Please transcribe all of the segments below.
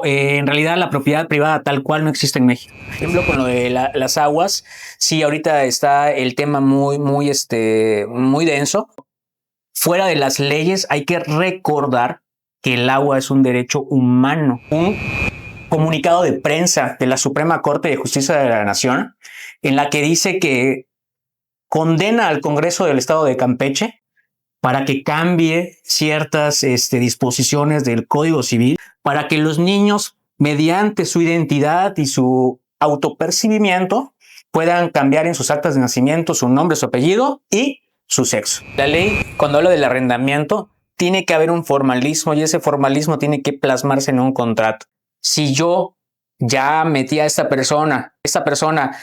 En realidad la propiedad privada tal cual no existe en México. Por ejemplo, con lo de las aguas, sí, ahorita está el tema muy denso. Fuera de las leyes hay que recordar que el agua es un derecho humano. Un comunicado de prensa de la Suprema Corte de Justicia de la Nación en la que dice que condena al Congreso del Estado de Campeche para que cambie ciertas disposiciones del Código Civil para que los niños, mediante su identidad y su autopercibimiento, puedan cambiar en sus actas de nacimiento su nombre, su apellido y su sexo. La ley, cuando habla del arrendamiento, tiene que haber un formalismo y ese formalismo tiene que plasmarse en un contrato. Si yo ya metí a esta persona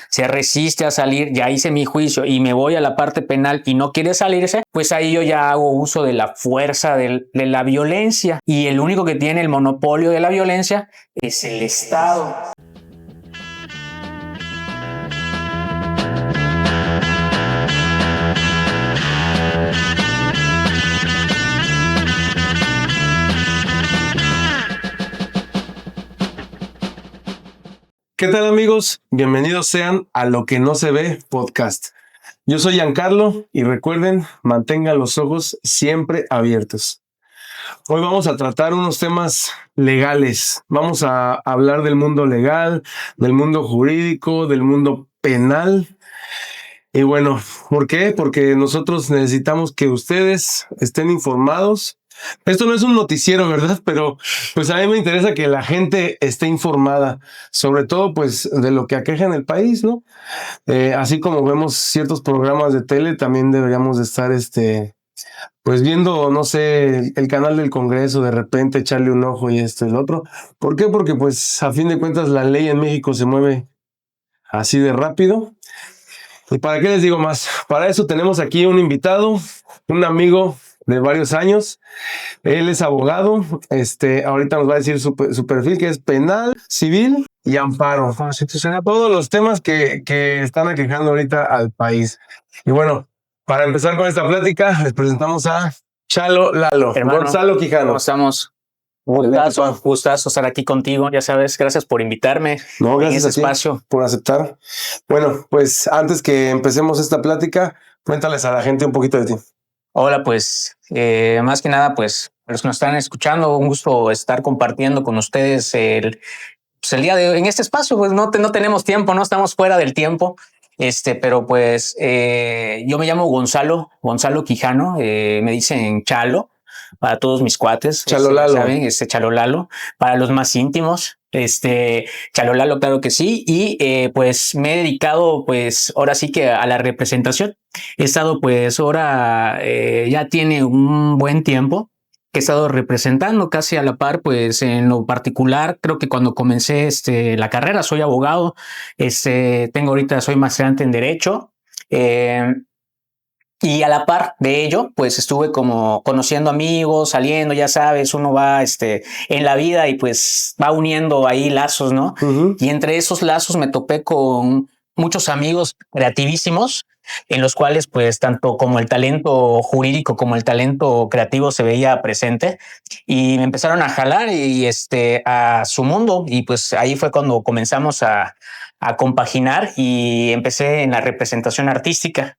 se resiste a salir, ya hice mi juicio y me voy a la parte penal y no quiere salirse, pues ahí yo ya hago uso de la fuerza, de la violencia, y el único que tiene el monopolio de la violencia es el Estado. ¿Qué tal, amigos? Bienvenidos sean a Lo que no se ve podcast. Yo soy Giancarlo y recuerden, mantengan los ojos siempre abiertos. Hoy vamos a tratar unos temas legales. Vamos a hablar del mundo legal, del mundo jurídico, del mundo penal. Y bueno, ¿por qué? Porque nosotros necesitamos que ustedes estén informados. Esto no es un noticiero, ¿verdad? Pero pues a mí me interesa que la gente esté informada, sobre todo pues de lo que aqueja en el país, ¿no? Así como vemos ciertos programas de tele, también deberíamos de estar pues viendo, no sé, el canal del Congreso, de repente echarle un ojo y esto y el otro. ¿Por qué? Porque pues a fin de cuentas la ley en México se mueve así de rápido. ¿Y para qué les digo más? Para eso tenemos aquí un invitado, un amigo de varios años. Él es abogado. Ahorita nos va a decir su perfil, que es penal, civil y amparo constitucional. Todos los temas que están aquejando ahorita al país. Y bueno, para empezar con esta plática, les presentamos a Chalo Lalo. Hermano, Gonzalo Quijano. ¿cómo estamos? Gustazo estar aquí contigo, ya sabes, gracias por invitarme. No, gracias en este a ti espacio. por aceptar. Bueno, pues antes que empecemos esta plática, cuéntales a la gente un poquito de ti. Hola, pues más que nada, pues los que nos están escuchando, un gusto estar compartiendo con ustedes el día de hoy en este espacio. Pues no tenemos tiempo, no estamos fuera del tiempo. Pero pues yo me llamo Gonzalo Quijano, me dicen Chalo para todos mis cuates. Chalo Lalo. ¿Saben? Chalo Lalo para los más íntimos. Chalo Lalo, claro que sí. Y pues me he dedicado, pues ahora sí que a la representación. He estado, pues ahora ya tiene un buen tiempo que he estado representando casi a la par. Pues en lo particular, creo que cuando comencé la carrera, soy abogado, soy maestrante en Derecho, y a la par de ello, pues estuve como conociendo amigos, saliendo, ya sabes, uno va en la vida y pues va uniendo ahí lazos, ¿no? Uh-huh. Y entre esos lazos me topé con muchos amigos creativísimos, en los cuales pues tanto como el talento jurídico como el talento creativo se veía presente, y me empezaron a jalar a su mundo, y pues ahí fue cuando comenzamos a compaginar y empecé en la representación artística.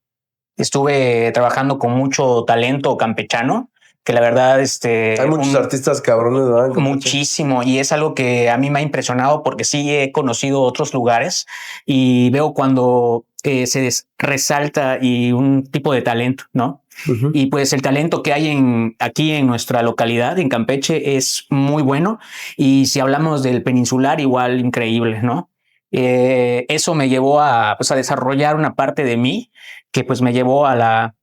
Estuve trabajando con mucho talento campechano, que la verdad hay muchos artistas cabrones, ¿verdad? Muchísimo, y es algo que a mí me ha impresionado porque sí he conocido otros lugares y veo cuando se resalta y un tipo de talento, ¿no? Uh-huh. Y pues el talento que hay aquí en nuestra localidad, en Campeche, es muy bueno, y si hablamos del peninsular, igual increíble, ¿no? Eso me llevó a desarrollar una parte de mí que pues me llevó a la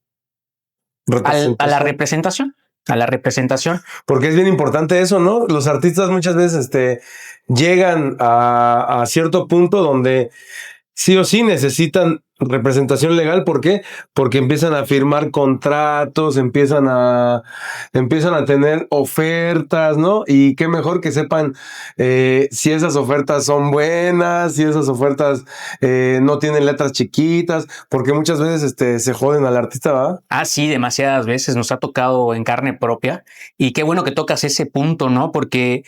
representación. A la representación. Porque es bien importante eso, ¿no? Los artistas muchas veces llegan a cierto punto donde sí o sí necesitan representación legal. ¿Por qué? Porque empiezan a firmar contratos, empiezan a tener ofertas, ¿no? Y qué mejor que sepan si esas ofertas son buenas, si esas ofertas no tienen letras chiquitas, porque muchas veces se joden al artista, ¿va? Ah, sí, demasiadas veces nos ha tocado en carne propia y qué bueno que tocas ese punto, ¿no? Porque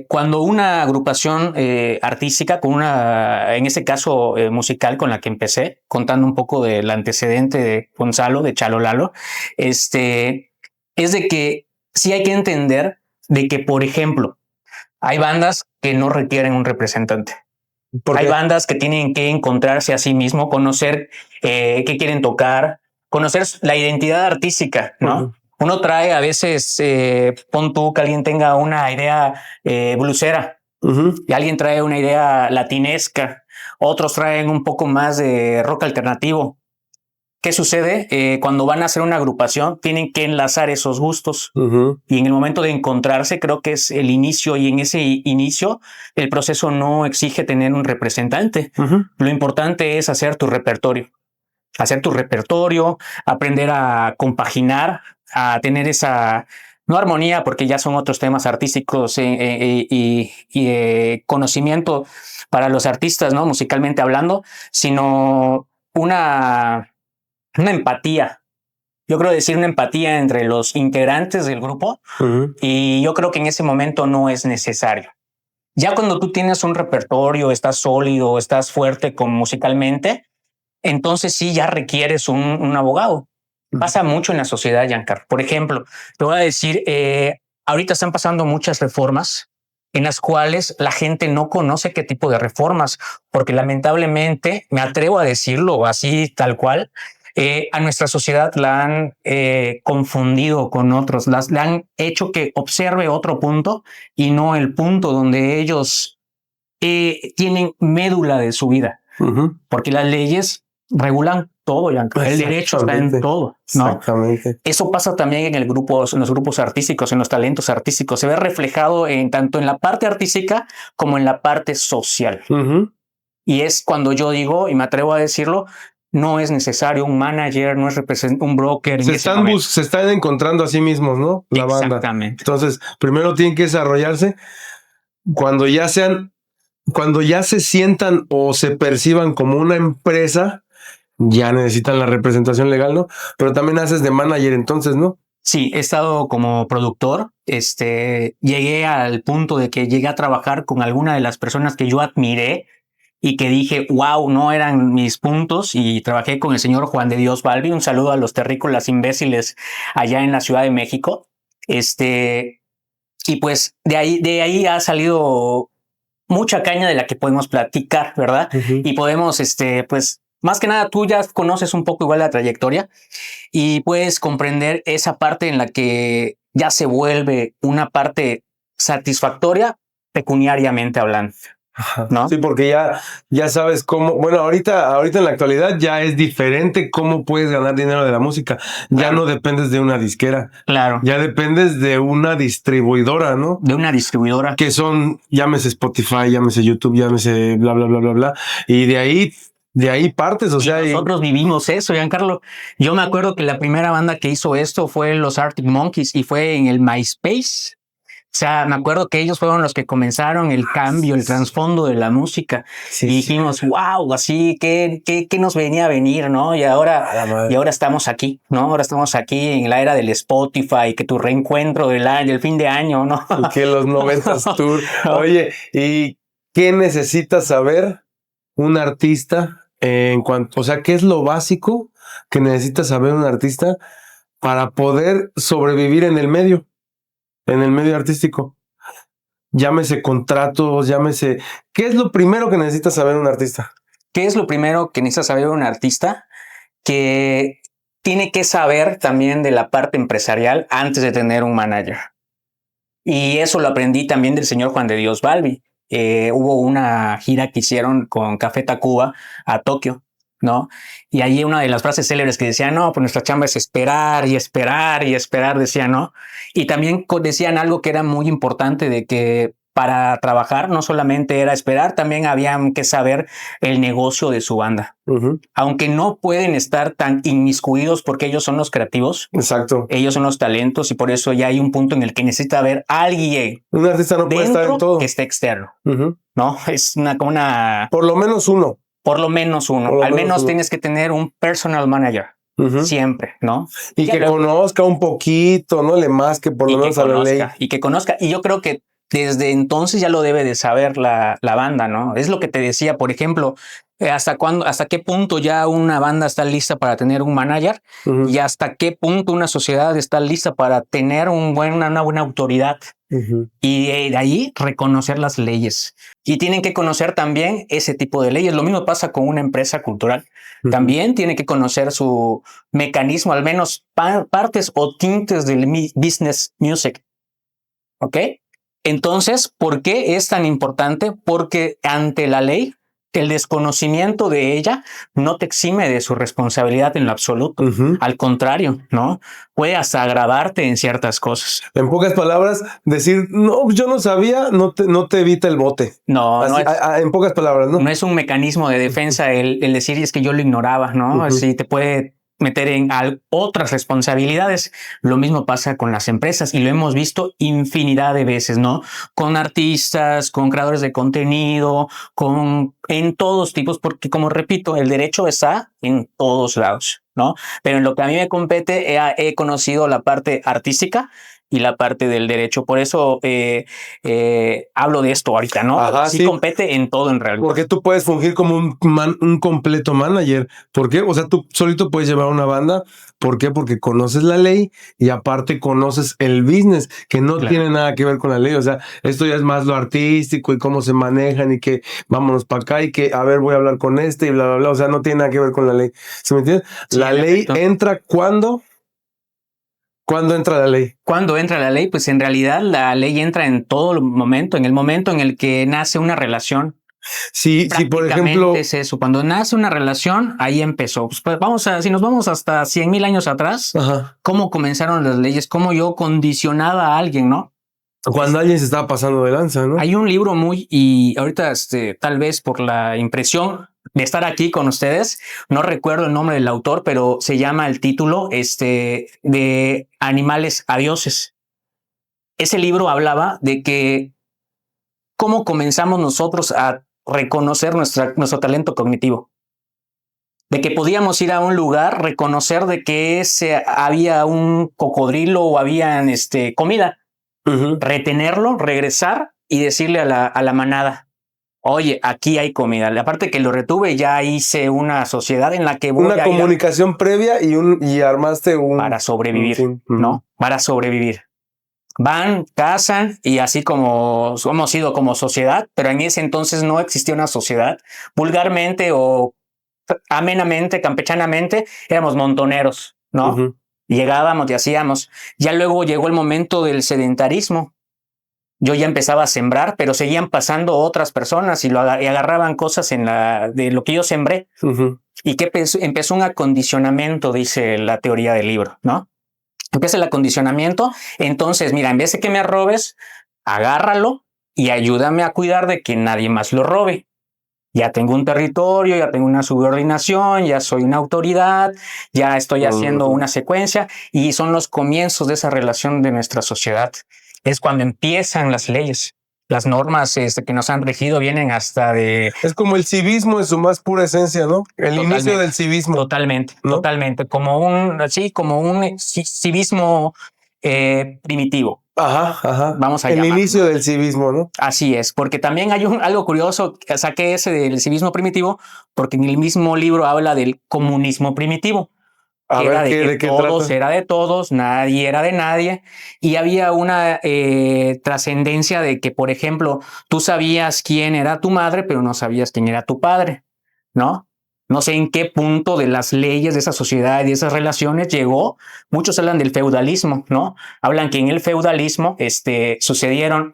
cuando una agrupación artística, en este caso musical con la que empecé, contando un poco del antecedente de Gonzalo, de Chalo Lalo, es de que sí hay que entender de que, por ejemplo, hay bandas que no requieren un representante. Hay bandas que tienen que encontrarse a sí mismo, conocer qué quieren tocar, conocer la identidad artística, ¿no? Uh-huh. Uno trae a veces, pon tú que alguien tenga una idea blusera, uh-huh, y alguien trae una idea latinesca, otros traen un poco más de rock alternativo. ¿Qué sucede? Cuando van a hacer una agrupación, tienen que enlazar esos gustos. Uh-huh. Y en el momento de encontrarse, creo que es el inicio, y en ese inicio el proceso no exige tener un representante. Uh-huh. Lo importante es hacer tu repertorio. Aprender a compaginar, a tener esa, no armonía, porque ya son otros temas artísticos y conocimiento para los artistas, ¿no? Musicalmente hablando, sino una empatía. Yo creo decir una empatía entre los integrantes del grupo, uh-huh, y yo creo que en ese momento no es necesario. Ya cuando tú tienes un repertorio, estás sólido, estás fuerte musicalmente, entonces sí ya requieres un abogado. Uh-huh. Pasa mucho en la sociedad, Giancarlo. Por ejemplo, te voy a decir, ahorita están pasando muchas reformas en las cuales la gente no conoce qué tipo de reformas, porque lamentablemente, me atrevo a decirlo así tal cual, a nuestra sociedad la han confundido con otros, le han hecho que observe otro punto y no el punto donde ellos tienen médula de su vida. Uh-huh. Porque las leyes regulan todo, el derecho está en todo, ¿no? Exactamente. Eso pasa también en los grupos artísticos, en los talentos artísticos. Se ve reflejado tanto en la parte artística como en la parte social. Uh-huh. Y es cuando yo digo, y me atrevo a decirlo, no es necesario un manager, no es un broker. Se están encontrando a sí mismos, ¿no? La banda. Exactamente. Entonces, primero tienen que desarrollarse. Cuando ya se sientan o se perciban como una empresa, ya necesitan la representación legal, ¿no? Pero también haces de manager entonces, ¿no? Sí, he estado como productor. Llegué al punto de que llegué a trabajar con alguna de las personas que yo admiré y que dije, wow, no eran mis puntos, y trabajé con el señor Juan de Dios Balbi. Un saludo a los terrícolas imbéciles allá en la Ciudad de México. Y pues de ahí ha salido mucha caña de la que podemos platicar, ¿verdad? Uh-huh. Y podemos, pues, más que nada, tú ya conoces un poco igual la trayectoria y puedes comprender esa parte en la que ya se vuelve una parte satisfactoria pecuniariamente hablando, ¿no? Sí, porque ya sabes cómo, bueno, ahorita en la actualidad ya es diferente cómo puedes ganar dinero de la música. Ya no dependes de una disquera. Claro. Ya dependes de una distribuidora, ¿no? De una distribuidora. Que son, llámese Spotify, llámese YouTube, llámese bla, bla, bla, bla, bla. Y de ahí partes, o sea. Nosotros vivimos eso, Giancarlo. Yo me acuerdo que la primera banda que hizo esto fue los Arctic Monkeys y fue en el MySpace. O sea, me acuerdo que ellos fueron los que comenzaron el cambio, el trasfondo de la música. Sí, y dijimos, sí, wow, así, ¿qué nos venía a venir, ¿no? Y ahora estamos aquí, ¿no? Ahora estamos aquí en la era del Spotify, que tu reencuentro del fin de año, ¿no? Y que los 90s tour. Oye, ¿y qué necesita saber un artista o sea, qué es lo básico que necesita saber un artista para poder sobrevivir en el medio artístico? Llámese contratos, ¿qué es lo primero que necesita saber un artista? ¿Qué es lo primero que necesita saber un artista? Que tiene que saber también de la parte empresarial antes de tener un manager. Y eso lo aprendí también del señor Juan de Dios Balbi. Hubo una gira que hicieron con Café Tacuba a Tokio, ¿no? Y allí una de las frases célebres que decían, no, pues nuestra chamba es esperar y esperar y esperar, decían, ¿no? Y también decían algo que era muy importante, de que para trabajar no solamente era esperar, también habían que saber el negocio de su banda. Aunque no pueden estar tan inmiscuidos porque ellos son los creativos. Exacto. Ellos son los talentos y por eso ya hay un punto en el que necesita haber alguien. Un artista no puede estar en todo. Que esté externo. No, es una... Por lo menos uno. Por lo menos uno. Al menos tienes que tener un personal manager. Siempre, ¿no? Y que conozca un poquito, ¿no? Le más que por lo menos a la ley. Y que conozca. Y yo creo que desde entonces ya lo debe de saber la banda, ¿no? Es lo que te decía, por ejemplo, hasta qué punto ya una banda está lista para tener un manager y hasta qué punto una sociedad está lista para tener una buena autoridad. Y de ahí reconocer las leyes. Y tienen que conocer también ese tipo de leyes. Lo mismo pasa con una empresa cultural. También tiene que conocer su mecanismo, al menos partes o tintes del business music. ¿Ok? Entonces, ¿por qué es tan importante? Porque ante la ley, el desconocimiento de ella no te exime de su responsabilidad en lo absoluto. Al contrario, ¿no? Puede hasta agravarte en ciertas cosas. En pocas palabras, decir, no, yo no sabía, no te evita el bote. No, así, en pocas palabras, ¿no? No es un mecanismo de defensa el decir, es que yo lo ignoraba, ¿no? Así te puede meter en otras responsabilidades. Lo mismo pasa con las empresas y lo hemos visto infinidad de veces, ¿no? Con artistas, con creadores de contenido, en todos tipos, porque como repito, el derecho está en todos lados, ¿no? Pero en lo que a mí me compete, he conocido la parte artística y la parte del derecho. Por eso hablo de esto ahorita, ¿no? Ajá, sí compete en todo en realidad. Porque tú puedes fungir como un completo manager. ¿Por qué? O sea, tú solito puedes llevar una banda. ¿Por qué? Porque conoces la ley y aparte conoces el business, que no tiene nada que ver con la ley. O sea, esto ya es más lo artístico y cómo se manejan y que vámonos para acá y que, a ver, voy a hablar con este y bla, bla, bla. O sea, no tiene nada que ver con la ley. ¿Se me entiende? Sí, la ley entra cuando... ¿Cuándo entra la ley? ¿Cuándo entra la ley? Pues en realidad la ley entra en todo momento, en el momento en el que nace una relación. Sí, por ejemplo... es eso. Cuando nace una relación, ahí empezó. Pues si nos vamos hasta 100,000 años atrás, ¿cómo comenzaron las leyes? ¿Cómo yo condicionaba a alguien, no? Cuando alguien se estaba pasando de lanza, ¿no? Hay un libro y ahorita tal vez por la impresión de estar aquí con ustedes, no recuerdo el nombre del autor, pero se llama el título de Animales a Dioses. Ese libro hablaba de que cómo comenzamos nosotros a reconocer nuestro talento cognitivo. De que podíamos ir a un lugar, reconocer de que había un cocodrilo o había comida, retenerlo, regresar y decirle a la manada, oye, aquí hay comida. Aparte que lo retuve, ya hice una sociedad en la que voy una comunicación previa y armaste para sobrevivir, ¿no? Para sobrevivir. Van, cazan y así como hemos sido como sociedad, pero en ese entonces no existía una sociedad. Vulgarmente o amenamente, campechanamente, éramos montoneros, ¿no? Llegábamos y hacíamos. Ya luego llegó el momento del sedentarismo. Yo ya empezaba a sembrar, pero seguían pasando otras personas y agarraban cosas de lo que yo sembré. Y que empezó un acondicionamiento, dice la teoría del libro, ¿no? Empieza el acondicionamiento. Entonces, mira, en vez de que me robes, agárralo y ayúdame a cuidar de que nadie más lo robe. Ya tengo un territorio, ya tengo una subordinación, ya soy una autoridad, ya estoy haciendo una secuencia y son los comienzos de esa relación de nuestra sociedad. Es cuando empiezan las leyes. Las normas que nos han regido vienen hasta de... Es como el civismo en su más pura esencia, ¿no? El inicio del civismo. Totalmente, ¿no? Totalmente. Como un civismo primitivo. Vamos a el inicio del civismo, ¿no? Así es, porque también hay algo curioso, saqué ese del civismo primitivo, porque en el mismo libro habla del comunismo primitivo. Que todos era de todos, nadie era de nadie, y había una trascendencia de que, por ejemplo, tú sabías quién era tu madre, pero no sabías quién era tu padre, ¿no? No sé en qué punto de las leyes de esa sociedad y de esas relaciones llegó. Muchos hablan del feudalismo, ¿no? Hablan que en el feudalismo sucedieron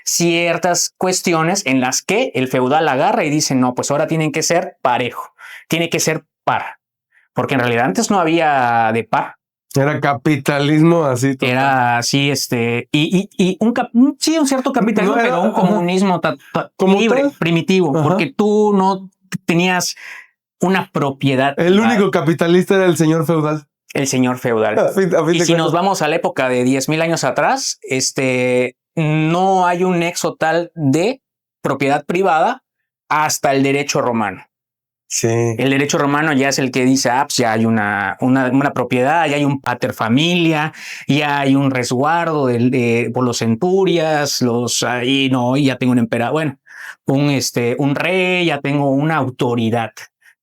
ciertas cuestiones en las que el feudal agarra y dice, no, pues ahora tienen que ser parejo, tiene que ser par. Porque en realidad antes no había de par. Era capitalismo así. Total. Era así, y sí, un cierto capitalismo, No era, pero un comunismo libre, primitivo, porque tú no tenías una propiedad. El único capitalista era el señor feudal. El señor feudal. Y si nos vamos a la época de 10,000 años atrás, no hay un nexo tal de propiedad privada hasta el derecho romano. Sí. El derecho romano ya es el que dice, pues ya hay una propiedad, ya hay un pater familia, ya hay un resguardo por los centurias, y ya tengo un emperador, bueno, un rey, ya tengo una autoridad,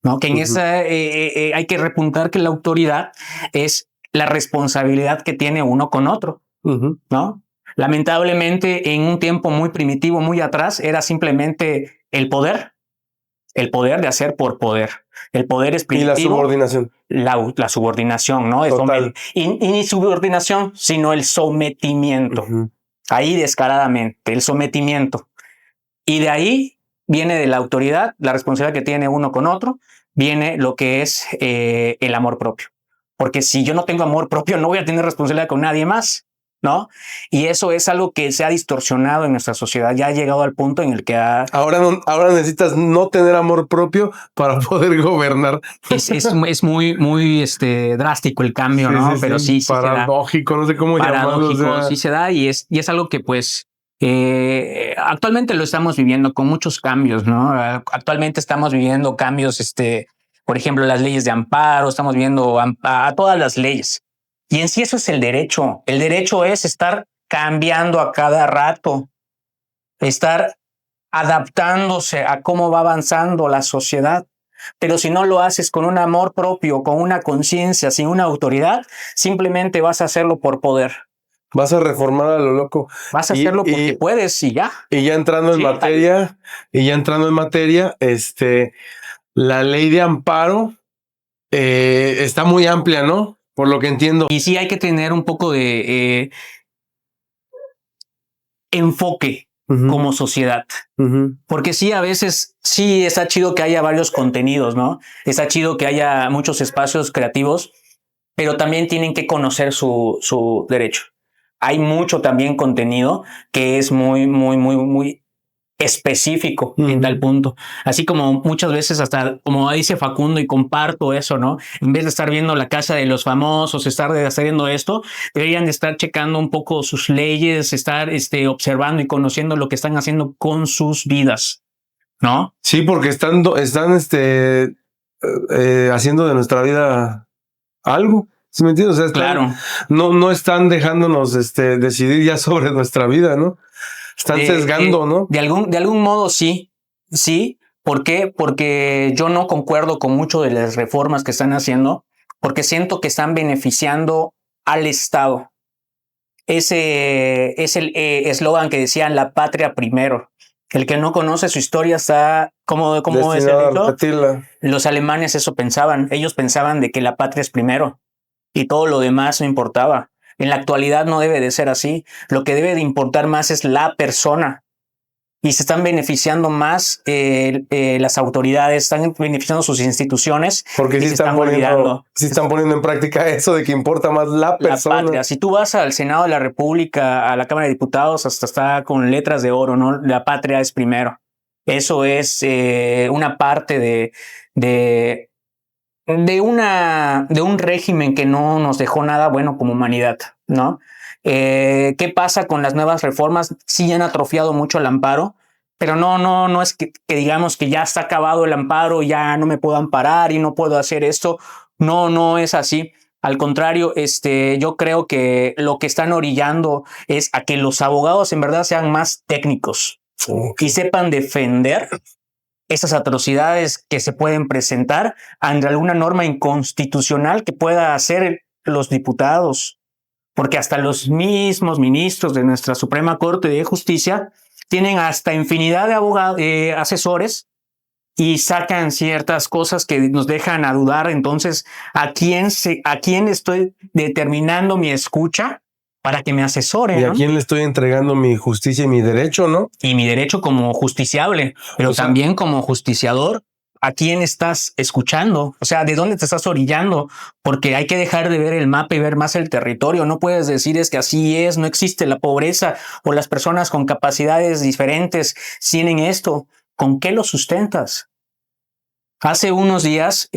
¿no? Que en esa hay que repuntar que la autoridad es la responsabilidad que tiene uno con otro, ¿no? Lamentablemente, en un tiempo muy primitivo, muy atrás, era simplemente el poder de hacer por poder. El poder es primitivo. Y la subordinación. La subordinación, ¿no? Y ni subordinación, sino el sometimiento. Ahí descaradamente, el sometimiento. Y de ahí viene de la autoridad, la responsabilidad que tiene uno con otro, viene lo que es el amor propio. Porque si yo no tengo amor propio, no voy a tener responsabilidad con nadie más, ¿no? Y eso es algo que se ha distorsionado en nuestra sociedad. Ya ha llegado al punto en el que ahora necesitas no tener amor propio para poder gobernar. Es muy, muy drástico el cambio, ¿no? Pero sí paradójico, no sé cómo llamarlo. Paradójico, sí se da y es algo que pues actualmente lo estamos viviendo con muchos cambios, ¿no? Actualmente estamos viviendo cambios, por ejemplo, las leyes de amparo, estamos viendo a todas las leyes. Y en sí eso es el derecho. El derecho es estar cambiando a cada rato, estar adaptándose a cómo va avanzando la sociedad. Pero si no lo haces con un amor propio, con una conciencia, sin una autoridad, simplemente vas a hacerlo por poder. Vas a reformar a lo loco. Vas a hacerlo porque puedes y ya. Y ya entrando en materia, la ley de amparo está muy amplia, ¿no? Por lo que entiendo. Y sí hay que tener un poco de enfoque como sociedad. Porque sí, a veces sí está chido que haya varios contenidos, ¿no? Está chido que haya muchos espacios creativos, pero también tienen que conocer su derecho. Hay mucho también contenido que es muy, muy, muy, muy específico en tal punto. Así como muchas veces hasta, como dice Facundo, y comparto eso, ¿no? En vez de estar viendo La Casa de los Famosos, estar viendo esto, deberían de estar checando un poco sus leyes, estar observando y conociendo lo que están haciendo con sus vidas, ¿no? Sí, porque están haciendo de nuestra vida algo. ¿Sí me entiendes? O sea, claro. No están dejándonos decidir ya sobre nuestra vida, ¿no? Están sesgando, ¿no? De algún modo sí. ¿Por qué? Porque yo no concuerdo con mucho de las reformas que están haciendo, porque siento que están beneficiando al Estado. Ese es el eslogan que decían la patria primero. El que no conoce su historia está como es el dicho. Los alemanes eso pensaban. Ellos pensaban de que la patria es primero y todo lo demás no importaba. En la actualidad no debe de ser así. Lo que debe de importar más es la persona. Y se están beneficiando más las autoridades, están beneficiando sus instituciones. Porque sí están poniendo en práctica eso de que importa más la persona. La patria. Si tú vas al Senado de la República, a la Cámara de Diputados, hasta está con letras de oro, ¿no? La patria es primero. Eso es una parte de un régimen que no nos dejó nada bueno como humanidad, ¿no? ¿Qué pasa con las nuevas reformas? Sí han atrofiado mucho el amparo, pero no es que digamos que ya está acabado el amparo, ya no me puedo amparar y no puedo hacer esto. No es así. Al contrario, yo creo que lo que están orillando es a que los abogados en verdad sean más técnicos y sepan defender esas atrocidades que se pueden presentar ante alguna norma inconstitucional que pueda hacer los diputados, porque hasta los mismos ministros de nuestra Suprema Corte de Justicia tienen hasta infinidad de abogados, asesores, y sacan ciertas cosas que nos dejan a dudar. Entonces, ¿a quién estoy determinando mi escucha para que me asesore? ¿Y a quién le estoy entregando mi justicia y mi derecho, no? Y mi derecho como justiciable, pero también como justiciador. a quién estás escuchando, o sea, de dónde te estás orillando, porque hay que dejar de ver el mapa y ver más el territorio. No puedes decir es que así es, no existe la pobreza o las personas con capacidades diferentes tienen esto. ¿Con qué lo sustentas? Hace unos días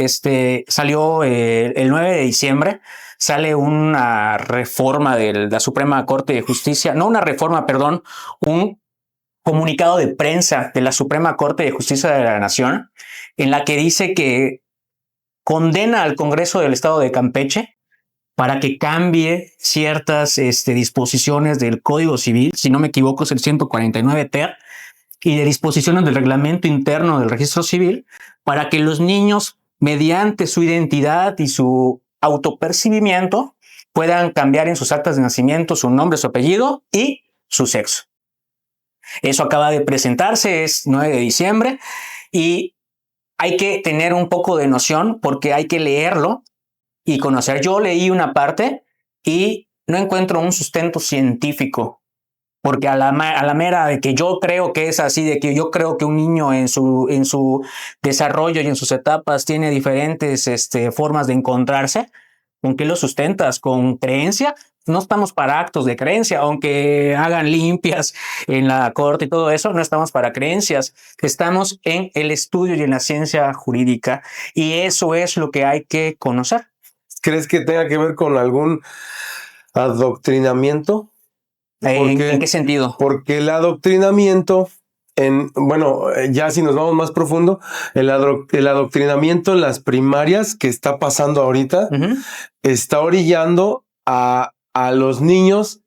salió el 9 de diciembre, sale una reforma de la Suprema Corte de Justicia, no una reforma, perdón, un comunicado de prensa de la Suprema Corte de Justicia de la Nación, en la que dice que condena al Congreso del Estado de Campeche para que cambie ciertas disposiciones del Código Civil, si no me equivoco es el 149 ter, y de disposiciones del reglamento interno del registro civil para que los niños, mediante su identidad y su autopercibimiento, puedan cambiar en sus actas de nacimiento su nombre, su apellido y su sexo. Eso acaba de presentarse, es 9 de diciembre y hay que tener un poco de noción porque hay que leerlo y conocer. Yo leí una parte y no encuentro un sustento científico. Porque a la mera de que yo creo que es así, de que yo creo que un niño en su desarrollo y en sus etapas tiene diferentes formas de encontrarse, ¿con qué lo sustentas? ¿Con creencia? No estamos para actos de creencia, aunque hagan limpias en la corte y todo eso, no estamos para creencias, estamos en el estudio y en la ciencia jurídica y eso es lo que hay que conocer. ¿Crees que tenga que ver con algún adoctrinamiento? ¿En qué sentido? Porque el adoctrinamiento, ya si nos vamos más profundo, el adoctrinamiento en las primarias que está pasando ahorita, está orillando a los niños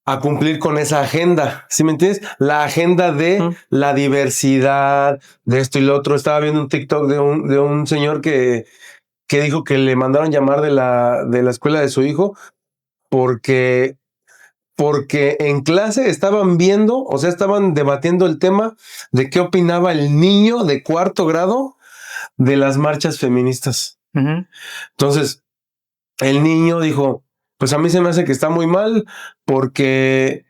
a cumplir con esa agenda, ¿sí me entiendes? La agenda de la diversidad, de esto y lo otro. Estaba viendo un TikTok de un señor que dijo que le mandaron llamar de la escuela de su hijo porque en clase estaban viendo, o sea, estaban debatiendo el tema de qué opinaba el niño de 4º grado de las marchas feministas. Entonces, el niño dijo, pues a mí se me hace que está muy mal porque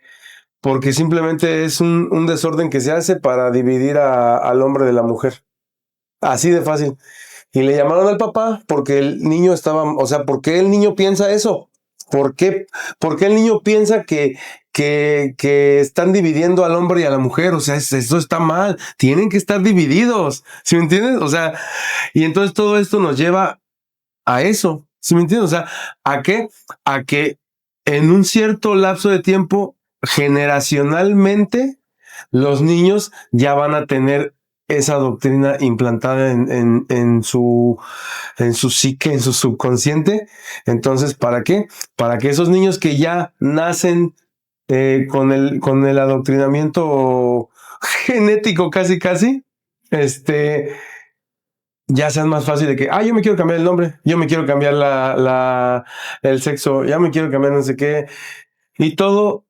simplemente es un desorden que se hace para dividir al hombre de la mujer. Así de fácil. Y le llamaron al papá porque el niño estaba, o sea, ¿por qué el niño piensa eso? ¿Por qué el niño piensa que están dividiendo al hombre y a la mujer? O sea, eso está mal. Tienen que estar divididos. ¿Sí me entiendes? O sea, y entonces todo esto nos lleva a eso. ¿Sí me entiendes? O sea, ¿a qué? A que en un cierto lapso de tiempo, generacionalmente, los niños ya van a tener esa doctrina implantada en su psique, en su subconsciente. Entonces, ¿para qué? Para que esos niños que ya nacen con el adoctrinamiento genético casi, ya sean más fácil de que, yo me quiero cambiar el nombre, yo me quiero cambiar el sexo, ya me quiero cambiar no sé qué. Y todo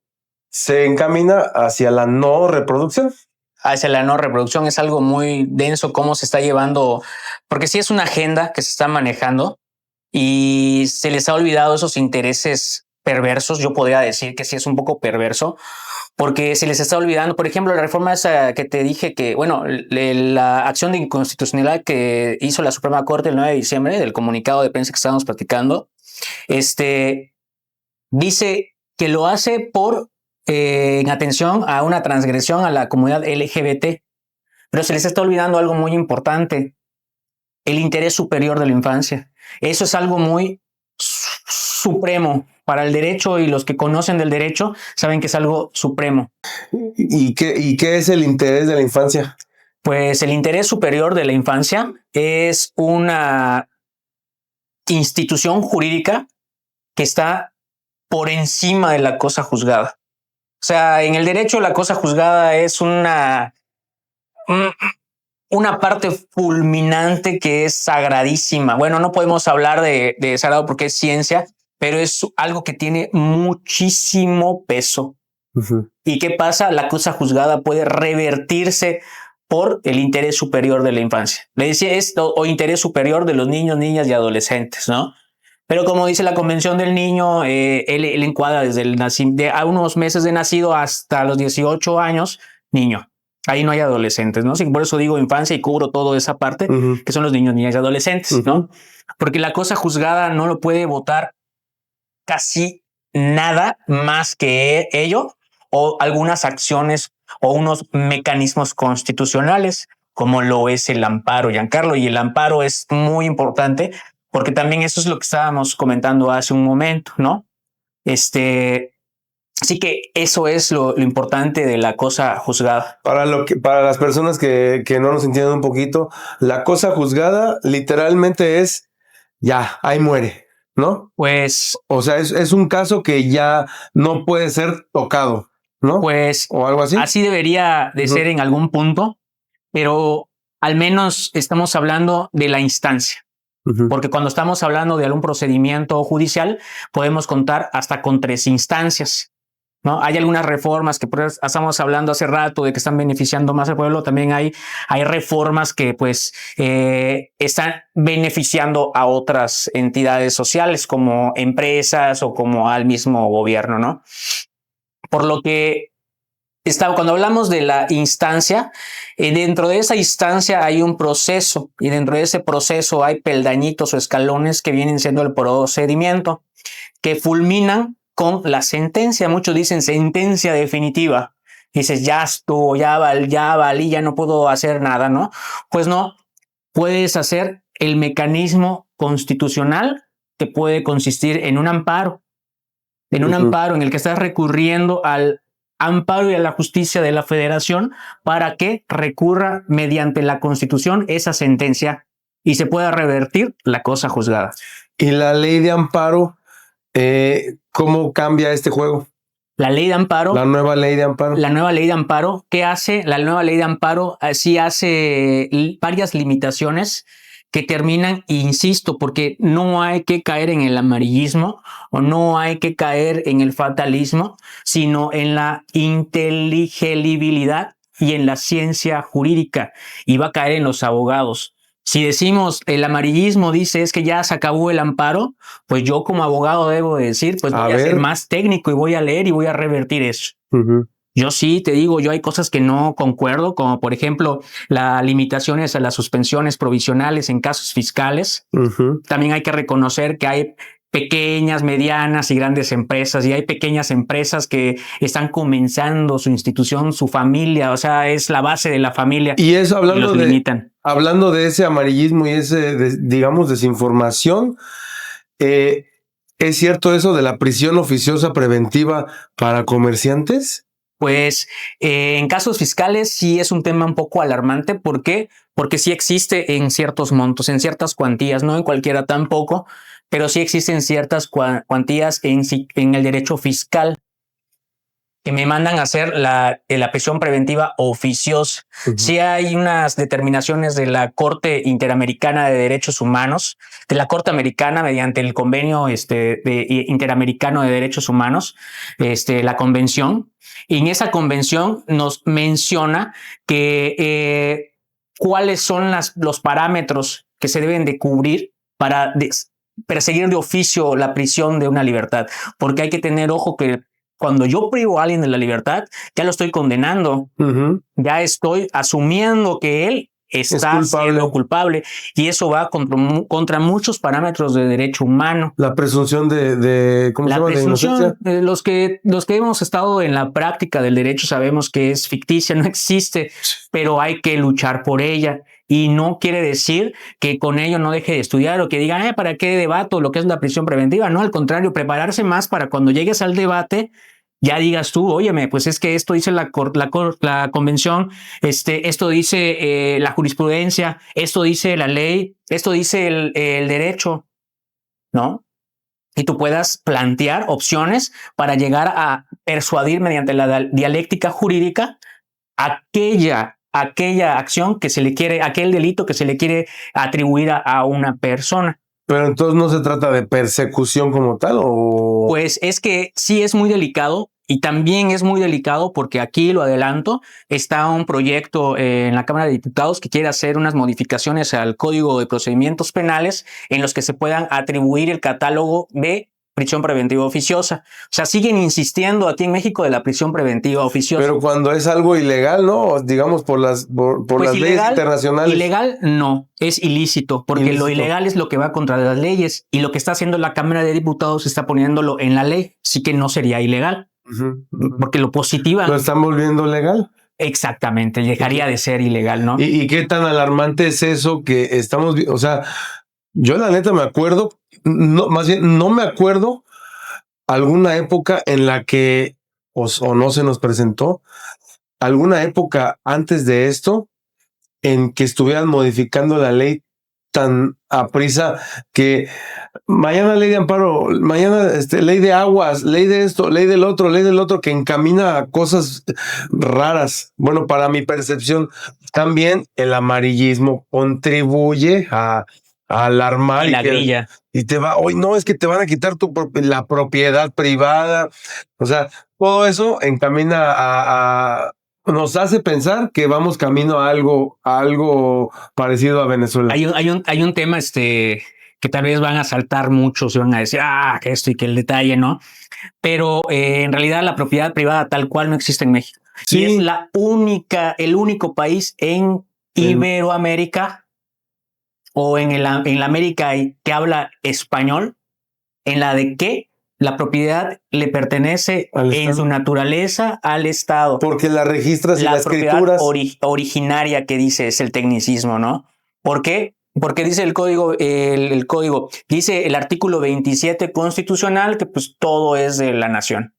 se encamina hacia la no reproducción. Hacia la no reproducción es algo muy denso cómo se está llevando, porque sí es una agenda que se está manejando y se les ha olvidado esos intereses perversos. Yo podría decir que sí es un poco perverso porque se les está olvidando, por ejemplo, la reforma esa que te dije que, bueno, la acción de inconstitucionalidad que hizo la Suprema Corte el 9 de diciembre del comunicado de prensa que estábamos platicando, dice que lo hace en atención a una transgresión a la comunidad LGBT, pero se les está olvidando algo muy importante, el interés superior de la infancia. Eso es algo muy supremo para el derecho y los que conocen del derecho saben que es algo supremo. ¿Y qué es el interés de la infancia? Pues el interés superior de la infancia es una institución jurídica que está por encima de la cosa juzgada. O sea, en el derecho la cosa juzgada es una parte fulminante que es sagradísima. Bueno, no podemos hablar de sagrado porque es ciencia, pero es algo que tiene muchísimo peso. ¿Y qué pasa? La cosa juzgada puede revertirse por el interés superior de la infancia. Le decía esto, o interés superior de los niños, niñas y adolescentes, ¿no? Pero como dice la Convención del Niño, él encuadra desde a unos meses de nacido hasta los 18 años, niño. Ahí no hay adolescentes, ¿no? Sí, por eso digo infancia y cubro toda esa parte, que son los niños, niñas y adolescentes, ¿no? Porque la cosa juzgada no lo puede votar casi nada más que ello o algunas acciones o unos mecanismos constitucionales, como lo es el amparo, Giancarlo. Y el amparo es muy importante porque también eso es lo que estábamos comentando hace un momento, ¿no? Así que eso es lo importante de la cosa juzgada. Para las personas que no nos entienden un poquito, la cosa juzgada literalmente es ya, ahí muere, ¿no? Pues, O sea, es un caso que ya no puede ser tocado, ¿no? pues, o algo así. Así debería de ser en algún punto, pero al menos estamos hablando de la instancia. Porque cuando estamos hablando de algún procedimiento judicial, podemos contar hasta con 3 instancias, ¿no? Hay algunas reformas que pues, estamos hablando hace rato de que están beneficiando más al pueblo. También hay reformas que pues están beneficiando a otras entidades sociales como empresas o como al mismo gobierno, ¿no? Por lo que cuando hablamos de la instancia, dentro de esa instancia hay un proceso y dentro de ese proceso hay peldañitos o escalones que vienen siendo el procedimiento que fulminan con la sentencia. Muchos dicen sentencia definitiva. Dices, ya estuvo, ya valí, ya no puedo hacer nada, ¿no? Pues no, puedes hacer el mecanismo constitucional que puede consistir en un amparo. En un amparo en el que estás recurriendo al amparo y a la justicia de la Federación para que recurra mediante la Constitución esa sentencia y se pueda revertir la cosa juzgada. ¿Y la ley de amparo, cómo cambia este juego? La ley de amparo. La nueva ley de amparo. La nueva ley de amparo, ¿qué hace? La nueva ley de amparo sí hace varias limitaciones que terminan, insisto, porque no hay que caer en el amarillismo o no hay que caer en el fatalismo, sino en la inteligibilidad y en la ciencia jurídica, y va a caer en los abogados. Si decimos el amarillismo dice es que ya se acabó el amparo, pues yo como abogado debo decir, pues voy a ser más técnico y voy a leer y voy a revertir eso. Yo sí te digo, yo hay cosas que no concuerdo, como por ejemplo las limitaciones a las suspensiones provisionales en casos fiscales. También hay que reconocer que hay pequeñas, medianas y grandes empresas, y hay pequeñas empresas que están comenzando su institución, su familia, o sea, es la base de la familia. Y eso hablando de ese amarillismo y ese, digamos, desinformación, ¿es cierto eso de la prisión oficiosa preventiva para comerciantes? Pues en casos fiscales sí es un tema un poco alarmante. ¿Por qué? Porque sí existe en ciertos montos, en ciertas cuantías, no en cualquiera tampoco, pero sí existen ciertas cuantías en el derecho fiscal que me mandan a hacer la prisión preventiva oficiosa. Sí hay unas determinaciones de la Corte Interamericana de Derechos Humanos, de la Corte Americana mediante el convenio Interamericano de Derechos Humanos, la convención. Y en esa convención nos menciona que cuáles son los parámetros que se deben de cubrir para perseguir de oficio la prisión de una libertad. Porque hay que tener ojo que cuando yo privo a alguien de la libertad, ya lo estoy condenando. Ya estoy asumiendo que él está siendo culpable, y eso va contra muchos parámetros de derecho humano. La presunción ¿cómo se llama? De inocencia. Los que hemos estado en la práctica del derecho sabemos que es ficticia, no existe, pero hay que luchar por ella. Y no quiere decir que con ello no deje de estudiar o que diga, ¿para qué debato lo que es la prisión preventiva? No, al contrario, prepararse más para cuando llegues al debate ya digas tú, óyeme, pues es que esto dice la convención, esto dice la jurisprudencia, esto dice la ley, esto dice el derecho, ¿no? Y tú puedas plantear opciones para llegar a persuadir mediante la dialéctica jurídica aquella acción que se le quiere, aquel delito que se le quiere atribuir a una persona. Pero entonces no se trata de persecución como tal, ¿o? Pues es que sí es muy delicado, y también es muy delicado porque aquí lo adelanto, está un proyecto en la Cámara de Diputados que quiere hacer unas modificaciones al Código de Procedimientos Penales en los que se puedan atribuir el catálogo de prisión preventiva oficiosa. O sea, siguen insistiendo aquí en México de la prisión preventiva oficiosa. Pero cuando es algo ilegal, ¿no? Digamos por las Pues leyes internacionales. Ilegal no, es ilícito, porque Ilícito. lo ilegal es lo que va contra las leyes y lo que está haciendo la Cámara de Diputados está poniéndolo en la ley, sí que no sería ilegal, porque lo positivan. ¿Lo están volviendo legal? Exactamente, dejaría de ser ilegal, ¿no? ¿Y qué tan alarmante es eso que estamos viendo? O sea, yo la neta me acuerdo, no, más bien no me acuerdo alguna época en la que, o no se nos presentó, alguna época antes de esto en que estuvieran modificando la ley tan aprisa que mañana ley de amparo, mañana ley de aguas, ley de esto, ley del otro, que encamina a cosas raras. Bueno, para mi percepción, también el amarillismo contribuye a alarmar Y la grilla. Y te va, hoy no, es que te van a quitar la propiedad privada. O sea, todo eso encamina nos hace pensar que vamos camino a algo parecido a Venezuela. Hay un tema que tal vez van a saltar muchos y van a decir, que esto y que el detalle, ¿no? Pero en realidad la propiedad privada tal cual no existe en México. Sí. Y es el único país en Iberoamérica o en la América que habla español, en la de que la propiedad le pertenece en su naturaleza al Estado. Porque la registras y la escrituras. Originaria que dice es el tecnicismo, ¿no? ¿Por qué? Porque dice el código, dice el artículo 27 constitucional que pues todo es de la nación,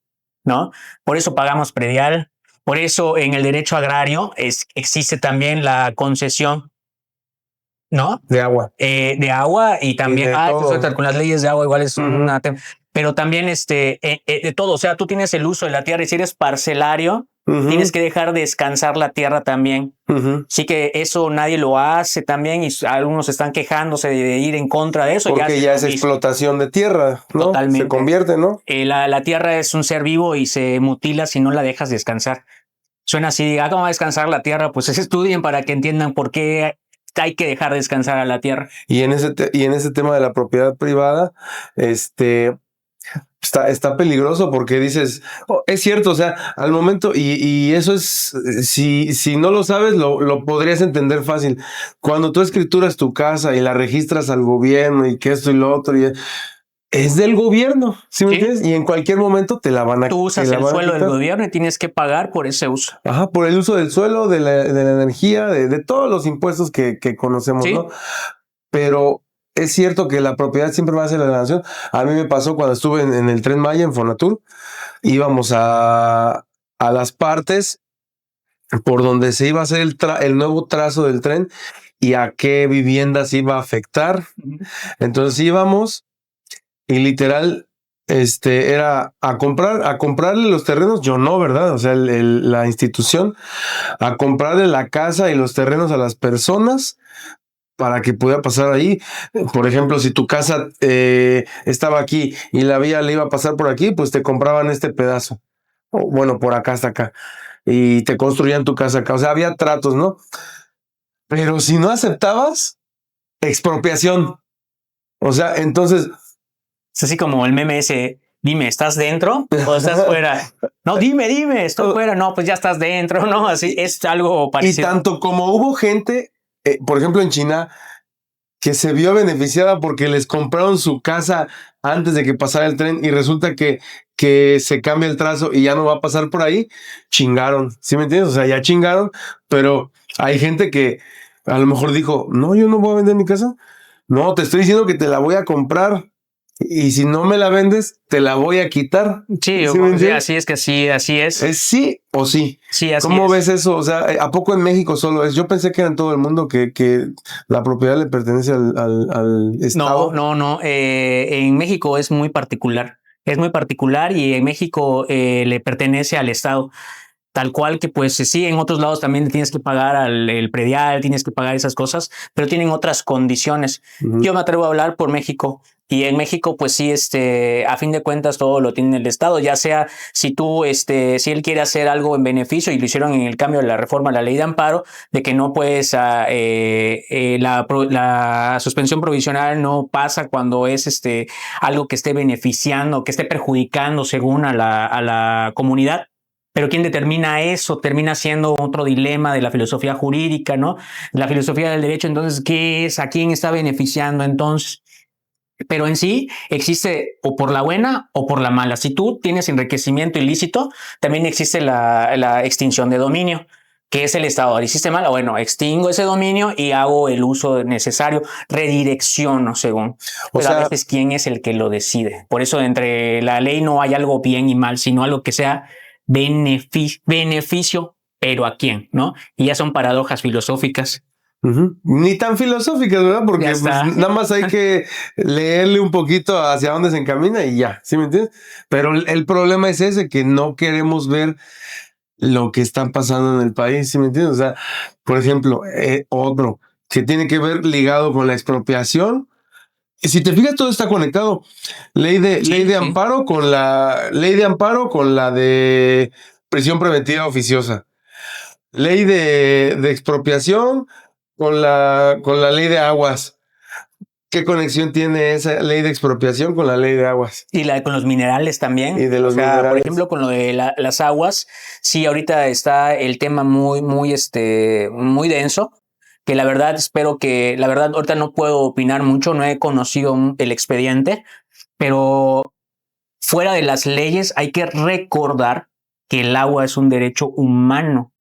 ¿no? Por eso pagamos predial, por eso en el derecho agrario existe también la concesión, ¿no? De agua. De agua y también, pues, con las leyes de agua igual es una... Pero también de todo, o sea, tú tienes el uso de la tierra y si eres parcelario, tienes que dejar descansar la tierra también. Sí que eso nadie lo hace también y algunos están quejándose de ir en contra de eso. Porque ya es explotación de tierra, ¿no? Totalmente. Se convierte, ¿no? La tierra es un ser vivo y se mutila si no la dejas descansar. Suena así, diga, ¿cómo va a descansar la tierra? Pues estudien para que entiendan por qué hay que dejar descansar a la tierra. Y en ese tema de la propiedad privada, está peligroso porque dices, es cierto, o sea, al momento, y eso es, si no lo sabes, lo podrías entender fácil. Cuando tú escrituras tu casa y la registras al gobierno y que esto y lo otro, es del gobierno, ¿sí me entiendes? Y en cualquier momento te la van a quitar. Tú usas el suelo del gobierno y tienes que pagar por ese uso. Ajá, por el uso del suelo, de la energía, de todos los impuestos que conocemos, ¿no? Pero es cierto que la propiedad siempre va a ser de la nación. A mí me pasó cuando estuve en el Tren Maya, en Fonatur, íbamos a las partes por donde se iba a hacer el nuevo trazo del tren y a qué viviendas iba a afectar. Entonces íbamos y literal era a comprarle los terrenos, yo no, ¿verdad? O sea, la institución, a comprarle la casa y los terrenos a las personas para que pudiera pasar ahí. Por ejemplo, si tu casa estaba aquí y la vía le iba a pasar por aquí, pues te compraban este pedazo. O, bueno, por acá hasta acá. Y te construían tu casa acá. O sea, había tratos, ¿no? Pero si no aceptabas, expropiación. O sea, entonces... Es así como el meme ese, dime, ¿estás dentro o estás fuera? No, dime, estoy fuera. No, pues ya estás dentro, ¿no? Así es algo parecido. Y tanto como hubo gente, por ejemplo en China, que se vio beneficiada porque les compraron su casa antes de que pasara el tren y resulta que se cambia el trazo y ya no va a pasar por ahí, chingaron, ¿sí me entiendes? O sea, ya chingaron, pero hay gente que a lo mejor dijo, no, yo no voy a vender mi casa. No, te estoy diciendo que te la voy a comprar. Y si no me la vendes, te la voy a quitar. Sí, así es que sí, así es. ¿Es sí o sí? Sí, así ¿Cómo es. ves eso? O sea, ¿a poco en México solo es? Yo pensé que era en todo el mundo que la propiedad le pertenece al Estado. No. En México es muy particular. Es muy particular y en México le pertenece al Estado. tal cual que pues sí, en otros lados también tienes que pagar el predial, tienes que pagar esas cosas, pero tienen otras condiciones. Yo me atrevo a hablar por México. Y en México, pues sí, a fin de cuentas, todo lo tiene el Estado, ya sea si tú, si él quiere hacer algo en beneficio, y lo hicieron en el cambio de la reforma a la ley de amparo, de que no puedes, la suspensión provisional no pasa cuando es algo que esté beneficiando, que esté perjudicando según a la comunidad. Pero ¿quién determina eso? Termina siendo otro dilema de la filosofía jurídica, ¿no? La filosofía del derecho, entonces, ¿qué es? ¿A quién está beneficiando entonces? Pero en sí existe o por la buena o por la mala. Si tú tienes enriquecimiento ilícito, también existe la extinción de dominio, que es el Estado. ¿Hiciste mal? Bueno, extingo ese dominio y hago el uso necesario, redirecciono según. Pero a veces, ¿quién es el que lo decide? Por eso entre la ley no hay algo bien y mal, sino algo que sea beneficio, pero ¿a quién? ¿No? Y ya son paradojas filosóficas. Ni tan filosóficas, ¿verdad? Porque pues, nada más hay que leerle un poquito hacia dónde se encamina y ya, ¿sí me entiendes? Pero el problema es ese, que no queremos ver lo que está pasando en el país, ¿sí me entiendes? O sea, por ejemplo, otro que tiene que ver ligado con la expropiación. Y si te fijas, todo está conectado. Ley de amparo con la de prisión preventiva oficiosa. Ley de expropiación con la ley de aguas. ¿Qué conexión tiene esa ley de expropiación con la ley de aguas? Y con los minerales también. Y de los minerales. Por ejemplo, con lo de las aguas, sí, ahorita está el tema muy denso, que la verdad ahorita no puedo opinar mucho, no he conocido el expediente, pero fuera de las leyes hay que recordar que el agua es un derecho humano.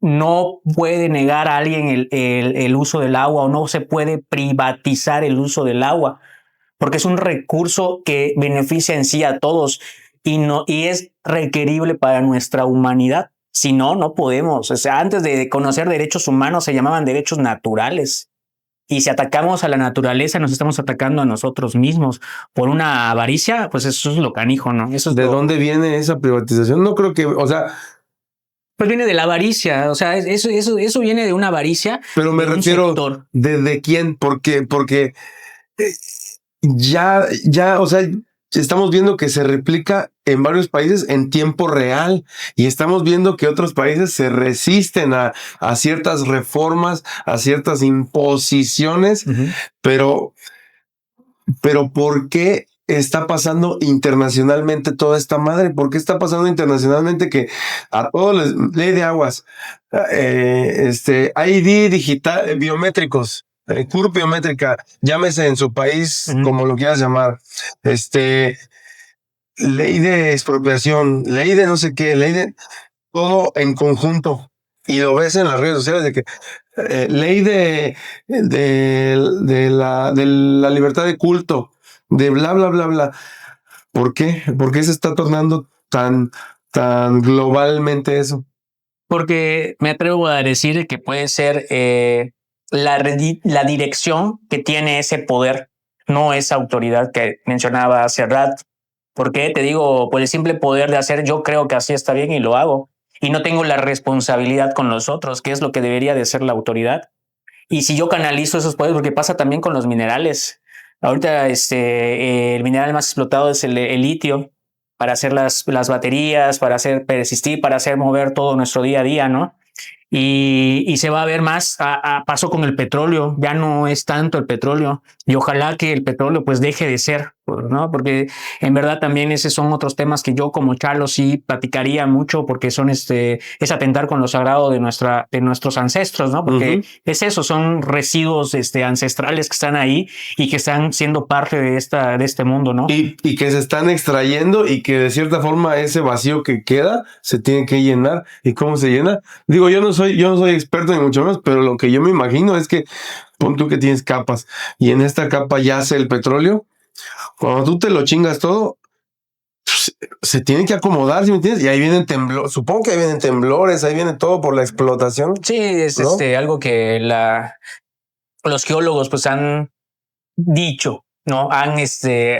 No puede negar a alguien el uso del agua, o no se puede privatizar el uso del agua, porque es un recurso que beneficia en sí a todos y es requerible para nuestra humanidad. Si no, no podemos. O sea, antes de conocer derechos humanos se llamaban derechos naturales. Y si atacamos a la naturaleza, nos estamos atacando a nosotros mismos por una avaricia, pues eso es lo canijo, ¿no? Eso es ¿De dónde viene esa privatización? No creo que, o sea, pues viene de la avaricia, o sea, eso viene de una avaricia. Pero me refiero, ¿de quién? Porque ya, o sea, estamos viendo que se replica en varios países en tiempo real y estamos viendo que otros países se resisten a ciertas reformas, a ciertas imposiciones, pero ¿por qué está pasando internacionalmente toda esta madre? ¿Por qué está pasando internacionalmente que a todos les ley de aguas, ID digital, biométricos, CURP biométrica, llámese en su país como lo quieras llamar, ley de expropiación, ley de no sé qué, ley de todo en conjunto? Y lo ves en las redes sociales de que ley de la libertad de culto, de bla, bla, bla, bla. ¿Por qué? ¿Por qué se está tornando tan globalmente eso? Porque me atrevo a decir que puede ser la dirección que tiene ese poder, no esa autoridad que mencionaba hace rato. Porque te digo, por el simple poder de hacer, yo creo que así está bien y lo hago. Y no tengo la responsabilidad con los otros, que es lo que debería de ser la autoridad. Y si yo canalizo esos poderes, porque pasa también con los minerales. Ahorita el mineral más explotado es el litio, para hacer las baterías, para hacer persistir, para hacer mover todo nuestro día a día, ¿no? Y se va a ver más. Pasó con el petróleo, ya no es tanto el petróleo, y ojalá que el petróleo pues deje de ser, ¿no? Porque en verdad también esos son otros temas que yo como Charlo sí platicaría mucho, porque son es atentar con lo sagrado de nuestros ancestros, ¿no? Porque es eso, son residuos ancestrales que están ahí y que están siendo parte de este mundo, ¿no? Y que se están extrayendo y que de cierta forma ese vacío que queda se tiene que llenar. ¿Y cómo se llena? Digo, yo no soy experto ni mucho más, pero lo que yo me imagino es que pon tú que tienes capas y en esta capa yace el petróleo. Cuando tú te lo chingas todo, se tiene que acomodar, ¿sí me entiendes? Y ahí vienen temblores, supongo que ahí vienen temblores, ahí viene todo por la explotación. Sí, es ¿no? Algo que los geólogos pues han dicho, ¿no? Han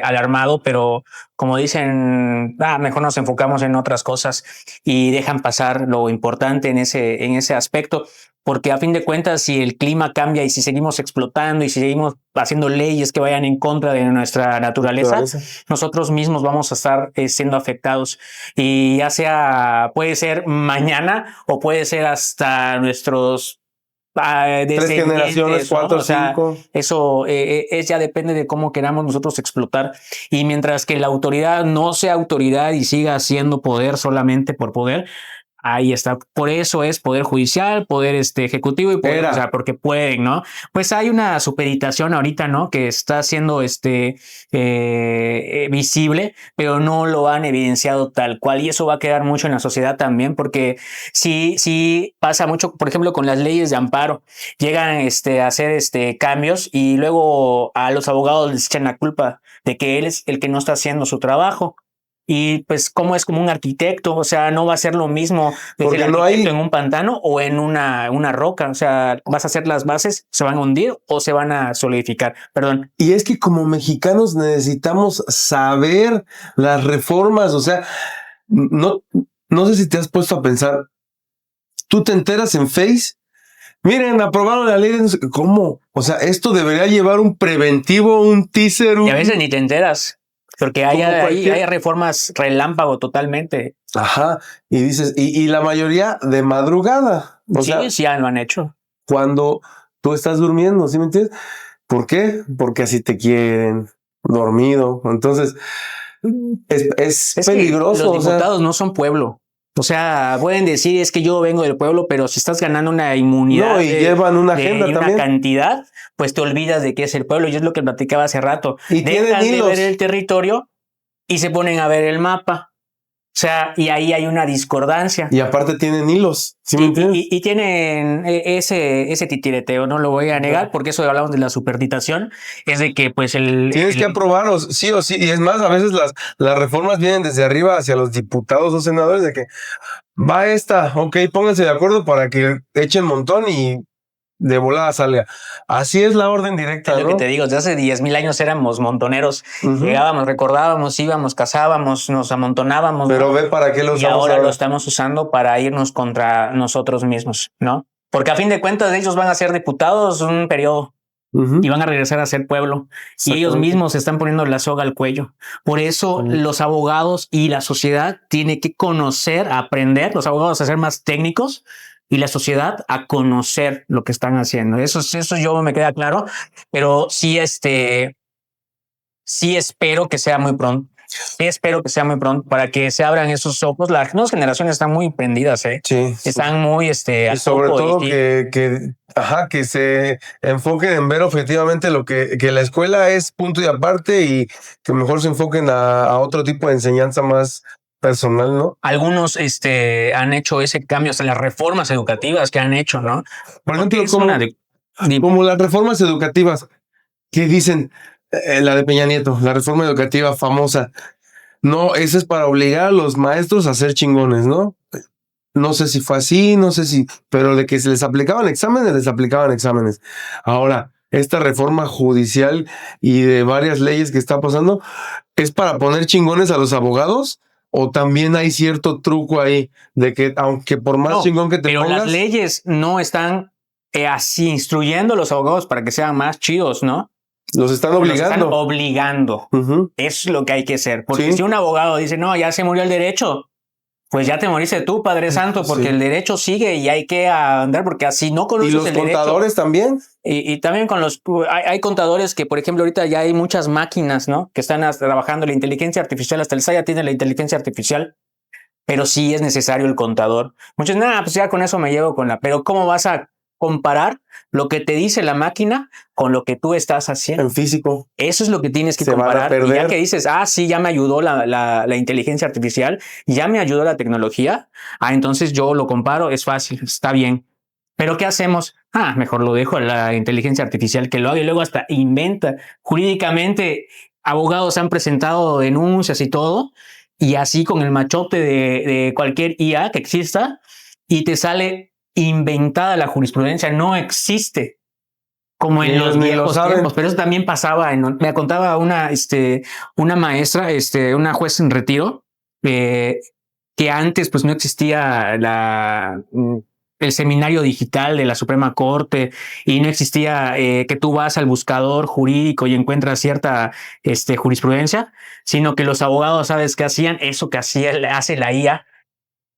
alarmado, pero como dicen, mejor nos enfocamos en otras cosas y dejan pasar lo importante en ese aspecto. Porque a fin de cuentas, si el clima cambia y si seguimos explotando y si seguimos haciendo leyes que vayan en contra de nuestra naturaleza, nosotros mismos vamos a estar siendo afectados. Y ya sea, puede ser mañana o puede ser hasta nuestros 3 generaciones, 4, ¿no? O sea, 5. eso ya depende de cómo queramos nosotros explotar. Y mientras que la autoridad no sea autoridad y siga siendo poder solamente por poder, ahí está. Por eso es poder judicial, poder ejecutivo y poder, o sea, porque pueden, ¿no? Pues hay una supeditación ahorita, ¿no? Que está siendo visible, pero no lo han evidenciado tal cual. Y eso va a quedar mucho en la sociedad también, porque sí pasa mucho, por ejemplo, con las leyes de amparo. Llegan a hacer cambios y luego a los abogados les echan la culpa de que él es el que no está haciendo su trabajo. Y pues como es como un arquitecto, o sea, no va a ser lo mismo desde el arquitecto en un pantano o en una roca, o sea, vas a hacer las bases, se van a hundir o se van a solidificar, perdón. Y es que como mexicanos necesitamos saber las reformas, o sea, no sé si te has puesto a pensar, tú te enteras en Face, miren, aprobaron la ley de... ¿Cómo? O sea, esto debería llevar un preventivo, un teaser. Y a veces ni te enteras. Porque hay reformas relámpago totalmente. Ajá. Y dices, y la mayoría de madrugada. O sea, sí, ya lo han hecho. Cuando tú estás durmiendo, ¿sí me entiendes? ¿Por qué? Porque así te quieren dormido. Entonces, es peligroso. Los diputados no son pueblo. O sea, pueden decir es que yo vengo del pueblo, pero si estás ganando una inmunidad no, y llevan una agenda y una también. Cantidad, pues te olvidas de que es el pueblo. Y es lo que platicaba hace rato. Y dejan de ver el territorio y se ponen a ver el mapa. O sea, y ahí hay una discordancia. Y aparte tienen hilos, ¿sí me entiendes? Y tienen ese titireteo, no lo voy a negar, porque eso hablamos de la superditación, es de que pues tienes que aprobarlos, sí o sí, y es más, a veces las reformas vienen desde arriba hacia los diputados o senadores de que va esta, ok, pónganse de acuerdo para que echen montón y de volada salga. Así es la orden directa, es lo que te digo, desde hace 10,000 años éramos montoneros. Llegábamos, recordábamos, íbamos, cazábamos, nos amontonábamos. Pero ve para qué lo usamos. Y ahora lo estamos usando para irnos contra nosotros mismos, ¿no? Porque a fin de cuentas ellos van a ser diputados un periodo. Y van a regresar a ser pueblo. Y ellos mismos se están poniendo la soga al cuello. Por eso los abogados y la sociedad tienen que conocer, aprender, los abogados a ser más técnicos y la sociedad a conocer lo que están haciendo. Eso yo me queda claro, pero sí, sí espero que sea muy pronto. Sí, espero que sea muy pronto para que se abran esos ojos. Las nuevas generaciones están muy prendidas, Sí. Están muy, y sobre todo que se enfoquen en ver objetivamente lo que la escuela es punto y aparte y que mejor se enfoquen a otro tipo de enseñanza más personal, ¿no? Algunos han hecho ese cambio, hasta las reformas educativas que han hecho, ¿no? Por ejemplo, como las reformas educativas que dicen, la de Peña Nieto, la reforma educativa famosa. No, eso es para obligar a los maestros a ser chingones, ¿no? No sé si fue así, no sé si, pero de que se les aplicaban exámenes, les aplicaban exámenes. Ahora, esta reforma judicial y de varias leyes que está pasando, ¿es para poner chingones a los abogados? ¿O también hay cierto truco ahí de que, aunque por más chingón que te pongas... Pero las leyes no están así instruyendo a los abogados para que sean más chidos, ¿no? Los están obligando. Los están obligando. Es lo que hay que hacer. Porque si un abogado dice, no, ya se murió el derecho, pues ya te moriste tú, Padre Santo, porque el derecho sigue y hay que andar, porque así no conoces el derecho. ¿Y los contadores también? Y también con hay contadores que, por ejemplo, ahorita ya hay muchas máquinas, ¿no? Que están trabajando la inteligencia artificial, hasta el SAIA tiene la inteligencia artificial, pero sí es necesario el contador. Muchos, pues ya con eso me llevo pero ¿cómo vas a comparar lo que te dice la máquina con lo que tú estás haciendo? En físico. Eso es lo que tienes que comparar. Y ya que dices, sí, ya me ayudó la inteligencia artificial, ya me ayudó la tecnología, entonces yo lo comparo, es fácil, está bien. Pero ¿qué hacemos? Mejor lo dejo a la inteligencia artificial que lo haga y luego hasta inventa. Jurídicamente, abogados han presentado denuncias y todo, y así con el machote de cualquier IA que exista, y te sale inventada la jurisprudencia, no existe. como en los Ni lo viejos saben. tiempos, pero eso también pasaba. Me contaba una maestra, una juez en retiro, que antes pues no existía el seminario digital de la Suprema Corte y no existía que tú vas al buscador jurídico y encuentras cierta jurisprudencia, sino que los abogados, ¿sabes qué hacían? Eso que hace la IA,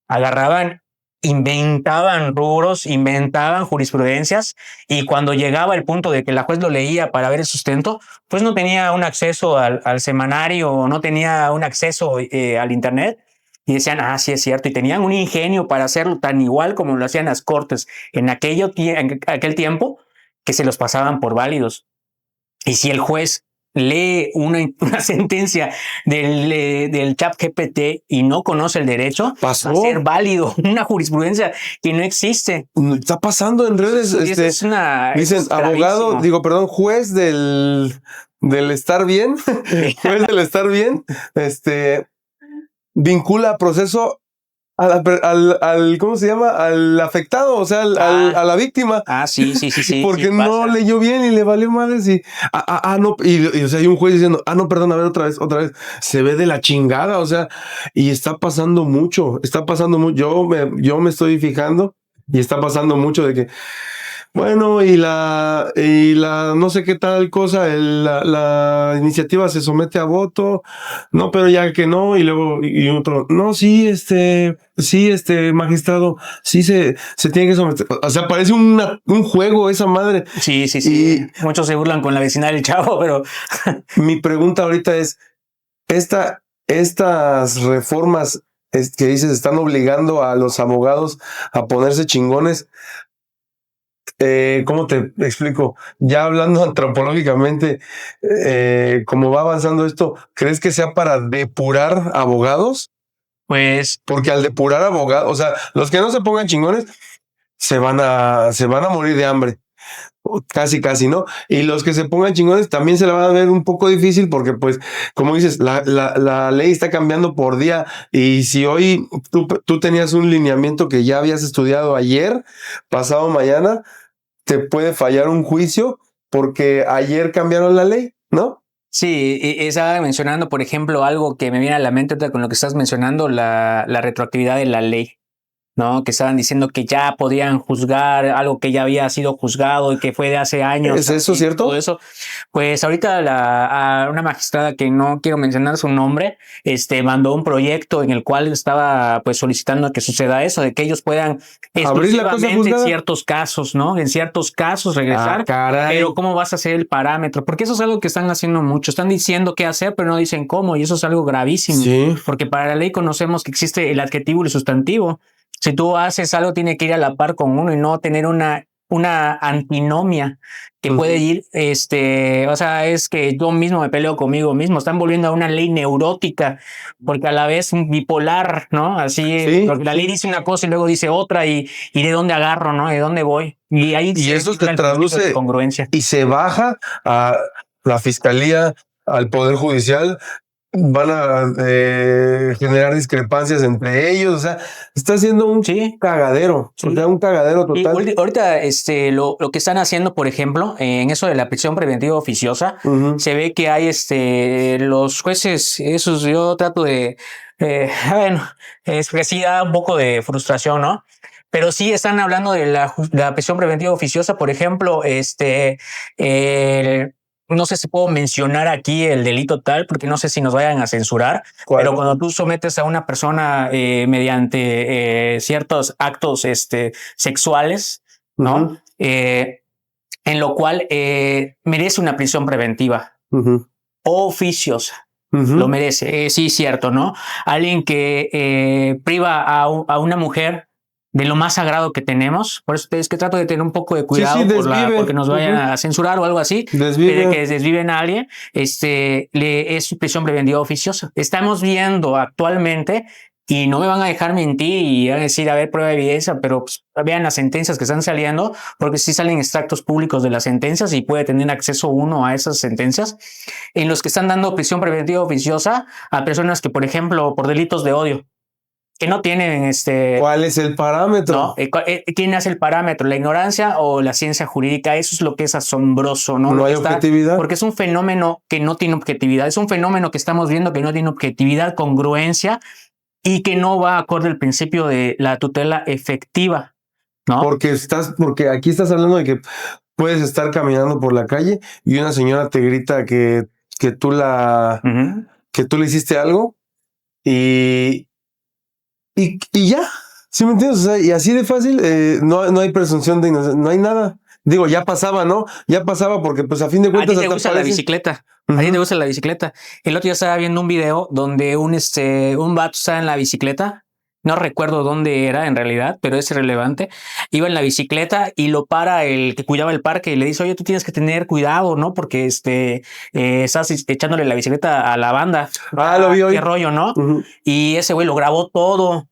agarraban, inventaban rubros, inventaban jurisprudencias, y cuando llegaba el punto de que la juez lo leía para ver el sustento, pues no tenía un acceso al semanario, no tenía un acceso al internet, y decían, ah, sí es cierto, y tenían un ingenio para hacerlo tan igual como lo hacían las cortes en aquel tiempo, que se los pasaban por válidos. Y si el juez lee una sentencia del ChatGPT y no conoce el derecho, pasó. Va a ser válido una jurisprudencia que no existe. Está pasando en redes. Dicen abogado, juez del estar bien, juez del estar bien, vincula proceso al ¿cómo se llama? Al afectado, o sea, a la víctima. Sí. Porque sí no leyó bien y le valió madres y no, y o sea, hay un juez diciendo, no, perdón, a ver, otra vez. Se ve de la chingada, o sea, y está pasando mucho. Yo me estoy fijando y está pasando mucho de que, bueno, y la no sé qué tal cosa, la iniciativa se somete a voto, no, pero ya que no, y luego, y otro, no, sí, magistrado, sí se tiene que someter. O sea, parece un juego esa madre. Sí. Y muchos se burlan con la vecina del Chavo, pero mi pregunta ahorita es, estas reformas que dices están obligando a los abogados a ponerse chingones. ¿Cómo te explico? Ya hablando antropológicamente, cómo va avanzando esto, ¿crees que sea para depurar abogados? Pues, porque al depurar abogados, o sea, los que no se pongan chingones se van a morir de hambre. Casi, ¿no? Y los que se pongan chingones también se la van a ver un poco difícil porque, pues, como dices, la ley está cambiando por día, y si hoy tú tenías un lineamiento que ya habías estudiado ayer, pasado mañana, te puede fallar un juicio porque ayer cambiaron la ley, ¿no? Sí, estaba mencionando, por ejemplo, algo que me viene a la mente con lo que estás mencionando, la retroactividad de la ley, ¿no? Que estaban diciendo que ya podían juzgar algo que ya había sido juzgado y que fue de hace años. ¿Es eso cierto? Todo eso. Pues ahorita a una magistrada que no quiero mencionar su nombre, mandó un proyecto en el cual estaba pues solicitando que suceda eso, de que ellos puedan exclusivamente en ciertos casos, ¿no? En ciertos casos regresar. Pero ¿cómo vas a hacer el parámetro? Porque eso es algo que están haciendo mucho. Están diciendo qué hacer, pero no dicen cómo, y eso es algo gravísimo. Sí. Porque para la ley conocemos que existe el adjetivo y el sustantivo. Si tú haces algo, tiene que ir a la par con uno y no tener una antinomia que puede ir, o sea, es que yo mismo me peleo conmigo mismo. Están volviendo a una ley neurótica, porque a la vez un bipolar, ¿no? Así, sí, porque la ley dice una cosa y luego dice otra, y de dónde agarro, ¿no? ¿De dónde voy? Y ahí eso te traduce congruencia. Y se baja a la fiscalía, al Poder Judicial, van a generar discrepancias entre ellos, o sea, está haciendo un cagadero, o sea, un cagadero total. Y ahorita lo que están haciendo, por ejemplo, en eso de la prisión preventiva oficiosa, se ve que hay los jueces, esos yo trato de, bueno, es que sí da un poco de frustración, ¿no? Pero sí están hablando de la prisión preventiva oficiosa, por ejemplo, no sé si puedo mencionar aquí el delito tal, porque no sé si nos vayan a censurar. ¿Cuál? Pero cuando tú sometes a una persona mediante ciertos actos sexuales, ¿no? En lo cual merece una prisión preventiva oficiosa. Lo merece, sí, cierto, ¿no? Alguien que priva a una mujer de lo más sagrado que tenemos. Por eso es que trato de tener un poco de cuidado porque nos vayan a censurar o algo así. Que desviven a alguien, es prisión preventiva oficiosa. Estamos viendo actualmente, y no me van a dejar mentir y van a decir, a ver, prueba de evidencia, pero pues, vean las sentencias que están saliendo, porque sí salen extractos públicos de las sentencias y puede tener acceso uno a esas sentencias, en los que están dando prisión preventiva oficiosa a personas que, por ejemplo, por delitos de odio, que no tienen ¿Cuál es el parámetro? ¿no? ¿Quién hace el parámetro? ¿La ignorancia o la ciencia jurídica? Eso es lo que es asombroso, ¿no? No hay objetividad. Porque es un fenómeno que no tiene objetividad. Es un fenómeno que estamos viendo que no tiene objetividad, congruencia y que no va acorde al principio de la tutela efectiva, ¿no? Porque aquí estás hablando de que puedes estar caminando por la calle y una señora te grita que tú le hiciste algo y ya, ¿sí me entiendes? O sea, y así de fácil, no hay presunción de inocencia, no hay nada. Digo, ya pasaba, ¿no? Ya pasaba porque pues a fin de cuentas... A ti te gusta la bicicleta. A ti te gusta la bicicleta. El otro día estaba viendo un video donde un vato estaba en la bicicleta. No recuerdo dónde era en realidad, pero es irrelevante. Iba en la bicicleta y lo para el que cuidaba el parque y le dice, oye, tú tienes que tener cuidado, ¿no? Porque estás echándole la bicicleta a la banda. Lo vi hoy. Qué rollo, ¿no? Y ese güey lo grabó todo.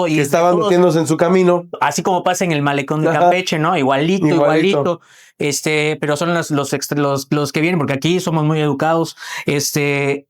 Y que estaban metiéndose en su camino. Así como pasa en el malecón de Campeche, ¿no? Igualito. Pero son los que vienen, porque aquí somos muy educados. Este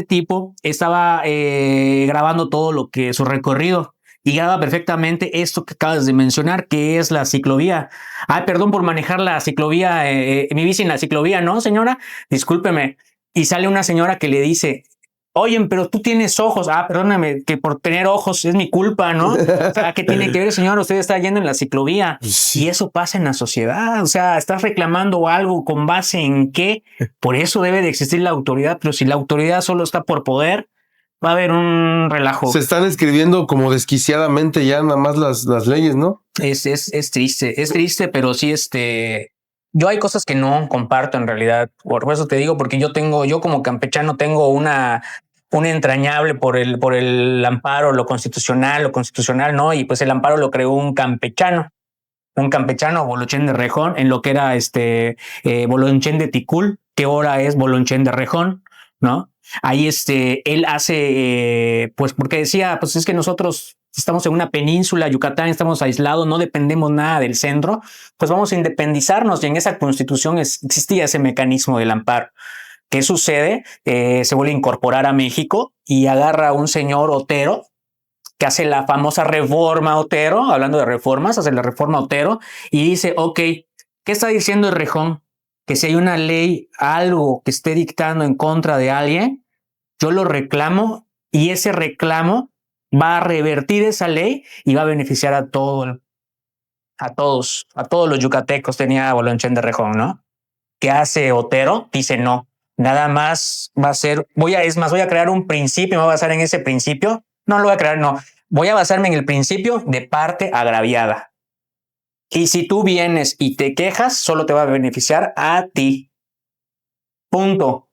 tipo estaba grabando todo lo que su recorrido y graba perfectamente esto que acabas de mencionar, que es la ciclovía. Ay, perdón por manejar la ciclovía, mi bici en la ciclovía, ¿no, señora? Discúlpeme. Y sale una señora que le dice, oye, pero tú tienes ojos. Perdóname, que por tener ojos es mi culpa, ¿no? O sea, ¿qué tiene que ver, señor? Usted está yendo en la ciclovía. Sí. Y eso pasa en la sociedad. O sea, estás reclamando algo con base en qué. Por eso debe de existir la autoridad. Pero si la autoridad solo está por poder, va a haber un relajo. Se están escribiendo como desquiciadamente ya nada más las leyes, ¿no? Es triste, pero sí, yo hay cosas que no comparto en realidad. Por eso te digo, porque yo como campechano tengo un entrañable por el amparo, lo constitucional, ¿no? Y pues el amparo lo creó un campechano, Bolonchen de Rejón, en lo que era Bolonchen de Ticul, que ahora es Bolonchen de Rejón, ¿no? Ahí él hace, pues porque decía, pues es que nosotros estamos en una península, Yucatán, estamos aislados, no dependemos nada del centro, pues vamos a independizarnos, y en esa constitución existía ese mecanismo del amparo. ¿Qué sucede? Se vuelve a incorporar a México y agarra a un señor Otero, que hace la famosa reforma Otero, hablando de reformas, hace la reforma Otero y dice, ok, ¿qué está diciendo el Rejón? Que si hay una ley, algo que esté dictando en contra de alguien, yo lo reclamo y ese reclamo va a revertir esa ley y va a beneficiar a todos los yucatecos, tenía Bolonchen de Rejón, ¿no? ¿Qué hace Otero? Dice no, nada más va a ser, voy a crear un principio, me voy a basar en ese principio. No lo voy a crear, no. Voy a basarme en el principio de parte agraviada. Y si tú vienes y te quejas, solo te va a beneficiar a ti. Punto.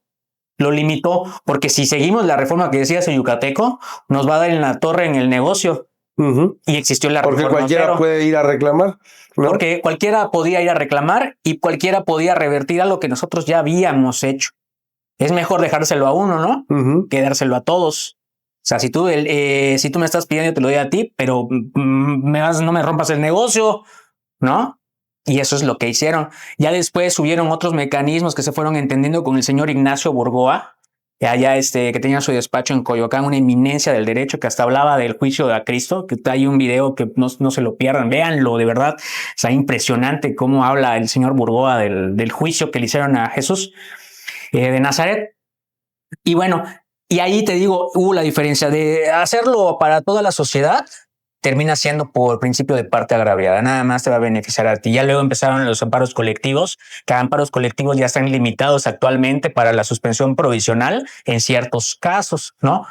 Lo limitó, porque si seguimos la reforma que decía ese yucateco, nos va a dar en la torre en el negocio. Y existió la reforma. Porque cualquiera puede ir a reclamar, ¿no? Porque cualquiera podía ir a reclamar y cualquiera podía revertir a lo que nosotros ya habíamos hecho. Es mejor dejárselo a uno, ¿no? Que dárselo a todos. O sea, si tú me estás pidiendo, yo te lo doy a ti, pero no me rompas el negocio, ¿no? Y eso es lo que hicieron. Ya después hubieron otros mecanismos que se fueron entendiendo con el señor Ignacio Burgoa, allá que tenía su despacho en Coyoacán, una eminencia del derecho, que hasta hablaba del juicio a Cristo, que hay un video que no se lo pierdan, véanlo, de verdad. O sea, impresionante cómo habla el señor Burgoa del juicio que le hicieron a Jesús de Nazaret. Y bueno, y ahí te digo, hubo la diferencia de hacerlo para toda la sociedad, termina siendo por principio de parte agraviada, nada más te va a beneficiar a ti. Ya luego empezaron los amparos colectivos, que amparos colectivos ya están limitados actualmente para la suspensión provisional en ciertos casos, ¿no?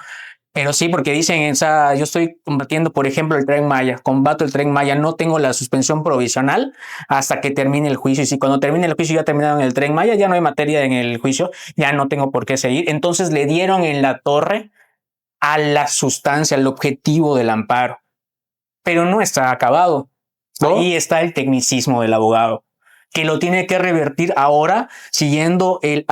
Pero sí, porque dicen, yo estoy combatiendo, por ejemplo, el Tren Maya, combato el Tren Maya, no tengo la suspensión provisional hasta que termine el juicio. Y si cuando termine el juicio ya terminaron el Tren Maya, ya no hay materia en el juicio, ya no tengo por qué seguir. Entonces le dieron en la torre a la sustancia, al objetivo del amparo. Pero no está acabado. ¿No? Ahí está el tecnicismo del abogado, que lo tiene que revertir ahora siguiendo el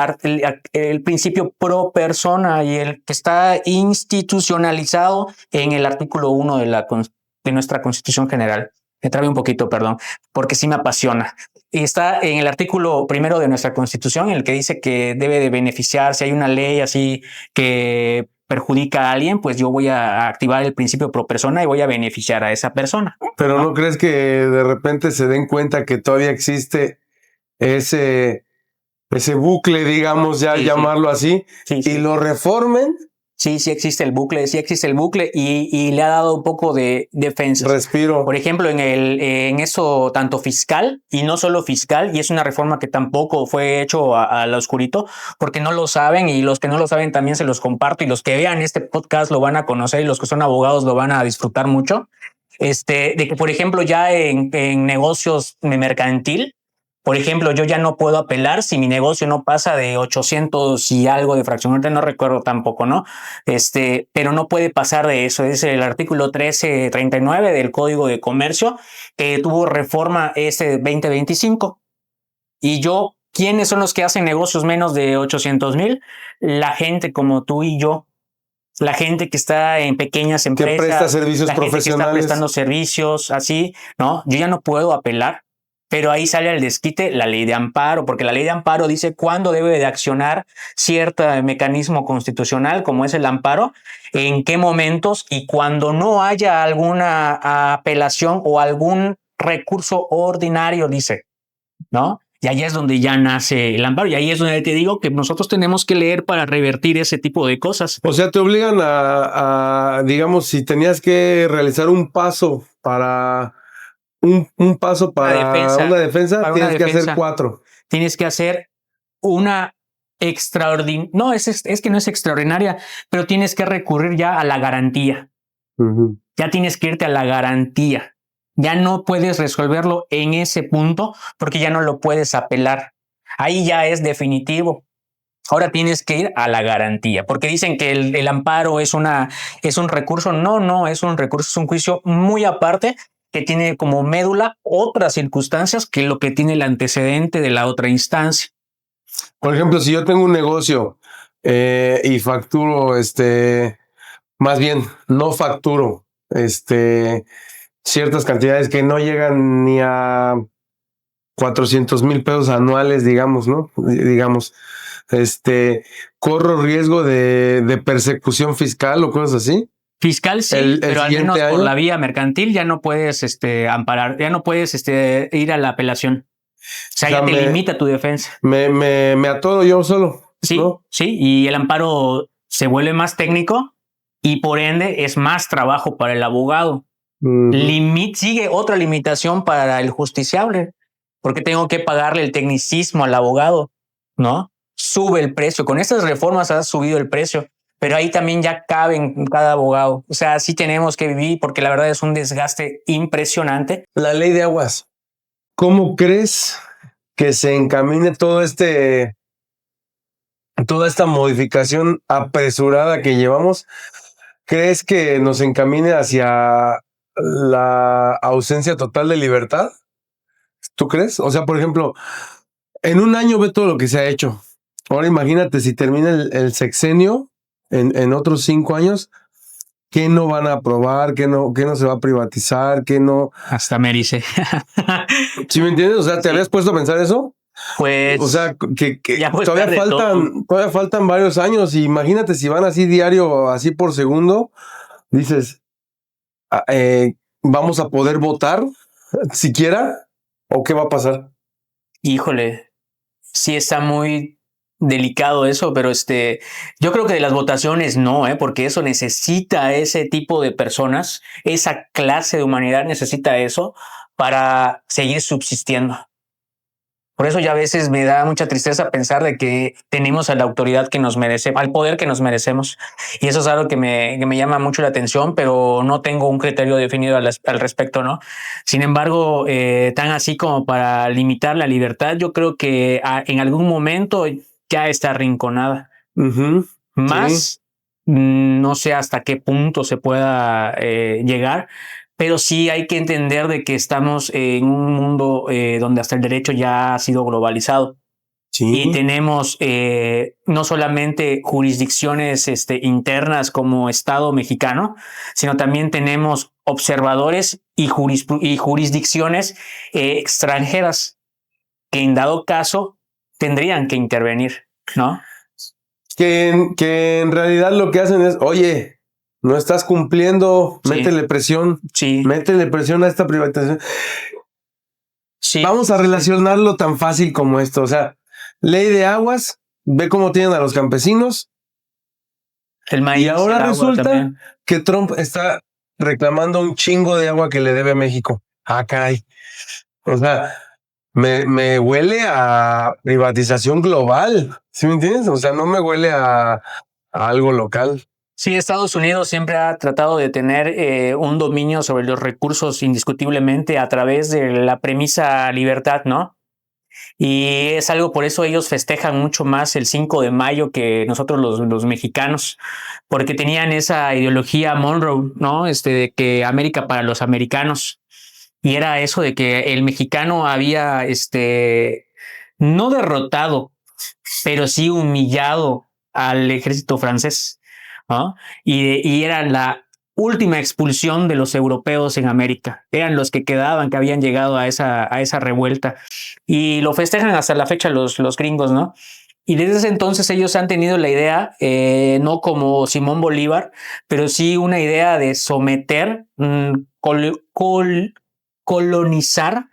principio pro persona y el que está institucionalizado en el artículo 1 de nuestra Constitución General. Me trabé un poquito, perdón, porque sí me apasiona. Y está en el artículo 1 de nuestra Constitución, en el que dice que debe de beneficiar, si hay una ley así que perjudica a alguien, pues yo voy a activar el principio pro persona y voy a beneficiar a esa persona. Pero ¿no crees que de repente se den cuenta que todavía existe ese bucle, digamos, ya Sí, llamarlo así, sí, y lo reformen? sí existe el bucle, y le ha dado un poco de defensa. Respiro. Por ejemplo, en eso tanto fiscal y no solo fiscal, y es una reforma que tampoco fue hecho a lo oscurito, porque no lo saben, y los que no lo saben también se los comparto, y los que vean este podcast lo van a conocer, y los que son abogados lo van a disfrutar mucho. De que, por ejemplo, ya en negocios mercantil, por ejemplo, yo ya no puedo apelar si mi negocio no pasa de 800 y algo de fracción, ahorita no recuerdo tampoco, ¿no? Pero no puede pasar de eso. Es el artículo 1339 del Código de Comercio, que tuvo reforma ese 2025. Y yo, ¿quiénes son los que hacen negocios menos de 800,000? La gente como tú y yo. La gente que está en pequeñas empresas. Que presta servicios la profesionales. Gente que está prestando servicios, así, ¿no? Yo ya no puedo apelar. Pero ahí sale al desquite la ley de amparo, porque la ley de amparo dice cuándo debe de accionar cierto mecanismo constitucional, como es el amparo, en qué momentos, y cuando no haya alguna apelación o algún recurso ordinario, dice, ¿no? Y ahí es donde ya nace el amparo, y ahí es donde te digo que nosotros tenemos que leer para revertir ese tipo de cosas. O sea, te obligan digamos, si tenías que realizar un paso para un paso para una defensa, tienes que hacer 4. Tienes que hacer una extraordinaria. No, es que no es extraordinaria, pero tienes que recurrir ya a la garantía. Ya tienes que irte a la garantía. Ya no puedes resolverlo en ese punto porque ya no lo puedes apelar. Ahí ya es definitivo. Ahora tienes que ir a la garantía, porque dicen que el amparo es un recurso. No es un recurso, es un juicio muy aparte que tiene como médula otras circunstancias que lo que tiene el antecedente de la otra instancia. Por ejemplo, si yo tengo un negocio y facturo, más bien, no facturo, ciertas cantidades que no llegan ni a 400,000 pesos anuales, digamos, ¿no? Digamos, corro riesgo de persecución fiscal o cosas así. Fiscal sí, pero al menos por la vía mercantil ya no puedes amparar, ya no puedes ir a la apelación. O sea, ya te limita tu defensa. Me atoro yo solo. Sí, ¿no? sí, y el amparo se vuelve más técnico y por ende es más trabajo para el abogado. Sigue otra limitación para el justiciable, porque tengo que pagarle el tecnicismo al abogado, ¿no? Sube el precio. Con estas reformas ha subido el precio, pero ahí también ya cabe en cada abogado. O sea, sí tenemos que vivir, porque la verdad es un desgaste impresionante. La ley de aguas. ¿Cómo crees que se encamine toda esta modificación apresurada que llevamos? ¿Crees que nos encamine hacia la ausencia total de libertad? ¿Tú crees? O sea, por ejemplo, en un año ve todo lo que se ha hecho. Ahora imagínate si termina el sexenio en otros 5 años, ¿qué no van a aprobar? ¿Qué no se va a privatizar? ¿Qué no? Hasta me dice. ¿Sí me entiendes? O sea, ¿te habías puesto a pensar eso? Pues, o sea, que todavía faltan varios años. Y imagínate si van así diario, así por segundo, dices, ¿vamos a poder votar siquiera? ¿O qué va a pasar? Híjole, sí está muy delicado eso, pero yo creo que de las votaciones no, porque eso necesita ese tipo de personas, esa clase de humanidad necesita eso para seguir subsistiendo. Por eso ya a veces me da mucha tristeza pensar de que tenemos a la autoridad que nos merece, al poder que nos merecemos. Y eso es algo que me llama mucho la atención, pero no tengo un criterio definido al respecto, ¿no? Sin embargo, tan así como para limitar la libertad, yo creo que en algún momento ya está arrinconada. Más, no sé hasta qué punto se pueda llegar, pero sí hay que entender de que estamos en un mundo donde hasta el derecho ya ha sido globalizado. Sí. Y tenemos no solamente jurisdicciones internas como Estado mexicano, sino también tenemos observadores y jurisdicciones extranjeras que en dado caso tendrían que intervenir, ¿no? que en realidad lo que hacen es, oye, no estás cumpliendo, Sí. métele presión a esta privatización. Sí. Vamos a relacionarlo tan fácil como esto. O sea, ley de aguas, ve cómo tienen a los campesinos. El maíz, Y ahora el agua resulta también. que Trump está reclamando un chingo de agua que le debe a México. Ah, caray. O sea, me huele a privatización global. ¿Sí me entiendes? O sea, no me huele a algo local. Sí, Estados Unidos siempre ha tratado de tener un dominio sobre los recursos indiscutiblemente a través de la premisa libertad, ¿no? Y es algo, por eso ellos festejan mucho más el 5 de mayo que nosotros los mexicanos, porque tenían esa ideología Monroe, ¿no? De que América para los americanos. Y era eso de que el mexicano había, no derrotado, pero sí humillado al ejército francés, ¿no? Y era la última expulsión de los europeos en América. Eran los que quedaban, que habían llegado a esa revuelta. Y lo festejan hasta la fecha los gringos, ¿no? Y desde ese entonces ellos han tenido la idea, no como Simón Bolívar, pero sí una idea de someter, colonizar,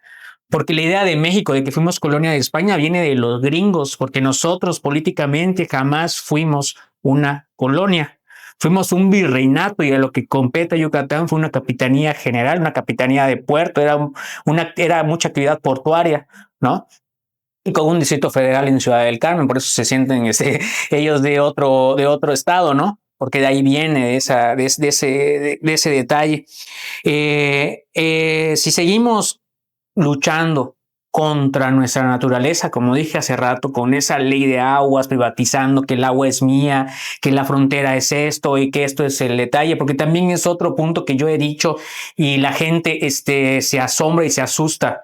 porque la idea de México, de que fuimos colonia de España, viene de los gringos, porque nosotros políticamente jamás fuimos una colonia. Fuimos un virreinato y a lo que compete a Yucatán fue una capitanía general, una capitanía de puerto, era mucha actividad portuaria, ¿no? Y con un distrito federal en Ciudad del Carmen, por eso se sienten ellos de otro estado, ¿no? Porque de ahí viene de ese detalle. Si seguimos luchando contra nuestra naturaleza, como dije hace rato, con esa ley de aguas, privatizando que el agua es mía, que la frontera es esto y que esto es el detalle, porque también es otro punto que yo he dicho y la gente se asombra y se asusta.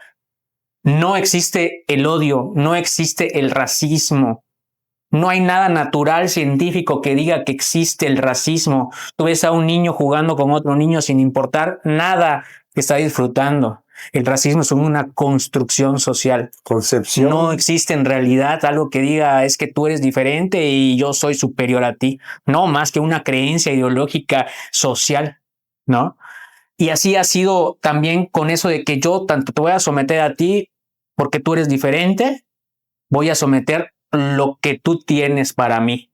No existe el odio, no existe el racismo. No hay nada natural científico que diga que existe el racismo. Tú ves a un niño jugando con otro niño sin importar nada que está disfrutando. El racismo es una construcción social. Concepción. No existe en realidad algo que diga es que tú eres diferente y yo soy superior a ti. No, más que una creencia ideológica social, ¿no? Y así ha sido también con eso de que yo tanto te voy a someter a ti porque tú eres diferente, voy a someter lo que tú tienes para mí.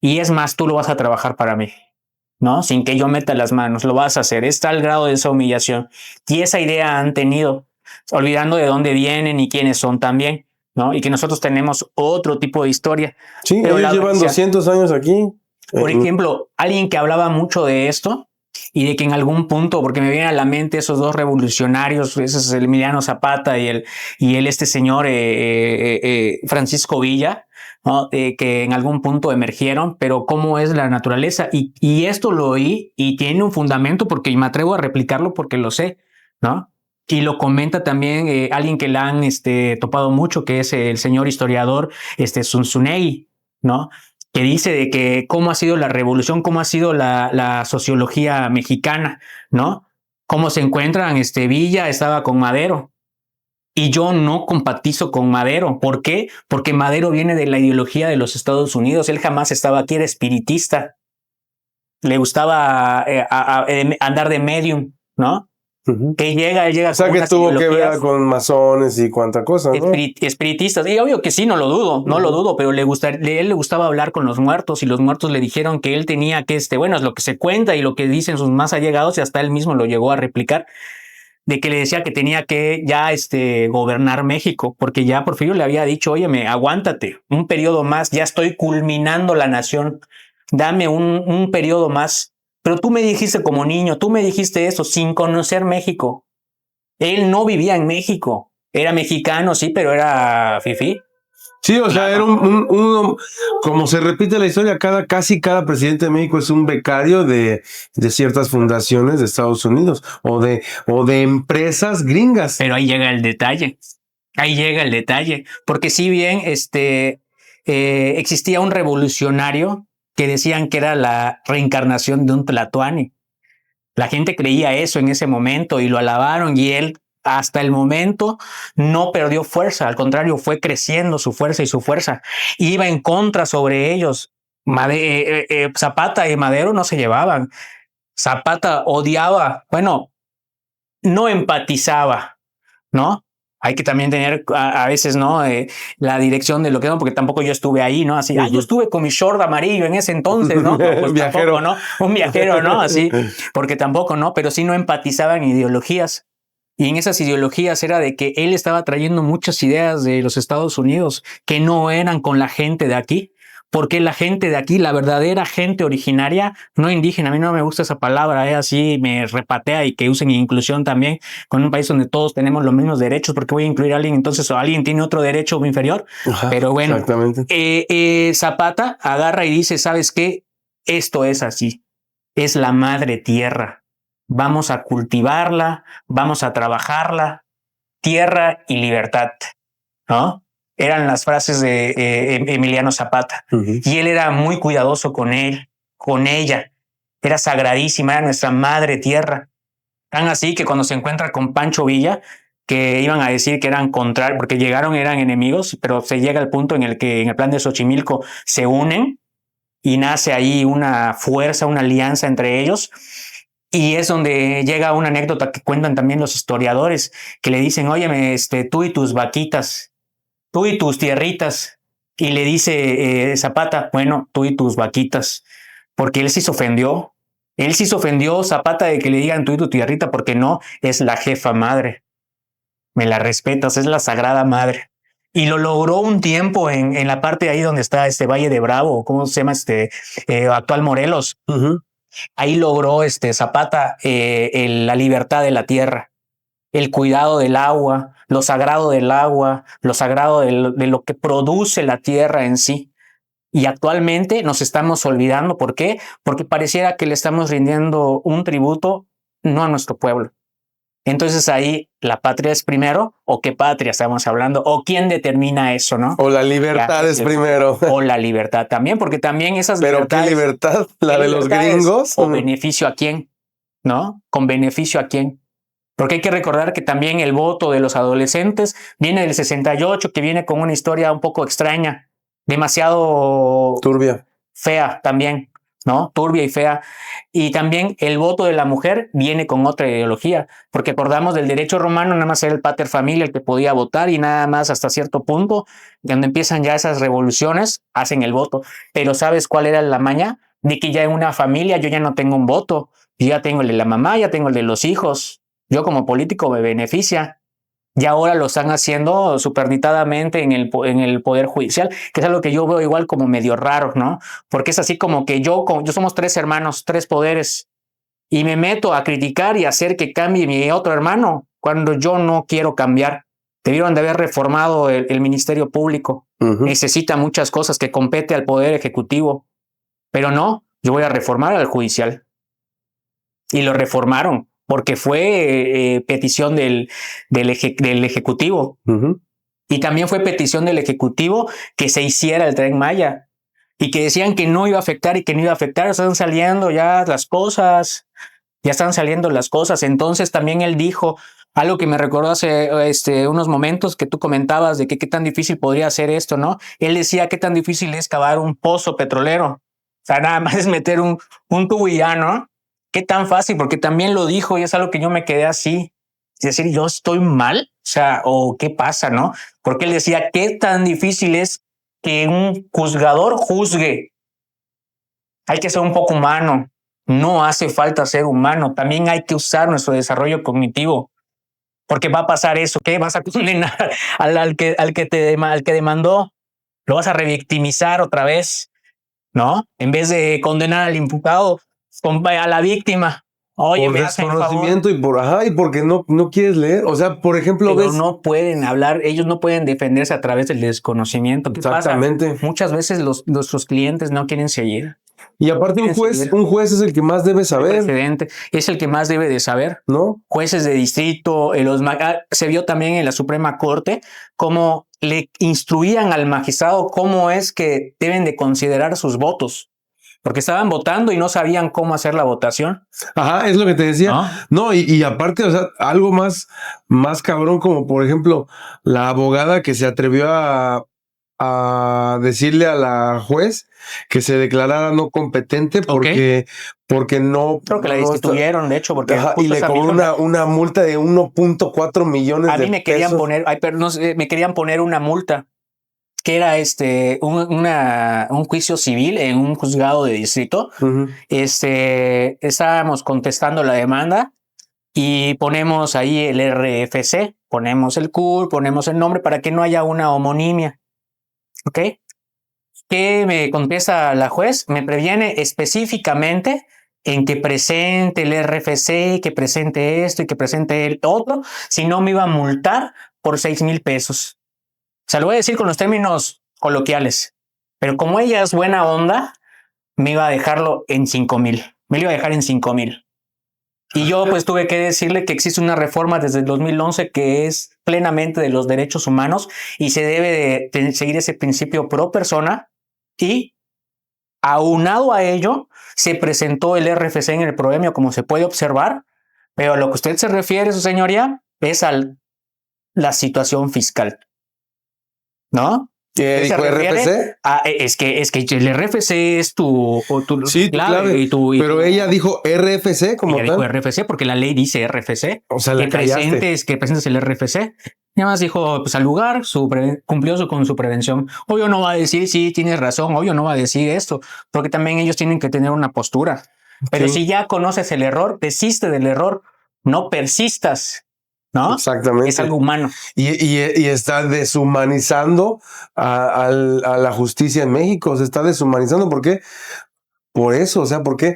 Y es más, tú lo vas a trabajar para mí, ¿no? Sin que yo meta las manos, lo vas a hacer. Es tal grado de esa humillación. Y esa idea han tenido, olvidando de dónde vienen y quiénes son también, ¿no? Y que nosotros tenemos otro tipo de historia. Sí, pero ellos llevan 200 años aquí. Por ejemplo, alguien que hablaba mucho de esto y de que en algún punto, porque me vienen a la mente esos dos revolucionarios, ese es el Emiliano Zapata y este señor Francisco Villa, ¿no? Que en algún punto emergieron, pero cómo es la naturaleza. Y esto lo oí y tiene un fundamento porque me atrevo a replicarlo porque lo sé, ¿no? Y lo comenta también alguien que la han topado mucho, que es el señor historiador Zunzunegui, ¿no? Que dice de que cómo ha sido la revolución, cómo ha sido la sociología mexicana, ¿no? Cómo se encuentran, Villa estaba con Madero. Y yo no compatizo con Madero. ¿Por qué? Porque Madero viene de la ideología de los Estados Unidos. Él jamás estaba aquí, era espiritista. Le gustaba andar de medium, ¿no? Que llega o sea, que tuvo que ver con masones y cuánta cosa, ¿no? Espiritistas. Y obvio que sí, no lo dudo, no lo dudo, pero él le gustaba hablar con los muertos y los muertos le dijeron que él tenía que, bueno, es lo que se cuenta y lo que dicen sus más allegados y hasta él mismo lo llegó a replicar, de que le decía que tenía que ya gobernar México, porque ya Porfirio le había dicho, óyeme, aguántate, un periodo más, ya estoy culminando la nación, dame un periodo más. Pero tú me dijiste como niño, tú me dijiste eso sin conocer México. Él no vivía en México. Era mexicano, sí, pero era fifí. Sí, o sea, era como se repite la historia, casi cada presidente de México es un becario de ciertas fundaciones de Estados Unidos o de empresas gringas. Pero ahí llega el detalle. Ahí llega el detalle. Porque si bien existía un revolucionario que decían que era la reencarnación de un tlatoani. La gente creía eso en ese momento y lo alabaron y él hasta el momento no perdió fuerza, al contrario, fue creciendo su fuerza y su fuerza. Iba en contra sobre ellos, Zapata y Madero no se llevaban. Zapata odiaba, bueno, no empatizaba, ¿no? Hay que también tener a veces, ¿no? La dirección de lo que no, porque tampoco yo estuve ahí, ¿no? Así, yo estuve con mi short amarillo en ese entonces, ¿no? No, pues Viajero. tampoco, ¿no? Un viajero, ¿no? Así, porque tampoco, ¿no? Pero sí no empatizaban ideologías. Y en esas ideologías era de que él estaba trayendo muchas ideas de los Estados Unidos que no eran con la gente de aquí. Porque la gente de aquí, la verdadera gente originaria, no indígena, a mí no me gusta esa palabra, así me repatea, y que usen inclusión también, con un país donde todos tenemos los mismos derechos, porque voy a incluir a alguien entonces, o alguien tiene otro derecho inferior. Ajá, pero bueno, exactamente. Zapata agarra y dice, ¿sabes qué? Esto es así, es la madre tierra, vamos a cultivarla, vamos a trabajarla, tierra y libertad, ¿no? Eran las frases de Emiliano Zapata. Y él era muy cuidadoso con él, con ella. Era sagradísima, era nuestra madre tierra. Tan así que cuando se encuentra con Pancho Villa, que iban a decir que eran contrarios, porque llegaron, eran enemigos, pero se llega al punto en el que en el plan de Xochimilco se unen y nace ahí una fuerza, una alianza entre ellos. Y es donde llega una anécdota que cuentan también los historiadores, que le dicen, óyeme, tú y tus vaquitas, tú y tus tierritas. Y le dice Zapata, bueno, tú y tus vaquitas, porque él sí se ofendió. Él sí se ofendió, Zapata, de que le digan tú y tu tierrita, porque no, es la jefa madre. Me la respetas, es la sagrada madre. Y lo logró un tiempo en la parte ahí donde está este Valle de Bravo, ¿cómo se llama? Actual Morelos. Ahí logró Zapata la libertad de la tierra, el cuidado del agua, lo sagrado del agua, lo sagrado de lo que produce la tierra en sí. Y actualmente nos estamos olvidando. ¿Por qué? Porque pareciera que le estamos rindiendo un tributo no a nuestro pueblo. Entonces ahí, ¿la patria es primero? ¿O qué patria estamos hablando? ¿O quién determina eso, no? O la libertad ya, es primero. O la libertad también, porque también esas libertades... ¿Pero qué libertad? ¿La de los gringos? ¿O beneficio a quién? ¿No? ¿Con beneficio a quién? Porque hay que recordar que también el voto de los adolescentes viene del 68, que viene con una historia un poco extraña, demasiado turbia, fea también, ¿no? Turbia y fea. Y también el voto de la mujer viene con otra ideología, porque acordamos del derecho romano, nada más era el pater familia el que podía votar, y nada más hasta cierto punto, cuando empiezan ya esas revoluciones, hacen el voto. Pero ¿sabes cuál era la maña? De que ya en una familia yo ya no tengo un voto, yo ya tengo el de la mamá, ya tengo el de los hijos. Yo como político me beneficia. Y ahora lo están haciendo supernitadamente en el Poder Judicial, que es algo que yo veo igual como medio raro, ¿no? Porque es así como que yo somos 3 hermanos, 3 poderes, y me meto a criticar y hacer que cambie mi otro hermano cuando yo no quiero cambiar. Debieron de haber reformado el Ministerio Público. Necesita muchas cosas que compete al Poder Ejecutivo, pero no, yo voy a reformar al Judicial. Y lo reformaron porque fue petición del Ejecutivo. Y también fue petición del Ejecutivo que se hiciera el Tren Maya, y que decían que no iba a afectar y que no iba a afectar. Están saliendo ya las cosas, ya están saliendo las cosas. Entonces también él dijo algo que me recordó hace unos momentos, que tú comentabas de que qué tan difícil podría ser esto, ¿no? Él decía qué tan difícil es cavar un pozo petrolero. O sea, nada más es meter un tubo y ya, ¿no? Qué tan fácil, porque también lo dijo y es algo que yo me quedé así. Es decir, ¿yo estoy mal? O sea, ¿o qué pasa, no? Porque él decía, ¿qué tan difícil es que un juzgador juzgue? Hay que ser un poco humano. No hace falta ser humano. También hay que usar nuestro desarrollo cognitivo. Porque va a pasar eso. ¿Qué? Vas a condenar al que demandó. Lo vas a revictimizar otra vez, ¿no? En vez de condenar al imputado, a la víctima. Oye, por desconocimiento y porque no quieres leer. O sea, por ejemplo, pero no pueden hablar, ellos no pueden defenderse a través del desconocimiento. ¿Qué exactamente pasa? Muchas veces nuestros clientes no quieren seguir. Y aparte un juez es el que más debe saber. El precedente es el que más debe de saber, ¿no? Jueces de distrito, se vio también en la Suprema Corte cómo le instruían al magistrado cómo es que deben de considerar sus votos. Porque estaban votando y no sabían cómo hacer la votación. Ajá, es lo que te decía. No, y aparte, o sea, algo más cabrón, como por ejemplo, la abogada que se atrevió a a decirle a la juez que se declarara no competente porque no... Creo que la no está- destituyeron, de hecho, porque Ajá, y justo le esa cobró misma- una multa de 1.4 millones a de mí me querían pesos. poner, ay, pero no sé, me querían poner una multa que era un juicio civil en un juzgado de distrito. Ujú. Estábamos contestando la demanda y ponemos ahí el RFC, ponemos el CUR, ponemos el nombre para que no haya una homonimia. ¿Ok? ¿Qué me contesta la juez? Me previene específicamente en que presente el RFC, que presente esto y que presente el otro, si no me iba a multar por 6,000 pesos. O sea, lo voy a decir con los términos coloquiales, pero como ella es buena onda, me iba a dejarlo en 5,000. Me lo iba a dejar en 5,000. Y yo pues tuve que decirle que existe una reforma desde el 2011 que es plenamente de los derechos humanos y se debe de seguir ese principio pro persona, y aunado a ello se presentó el RFC en el premio, como se puede observar, pero a lo que usted se refiere, su señoría, es a la situación fiscal, ¿no? ¿Qué Se dijo refiere RFC? es que el RFC es tu Sí, tu clave. y tu Pero ella dijo RFC como ella dijo tal. RFC porque la ley dice RFC. O sea, la callaste. Que presentes el RFC. Y además dijo, pues al lugar, cumplió con su prevención. Obvio no va a decir, sí, tienes razón, obvio no va a decir esto, porque también ellos tienen que tener una postura. Pero Sí. si ya conoces el error, desiste del error, no persistas, ¿no? Exactamente. Es algo humano. Y está deshumanizando a la justicia en México. Se está deshumanizando. ¿Por qué? Por eso, o sea, porque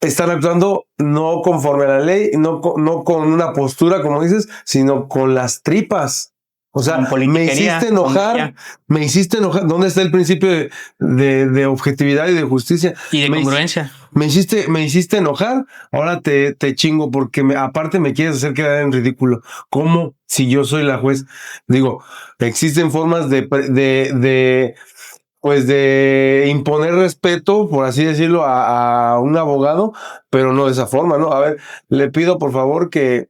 están actuando no conforme a la ley, no con una postura, como dices, sino con las tripas. O sea, me hiciste enojar. ¿Dónde está el principio de objetividad y de justicia? Y de congruencia. Me hiciste enojar, ahora te chingo porque aparte me quieres hacer quedar en ridículo. ¿Cómo? Si yo soy la juez. Digo, existen formas pues de imponer respeto, por así decirlo, a un abogado, pero no de esa forma, ¿no? A ver, le pido por favor que...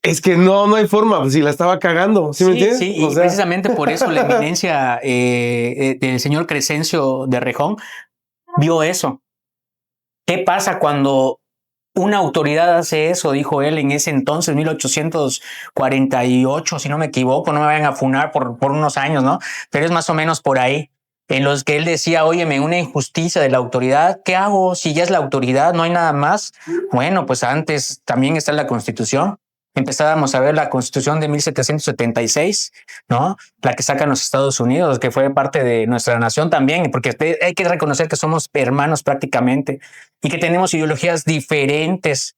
Es que no hay forma, pues, si la estaba cagando, ¿sí me entiendes? Sí, y precisamente por eso la eminencia del señor Crescencio de Rejón vio eso. ¿Qué pasa cuando una autoridad hace eso? Dijo él en ese entonces, 1848, si no me equivoco, no me vayan a funar por unos años, ¿no? Pero es más o menos por ahí, en los que él decía, óyeme, una injusticia de la autoridad, ¿qué hago si ya es la autoridad? No hay nada más. Bueno, pues antes también está la Constitución. Empezábamos a ver la Constitución de 1776, ¿no? La que sacan los Estados Unidos, que fue parte de nuestra nación también, porque hay que reconocer que somos hermanos prácticamente y que tenemos ideologías diferentes,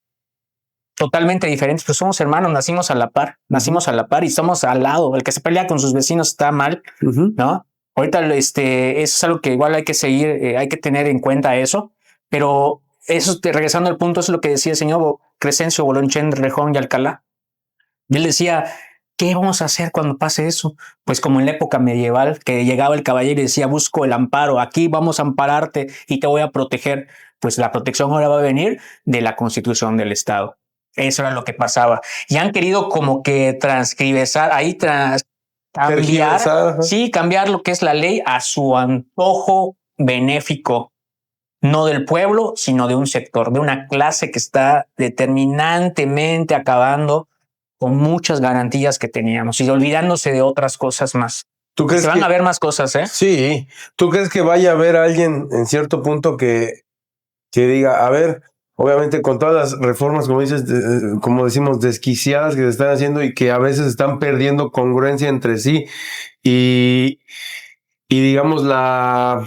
totalmente diferentes, pero somos hermanos, nacimos a la par y somos al lado. El que se pelea con sus vecinos está mal, ¿no? Ahorita eso es algo que igual hay que seguir, hay que tener en cuenta eso, pero eso, regresando al punto, es lo que decía el señor Crescencio Bolonchen, Rejón y Alcalá. Y él decía, ¿qué vamos a hacer cuando pase eso? Pues como en la época medieval, que llegaba el caballero y decía, busco el amparo, aquí vamos a ampararte y te voy a proteger. Pues la protección ahora va a venir de la Constitución del Estado. Eso era lo que pasaba. Y han querido como que transcribesar, cambiar lo que es la ley a su antojo benéfico, no del pueblo, sino de un sector, de una clase que está determinantemente acabando con muchas garantías que teníamos y olvidándose de otras cosas más. ¿Tú crees se van a ver más cosas, ¿eh? Sí. ¿Tú crees que vaya a haber alguien en cierto punto que diga, a ver, obviamente con todas las reformas, como dices, como decimos, desquiciadas que se están haciendo y que a veces están perdiendo congruencia entre sí y digamos la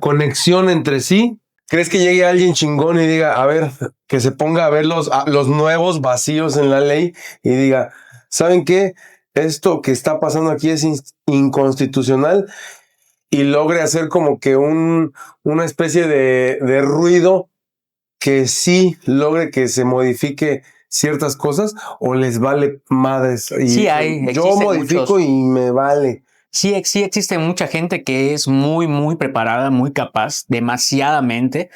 conexión entre sí? ¿Crees que llegue alguien chingón y diga, a ver, que se ponga a ver los nuevos vacíos en la ley y diga, ¿saben qué? Esto que está pasando aquí es inconstitucional, y logre hacer como que una especie de ruido que sí logre que se modifique ciertas cosas, o les vale madres? Y Sí, yo modifico y me vale. Sí existe mucha gente que es muy, muy preparada, muy capaz, demasiadamente.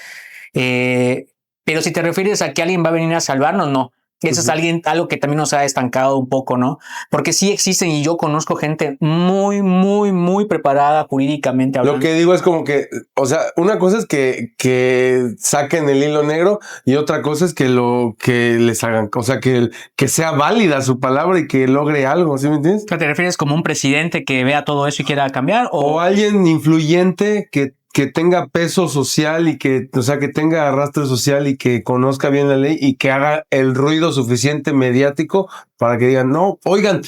Pero si te refieres a que alguien va a venir a salvarnos, no. Eso es algo que también nos ha estancado un poco, ¿no? Porque sí existen y yo conozco gente muy, muy, muy preparada jurídicamente hablando. Lo que digo es como que, o sea, una cosa es que saquen el hilo negro y otra cosa es que lo que les hagan, o sea, que sea válida su palabra y que logre algo, ¿sí me entiendes? ¿Te refieres como un presidente que vea todo eso y quiera cambiar? O alguien influyente que tenga peso social y que, o sea, que tenga arrastre social y que conozca bien la ley y que haga el ruido suficiente mediático para que digan, no, oigan,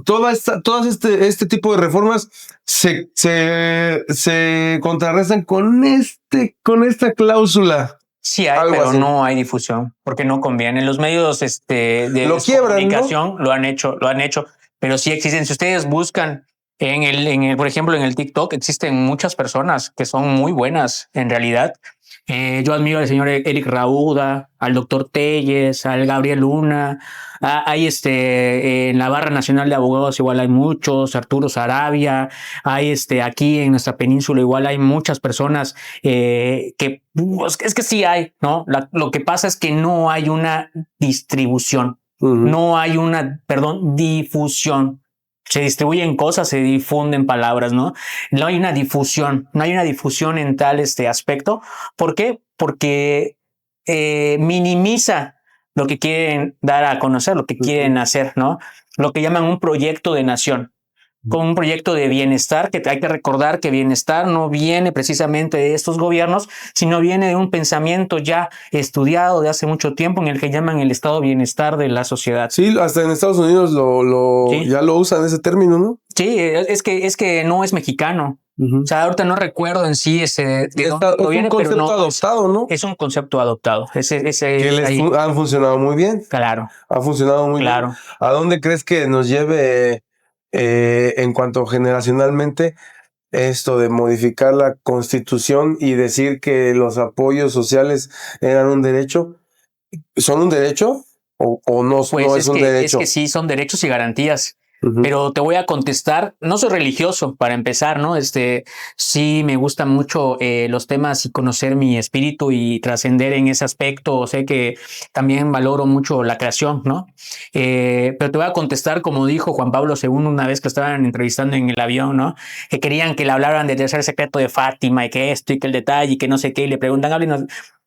todas este tipo de reformas se contrarrestan con esta cláusula. Sí hay, Algo pero así. no hay difusión, porque no conviene. Los medios de comunicación, ¿no? lo han hecho, pero sí existen. Si ustedes buscan por ejemplo, en el TikTok, existen muchas personas que son muy buenas en realidad. Yo admiro al señor Eric Rauda, al doctor Telles, al Gabriel Luna. Hay en la barra nacional de abogados igual hay muchos, Arturo Sarabia. Hay aquí en nuestra península igual hay muchas personas que es que sí hay, ¿no? Lo que pasa es que no hay una distribución, no hay difusión. Se distribuyen cosas, se difunden palabras, ¿no? No hay una difusión, en tal aspecto. ¿Por qué? Porque minimiza lo que quieren dar a conocer, lo que quieren hacer, ¿no? Lo que llaman un proyecto de nación, con un proyecto de bienestar, que hay que recordar que bienestar no viene precisamente de estos gobiernos, sino viene de un pensamiento ya estudiado de hace mucho tiempo en el que llaman el estado de bienestar de la sociedad. Sí, hasta en Estados Unidos ¿sí? Ya lo usan ese término, ¿no? Sí, es que no es mexicano. O sea, ahorita no recuerdo en sí es un concepto adoptado, ¿no? Es un concepto adoptado. Que han funcionado muy bien. Claro. Ha funcionado muy bien. ¿A dónde crees que nos lleve en cuanto generacionalmente esto de modificar la Constitución y decir que los apoyos sociales eran un derecho? ¿Son un derecho o no, pues no es un derecho? Es que sí, son derechos y garantías. Pero te voy a contestar, no soy religioso para empezar, ¿no? Sí me gustan mucho los temas y conocer mi espíritu y trascender en ese aspecto. Sé que también valoro mucho la creación, ¿no? Pero te voy a contestar como dijo Juan Pablo II una vez que estaban entrevistando en el avión, ¿no? Que querían que le hablaran del tercer secreto de Fátima y que esto y que el detalle y que no sé qué, y le preguntan, háblenos,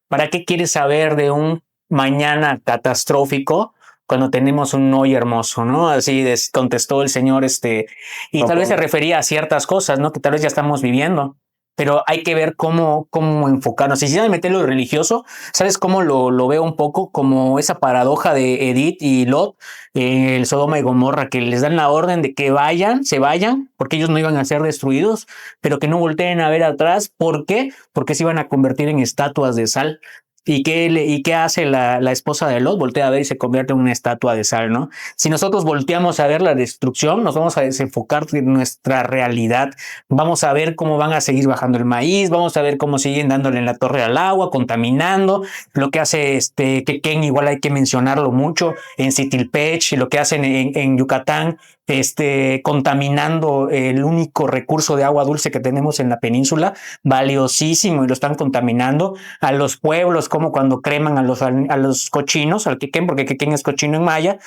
¿para qué quieres saber de un mañana catastrófico cuando tenemos un hoy hermoso, ¿no? Así contestó el señor, y tal vez se refería a ciertas cosas, ¿no? Que tal vez ya estamos viviendo, pero hay que ver cómo enfocarnos. Y si ya me meter lo religioso, ¿sabes cómo lo veo un poco? Como esa paradoja de Edith y Lot, el Sodoma y Gomorra, que les dan la orden de que se vayan, porque ellos no iban a ser destruidos, pero que no volteen a ver atrás. ¿Por qué? Porque se iban a convertir en estatuas de sal. ¿Y qué hace la esposa de Lot? Voltea a ver y se convierte en una estatua de sal, ¿no? Si nosotros volteamos a ver la destrucción, nos vamos a desenfocar de nuestra realidad. Vamos a ver cómo van a seguir bajando el maíz, vamos a ver cómo siguen dándole en la torre al agua, contaminando. Lo que hace Quequén, igual hay que mencionarlo mucho, en Citilpech, lo que hacen en Yucatán, contaminando el único recurso de agua dulce que tenemos en la península, valiosísimo, y lo están contaminando. A los pueblos, como cuando creman a los cochinos, al quequén, porque quequén es cochino en maya,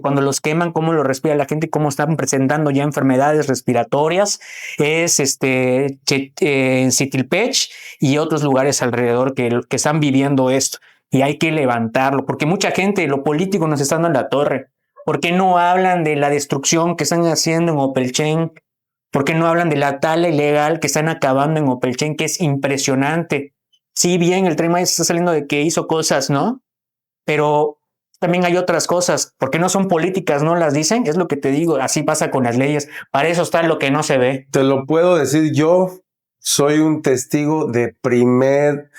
cuando los queman, cómo lo respira la gente, cómo están presentando ya enfermedades respiratorias, es en Citilpech y otros lugares alrededor que están viviendo esto, y hay que levantarlo, porque mucha gente, lo político nos está dando en la torre. ¿Por qué no hablan de la destrucción que están haciendo en Opelchen? ¿Por qué no hablan de la tala ilegal que están acabando en Opelchen, que es impresionante? Sí, bien, el Tren Maya está saliendo de que hizo cosas, ¿no? Pero también hay otras cosas. ¿Por qué no son políticas? ¿No las dicen? Es lo que te digo, así pasa con las leyes. Para eso está lo que no se ve. Te lo puedo decir yo. Soy un testigo de primera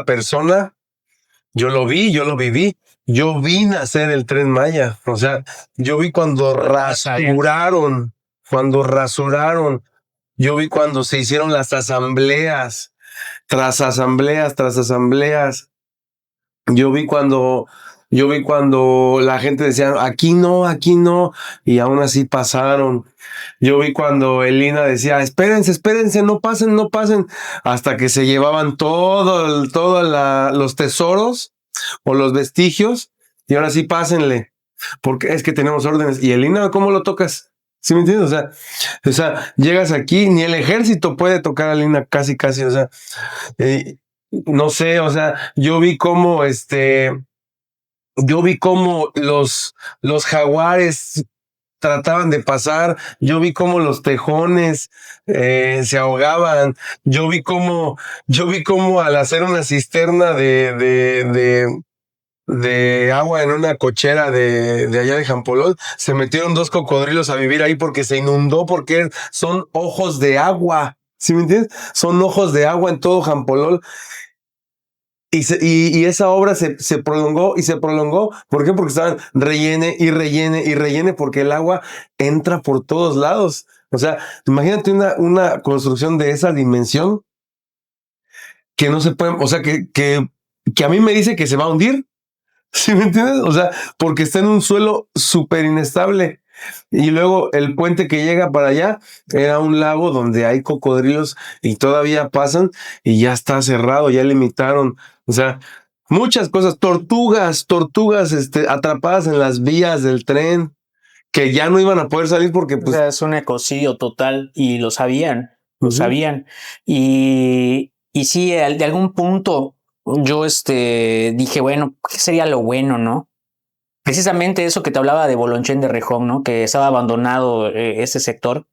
persona. Yo lo vi, yo lo viví. Yo vi nacer el Tren Maya. O sea, yo vi cuando rasuraron. Yo vi cuando se hicieron las asambleas, tras asambleas. Yo vi cuando la gente decía, aquí no, y aún así pasaron. Yo vi cuando Elina decía, espérense, no pasen, hasta que se llevaban todos los tesoros o los vestigios, y ahora sí pásenle, porque es que tenemos órdenes. Y el INAH, ¿cómo lo tocas? ¿Sí me entiendes? O sea, llegas aquí, ni el ejército puede tocar al INAH casi, o sea, no sé, o sea, yo vi cómo los jaguares trataban de pasar, yo vi cómo los tejones se ahogaban, yo vi cómo al hacer una cisterna de agua en una cochera de allá de Jampolón, se metieron 2 cocodrilos a vivir ahí porque se inundó, porque son ojos de agua, ¿sí me entiendes? Son ojos de agua en todo Jampolón. Y esa obra se prolongó y se prolongó. ¿Por qué? Porque estaban rellene, porque el agua entra por todos lados. O sea, imagínate una construcción de esa dimensión que no se puede, o sea, que a mí me dice que se va a hundir. ¿Sí me entiendes? O sea, porque está en un suelo súper inestable. Y luego el puente que llega para allá era un lago donde hay cocodrilos y todavía pasan y ya está cerrado, ya limitaron. O sea, muchas cosas, tortugas, atrapadas en las vías del tren que ya no iban a poder salir porque O pues... sea, es un ecocidio total y lo sabían, lo sabían. Y sí, de algún punto yo dije, bueno, ¿qué sería lo bueno, no? Precisamente eso que te hablaba de Bolonchén de Rejón, ¿no? Que estaba abandonado ese sector.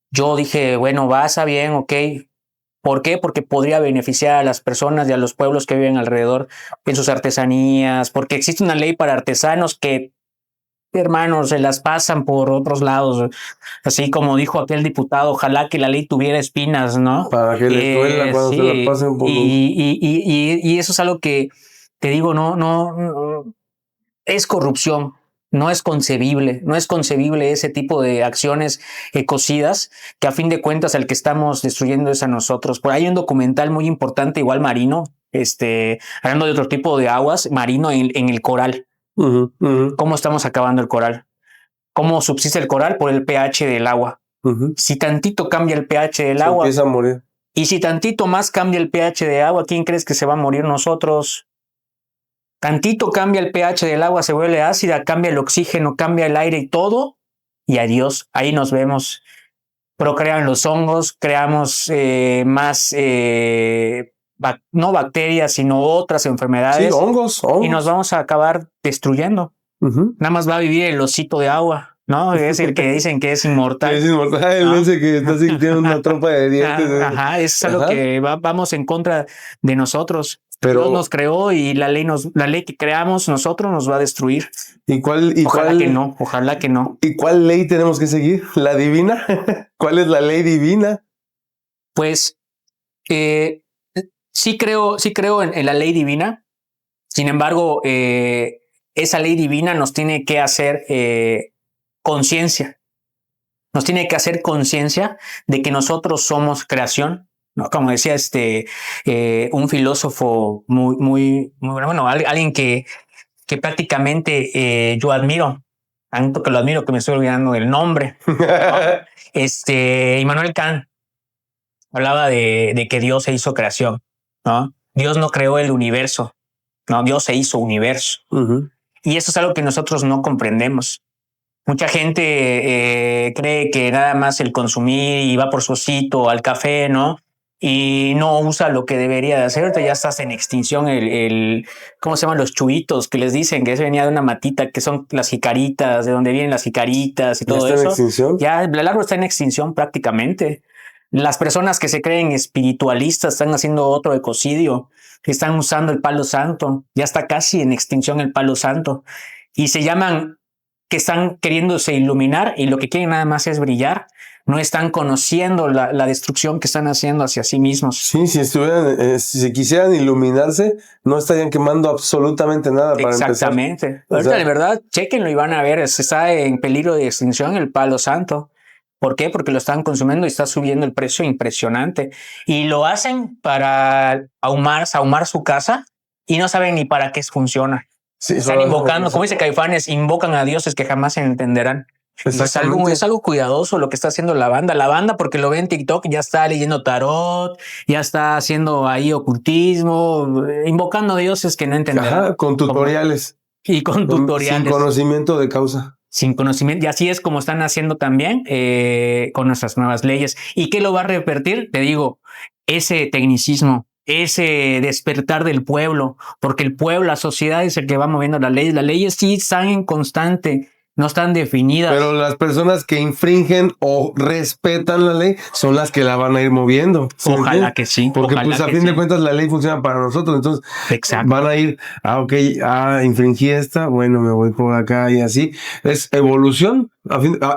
Yo dije, bueno, está bien, ok. ¿Por qué? Porque podría beneficiar a las personas y a los pueblos que viven alrededor en sus artesanías, porque existe una ley para artesanos que, hermanos, se las pasan por otros lados. Así como dijo aquel diputado, ojalá que la ley tuviera espinas, ¿no? Para que les duela cuando se la pasen por y eso es algo que te digo, no es corrupción. No es concebible ese tipo de acciones ecocidas que a fin de cuentas el que estamos destruyendo es a nosotros. Por ahí hay un documental muy importante, igual marino, hablando de otro tipo de aguas, marino en el coral. ¿Cómo estamos acabando el coral? ¿Cómo subsiste el coral? Por el pH del agua. Si tantito cambia el pH del agua, empieza a morir. Y si tantito más cambia el pH de agua, ¿quién crees que se va a morir? Nosotros. Tantito cambia el pH del agua, se vuelve ácida, cambia el oxígeno, cambia el aire y todo. Y adiós, ahí nos vemos. Procrean los hongos, creamos más, no bacterias, sino otras enfermedades. Sí, hongos. Y nos vamos a acabar destruyendo. Nada más va a vivir el osito de agua, ¿no? Es el que dicen que es inmortal. Es inmortal, ¿no? Ese que está sintiendo una trompa de dientes. Ajá, eso es algo que vamos en contra de nosotros. Pero Dios nos creó y la ley que creamos nosotros nos va a destruir. Ojalá que no. ¿Y cuál ley tenemos que seguir? ¿La divina? ¿Cuál es la ley divina? Pues sí creo en la ley divina. Sin embargo, esa ley divina nos tiene que hacer conciencia. Nos tiene que hacer conciencia de que nosotros somos creación, ¿no? Como decía un filósofo muy bueno, alguien que prácticamente yo admiro, tanto que lo admiro que me estoy olvidando del nombre, ¿no? Immanuel Kant hablaba de que Dios se hizo creación, ¿no? Dios no creó el universo, no, Dios se hizo universo. Y eso es algo que nosotros no comprendemos. Mucha gente cree que nada más el consumir y va por su osito al café, ¿no? Y no usa lo que debería de hacer. Ahorita ya estás en extinción ¿cómo se llaman los chuitos? Que les dicen que venía de una matita, que son las jicaritas, de donde vienen las jicaritas y todo eso. ¿Ya está en extinción? Ya el árbol está en extinción prácticamente. Las personas que se creen espiritualistas están haciendo otro ecocidio. Están usando el palo santo. Ya está casi en extinción el palo santo. Y se llaman que están queriéndose iluminar y lo que quieren nada más es brillar. No están conociendo la destrucción que están haciendo hacia sí mismos. Sí, si quisieran iluminarse, no estarían quemando absolutamente nada para empezar. Exactamente. Ahorita de verdad, chéquenlo y van a ver, está en peligro de extinción el palo santo. ¿Por qué? Porque lo están consumiendo y está subiendo el precio impresionante. Y lo hacen para ahumar su casa y no saben ni para qué funciona. Sí, están invocando, como dice Caifanes, invocan a dioses que jamás se entenderán. Es algo cuidadoso lo que está haciendo la banda. La banda, porque lo ve en TikTok, ya está leyendo tarot, ya está haciendo ahí ocultismo, invocando a dioses que no entenderán. Ajá, con tutoriales. Y con tutoriales. Sin conocimiento de causa. Sin conocimiento. Y así es como están haciendo también con nuestras nuevas leyes. ¿Y qué lo va a revertir? Te digo, ese tecnicismo, ese despertar del pueblo, porque el pueblo, la sociedad es el que va moviendo las leyes. Las leyes sí están en constante, no están definidas. Pero las personas que infringen o respetan la ley son las que la van a ir moviendo. Ojalá que sí. Porque pues a fin de cuentas la ley funciona para nosotros. Entonces van a ir, infringí esta, bueno, me voy por acá y así. Es evolución,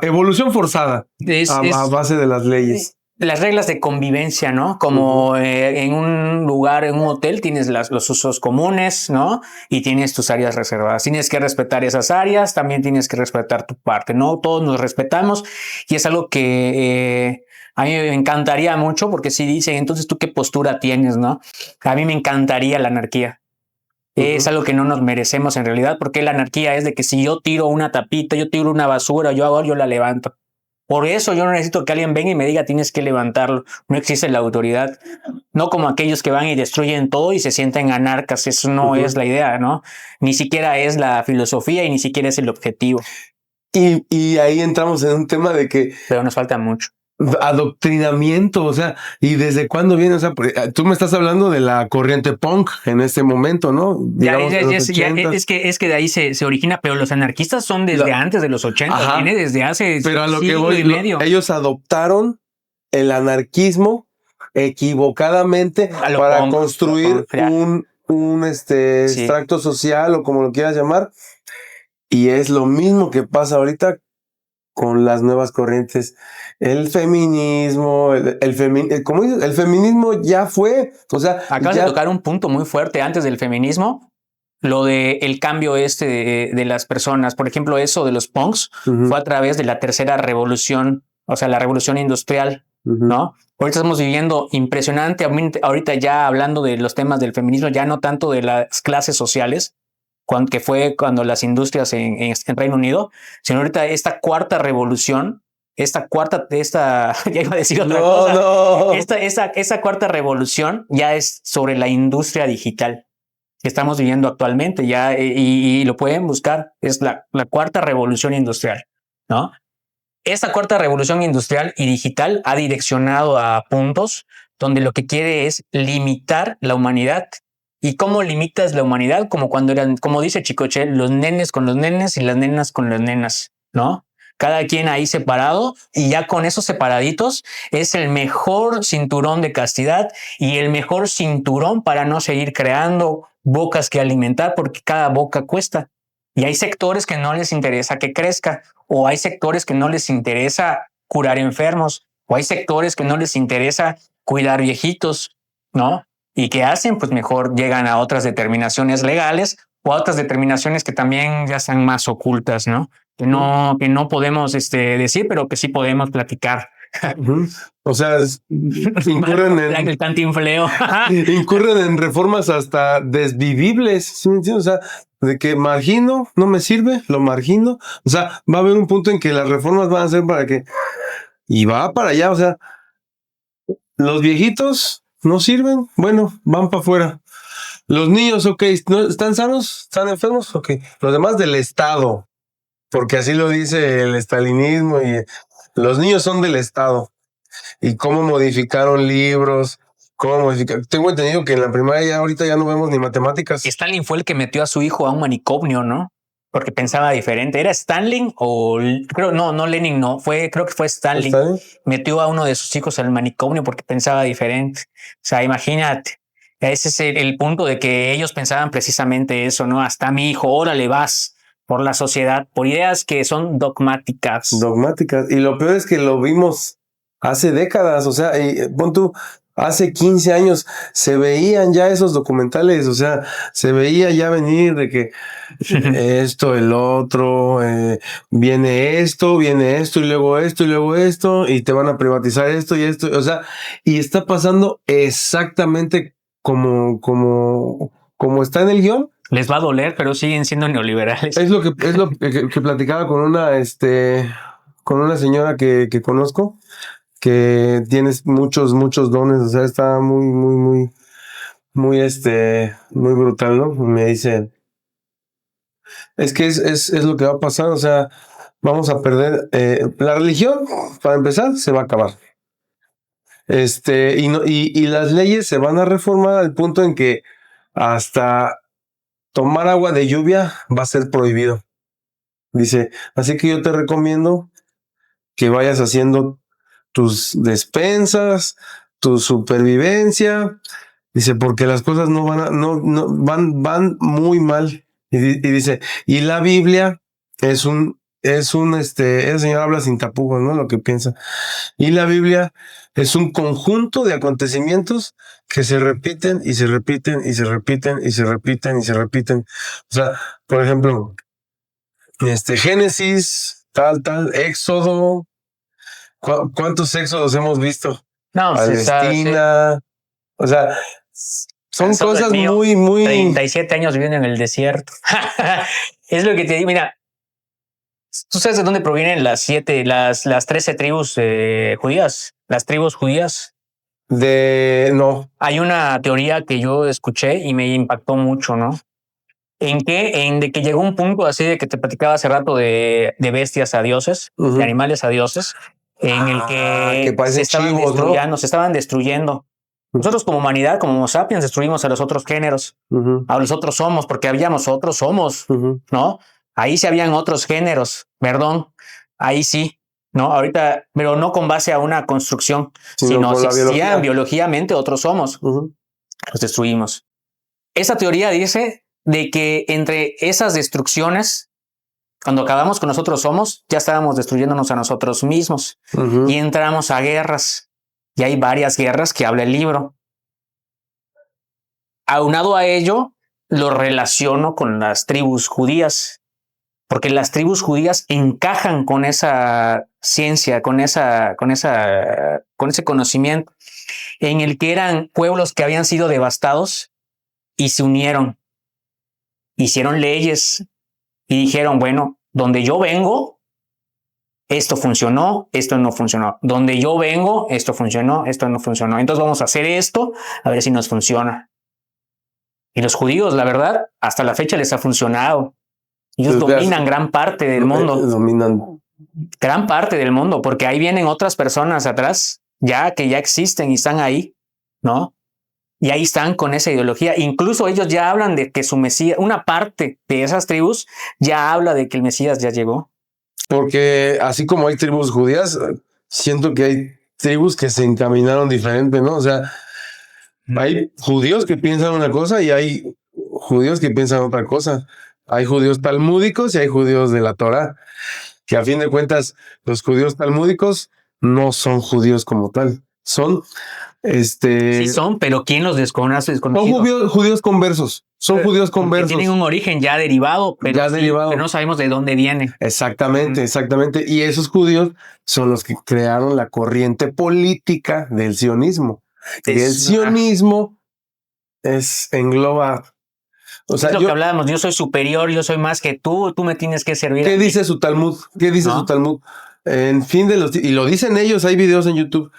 evolución forzada a base de las leyes. Las reglas de convivencia, ¿no? Como en un lugar, en un hotel, tienes los usos comunes, ¿no? Y tienes tus áreas reservadas. Tienes que respetar esas áreas, también tienes que respetar tu parte, ¿no? Todos nos respetamos y es algo que a mí me encantaría mucho porque si dicen, entonces, ¿tú qué postura tienes, no? A mí me encantaría la anarquía. Es algo que no nos merecemos en realidad, porque la anarquía es de que si yo tiro una tapita, yo tiro una basura, yo la levanto. Por eso yo no necesito que alguien venga y me diga tienes que levantarlo. No existe la autoridad. No como aquellos que van y destruyen todo y se sienten anarcas. Eso no es la idea, ¿no? Ni siquiera es la filosofía y ni siquiera es el objetivo. Y ahí entramos en un tema de que... Pero nos falta mucho. Adoctrinamiento, o sea, ¿y desde cuándo viene? O sea, tú me estás hablando de la corriente punk en este momento, ¿no? Digamos, es que de ahí se origina, pero los anarquistas son desde antes de los 80, viene desde hace pero a lo que voy, y medio. Ellos adoptaron el anarquismo equivocadamente para construir un extracto social o como lo quieras llamar, y es lo mismo que pasa ahorita con las nuevas corrientes. El feminismo, ¿cómo dices? El feminismo ya fue, o sea... Acabas de tocar un punto muy fuerte antes del feminismo, lo de el cambio de las personas. Por ejemplo, eso de los punks fue a través de la tercera revolución, o sea, la revolución industrial, ¿no? Ahorita estamos viviendo impresionante, ahorita ya hablando de los temas del feminismo, ya no tanto de las clases sociales, que fue cuando las industrias en Reino Unido, sino ahorita esta cuarta revolución, ya iba a decir otra cosa. No. Esta cuarta revolución ya es sobre la industria digital que estamos viviendo actualmente, ya, y lo pueden buscar, es la cuarta revolución industrial, ¿no? Esta cuarta revolución industrial y digital ha direccionado a puntos donde lo que quiere es limitar la humanidad. ¿Y cómo limitas la humanidad? Como cuando como dice Chicoche, los nenes con los nenes y las nenas con las nenas, ¿no? Cada quien ahí separado, y ya con esos separaditos es el mejor cinturón de castidad y el mejor cinturón para no seguir creando bocas que alimentar, porque cada boca cuesta. Y hay sectores que no les interesa que crezca, o hay sectores que no les interesa curar enfermos, o hay sectores que no les interesa cuidar viejitos, ¿no? ¿Y qué hacen? Pues mejor llegan a otras determinaciones legales o a otras determinaciones que también ya están más ocultas, ¿no? Que no podemos decir, pero que sí podemos platicar. O sea, incurren en el cantinfleo. Incurren en reformas hasta desvivibles, ¿sí me entiendes? O sea, de que margino, no me sirve, lo margino. O sea, va a haber un punto en que las reformas van a ser para que... Y va para allá, o sea, los viejitos no sirven, bueno, van para afuera. Los niños, ok, ¿no están sanos? ¿Están enfermos? Ok. Los demás del Estado, porque así lo dice el estalinismo, y los niños son del Estado. Y cómo modificaron libros, tengo entendido que en la primaria ya ahorita ya no vemos ni matemáticas. Stalin fue el que metió a su hijo a un manicomio, ¿no? Porque pensaba diferente. ¿Era Stalin o no Lenin? No, creo que fue Stalin. Metió a uno de sus hijos al manicomio porque pensaba diferente. O sea, imagínate. Ese es el punto de que ellos pensaban precisamente eso, ¿no? Hasta mi hijo, órale, vas por la sociedad, por ideas que son dogmáticas. Dogmáticas. Y lo peor es que lo vimos hace décadas, o sea, pon tú, hace 15 años se veían ya esos documentales, o sea, se veía ya venir de que esto, el otro, viene esto y luego esto, y te van a privatizar esto y esto, o sea, y está pasando exactamente como está en el guión. Les va a doler, pero siguen siendo neoliberales. Es lo que platicaba con una con una señora que conozco, que tiene muchos dones, o sea, está muy brutal, ¿no? Me dice, es que es lo que va a pasar, o sea, vamos a perder, la religión, para empezar, se va a acabar. Y las leyes se van a reformar al punto en que hasta tomar agua de lluvia va a ser prohibido. Dice, así que yo te recomiendo que vayas haciendo tus despensas, tu supervivencia. Dice, porque las cosas no van muy mal. Y dice, y la Biblia ese señor habla sin tapujos, ¿no? Lo que piensa. Y la Biblia es un conjunto de acontecimientos que se repiten y se repiten y se repiten y se repiten y se repiten. O sea, por ejemplo, Génesis, tal, Éxodo. ¿Cuántos éxodos hemos visto? No, Palestina. O sea, son cosas muy... 37 años viviendo en el desierto. Es lo que te digo, mira, ¿tú sabes de dónde provienen las 13 tribus judías? Las tribus judías. No. Hay una teoría que yo escuché y me impactó mucho, ¿no? De que llegó un punto así de que te platicaba hace rato de bestias a dioses, de animales a dioses, en el que se estaban destruyendo, ¿no? Se estaban destruyendo. Nosotros como humanidad, como Homo sapiens, destruimos a los otros géneros, a los otros somos, porque habíamos otros somos, ¿no? Ahí sí habían otros géneros, perdón, ahí sí, ¿no? Ahorita, pero no con base a una construcción, sino si existían biológicamente otros somos, los destruimos. Esa teoría dice de que entre esas destrucciones, cuando acabamos con nosotros somos, ya estábamos destruyéndonos a nosotros mismos y entramos a guerras. Y hay varias guerras que habla el libro. Aunado a ello, lo relaciono con las tribus judías, porque las tribus judías encajan con esa ciencia, con ese conocimiento, en el que eran pueblos que habían sido devastados y se unieron, hicieron leyes y dijeron, bueno, donde yo vengo, esto funcionó, esto no funcionó. Donde yo vengo, esto funcionó, esto no funcionó. Entonces vamos a hacer esto, a ver si nos funciona. Y los judíos, la verdad, hasta la fecha les ha funcionado. Ellos dominan gran parte del mundo. Dominan gran parte del mundo, porque ahí vienen otras personas atrás, que ya existen y están ahí, ¿no? Y ahí están con esa ideología. Incluso ellos ya hablan de que su Mesías, una parte de esas tribus ya habla de que el Mesías ya llegó. Porque así como hay tribus judías, siento que hay tribus que se encaminaron diferente, ¿no? O sea, hay judíos que piensan una cosa y hay judíos que piensan otra cosa. Hay judíos talmúdicos y hay judíos de la Torá, que a fin de cuentas los judíos talmúdicos no son judíos como tal. Son Sí son, pero ¿quién los desconoce? Son judíos conversos. Son judíos conversos. Tienen un origen ya derivado, pero no sabemos de dónde viene. Exactamente. Y esos judíos son los que crearon la corriente política del sionismo. Y el sionismo engloba. O sea, es lo que hablábamos, yo soy superior, yo soy más que tú me tienes que servir. ¿Qué dice su Talmud? Su Talmud? En fin de los y lo dicen ellos, hay videos en YouTube.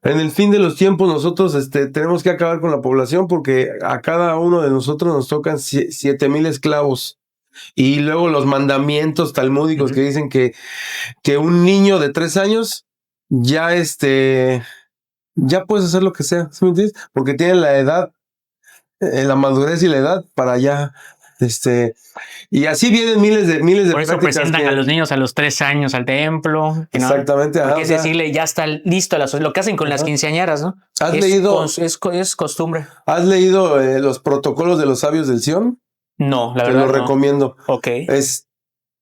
En el fin de los tiempos nosotros tenemos que acabar con la población porque a cada uno de nosotros nos tocan 7,000 esclavos. Y luego los mandamientos talmúdicos que dicen que un niño de 3 años ya ya puedes hacer lo que sea, ¿sí me entiendes? Porque tiene la edad, la madurez y la edad para ya y así vienen miles de Por eso presentan a los niños a los 3 años al templo. ¿No? Exactamente. Es decirle, ya está listo lo que hacen con las quinceañeras, ¿no? ¿Has leído? Es costumbre. ¿Has leído los protocolos de los sabios del Sion? No, la verdad. Te lo recomiendo. Ok.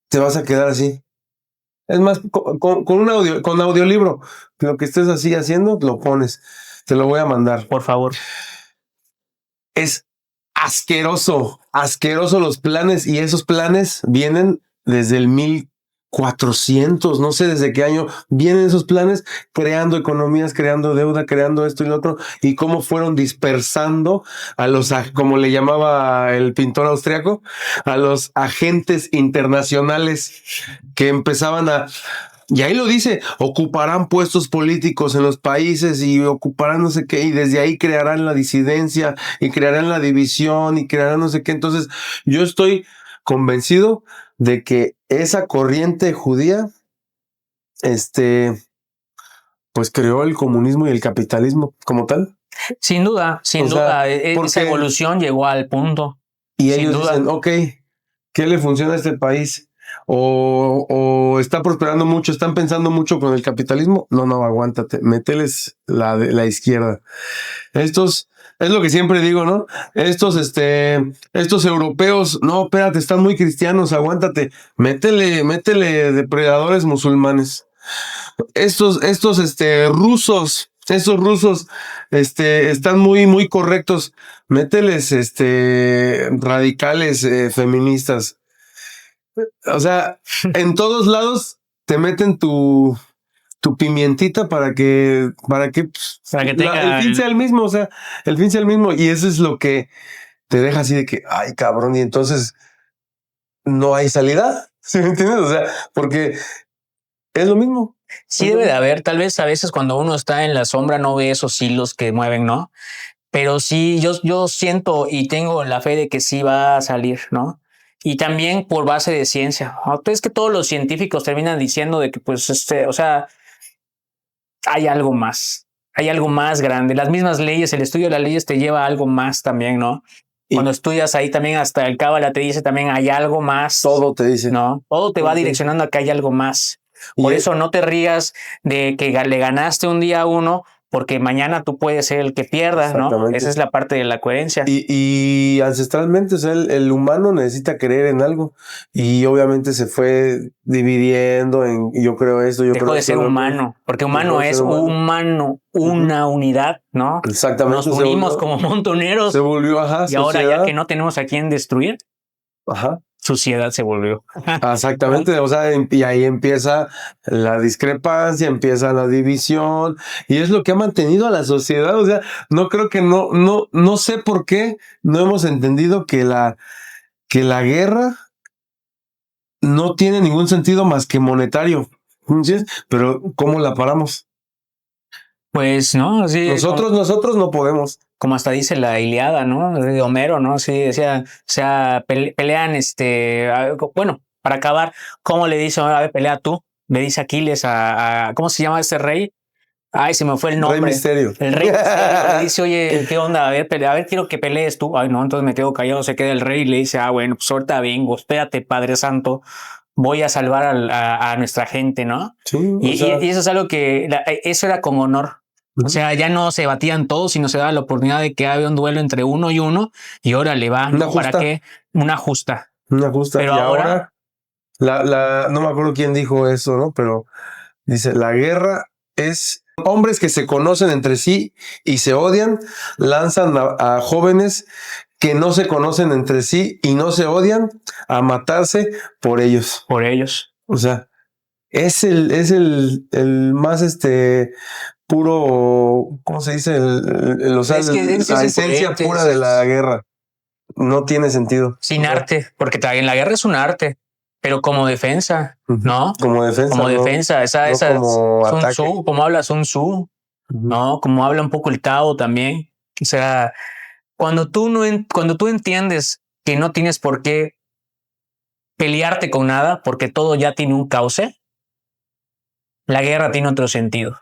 Te vas a quedar así. Es más, con audiolibro. Lo que estés así haciendo, lo pones. Te lo voy a mandar. Por favor. Es asqueroso los planes, y esos planes vienen desde el 1400, no sé desde qué año vienen esos planes, creando economías, creando deuda, creando esto y lo otro, y cómo fueron dispersando a los, como le llamaba el pintor austriaco, a los agentes internacionales que empezaban a Y ahí lo dice, ocuparán puestos políticos en los países y ocuparán no sé qué, y desde ahí crearán la disidencia y crearán la división y crearán no sé qué. Entonces, yo estoy convencido de que esa corriente judía, pues creó el comunismo y el capitalismo como tal. Sin duda, sin duda. Esa evolución llegó al punto. Y ellos dicen, ok, ¿qué le funciona a este país? O está prosperando mucho, están pensando mucho con el capitalismo. No, aguántate, mételes la izquierda. Estos, es lo que siempre digo, ¿no? Estos europeos, no, espérate, están muy cristianos, aguántate, métele depredadores musulmanes. Estos rusos, están muy, muy correctos. Mételes, radicales, feministas. O sea, en todos lados te meten tu pimientita para que tenga el fin sea el mismo, o sea, el fin sea el mismo. Y eso es lo que te deja así de que, ay, cabrón, y entonces no hay salida. ¿Sí me entiendes? O sea, porque es lo mismo. Sí debe de haber, tal vez a veces cuando uno está en la sombra no ve esos hilos que mueven, ¿no? Pero sí, yo siento y tengo la fe de que sí va a salir, ¿no? Y también por base de ciencia. Es que todos los científicos terminan diciendo de que, pues, o sea, hay algo más grande. Las mismas leyes, el estudio de las leyes te lleva a algo más también, ¿no? Cuando estudias ahí también hasta el Cábala te dice también hay algo más. Todo te dice. ¿No? Todo te va direccionando a que hay algo más. Por eso no te rías de que le ganaste un día a uno, porque mañana tú puedes ser el que pierda, ¿no? Esa es la parte de la coherencia. Y ancestralmente, o sea, el humano necesita creer en algo. Y obviamente se fue dividiendo en, yo creo esto, yo Dejó creo de ser humano, porque humano es humano, una unidad, ¿no? Exactamente. Nos unimos como montoneros. Se volvió, y ahora ya que no tenemos a quién destruir, sociedad se volvió. Exactamente, o sea, y ahí empieza la discrepancia, empieza la división, y es lo que ha mantenido a la sociedad. O sea, no creo que no sé por qué no hemos entendido que la guerra no tiene ningún sentido más que monetario. ¿Sí? Pero ¿cómo la paramos? Pues no, sí. Nosotros no podemos. Como hasta dice la Ilíada, ¿no? De Homero, ¿no? Sí, decía, o sea, pelean, bueno, para acabar, ¿cómo le dice, a ver, pelea tú? Le dice Aquiles ¿cómo se llama ese rey? Ay, se me fue el nombre. Rey Misterio. El Rey Misterio. Le dice, oye, ¿qué onda? A ver, quiero que pelees tú. Ay, no, entonces me quedo callado, se queda el rey y le dice, bueno, pues ahorita vengo, espérate, Padre Santo, voy a salvar a nuestra gente, ¿no? Sí, y eso es algo que, eso era con honor. O sea, ya no se batían todos, sino se daba la oportunidad de que había un duelo entre uno y uno, y órale, va, ¿no? ¿Para qué? Una justa. Una justa. Pero y ahora no me acuerdo quién dijo eso, ¿no? Pero dice, la guerra es hombres que se conocen entre sí y se odian, lanzan a jóvenes que no se conocen entre sí y no se odian a matarse por ellos. Por ellos. O sea, es el más puro, ¿cómo se dice? La esencia pura de la guerra. No tiene sentido. Sin arte, porque también la guerra es un arte, pero como defensa, ¿no? Como defensa. Como defensa, esa como Sun ataque. Tzu, como habla Sun Tzu, ¿no? Como habla un poco el Tao también. O sea, cuando tú entiendes que no tienes por qué pelearte con nada, porque todo ya tiene un cauce, la guerra tiene otro sentido.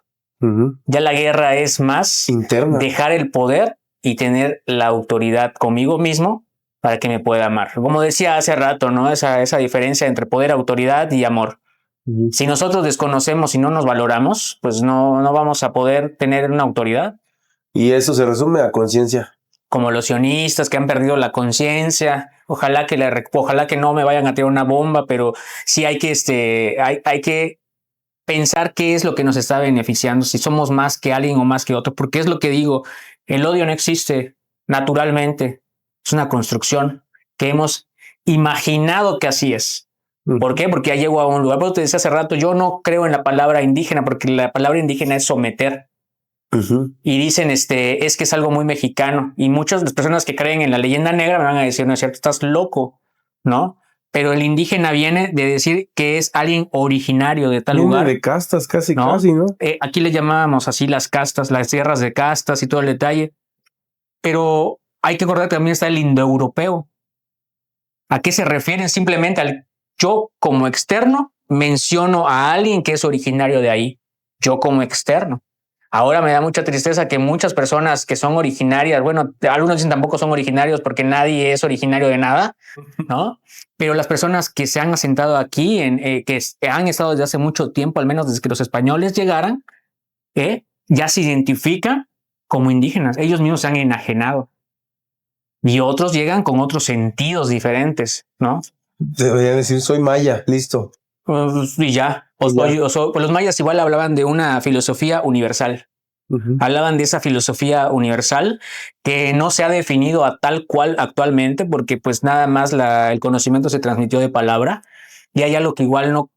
Ya la guerra es más interna, dejar el poder y tener la autoridad conmigo mismo para que me pueda amar. Como decía hace rato, ¿no? Esa diferencia entre poder, autoridad y amor. Si nosotros desconocemos y no nos valoramos, pues no vamos a poder tener una autoridad. Y eso se resume a conciencia. Como los sionistas que han perdido la conciencia. Ojalá que no me vayan a tirar una bomba, pero sí hay que pensar qué es lo que nos está beneficiando, si somos más que alguien o más que otro, porque es lo que digo, el odio no existe naturalmente, es una construcción que hemos imaginado que así es. ¿Por qué? Porque ya llego a un lugar, pero te decía hace rato, yo no creo en la palabra indígena, porque la palabra indígena es someter. Y dicen, es que es algo muy mexicano, y muchas de las personas que creen en la leyenda negra me van a decir, no es cierto, estás loco, ¿no? pero el indígena viene de decir que es alguien originario de tal Viene lugar. de castas casi, ¿No? casi, ¿no? Aquí le llamábamos así las castas, las tierras de castas y todo el detalle. Pero hay que acordar que también está el indoeuropeo. ¿A qué se refieren? Simplemente al yo como externo menciono a alguien que es originario de ahí. Yo como externo. Ahora me da mucha tristeza que muchas personas que son originarias, bueno, algunos dicen tampoco son originarios porque nadie es originario de nada, ¿no? Pero las personas que se han asentado aquí, que han estado desde hace mucho tiempo, al menos desde que los españoles llegaran, ya se identifican como indígenas. Ellos mismos se han enajenado. Y otros llegan con otros sentidos diferentes, ¿no? Deberían decir, soy maya, listo. Y ya. Pues los mayas igual hablaban de una filosofía universal. Hablaban de esa filosofía universal que no se ha definido a tal cual actualmente, porque pues nada más el conocimiento se transmitió de palabra, y hay algo que igual no,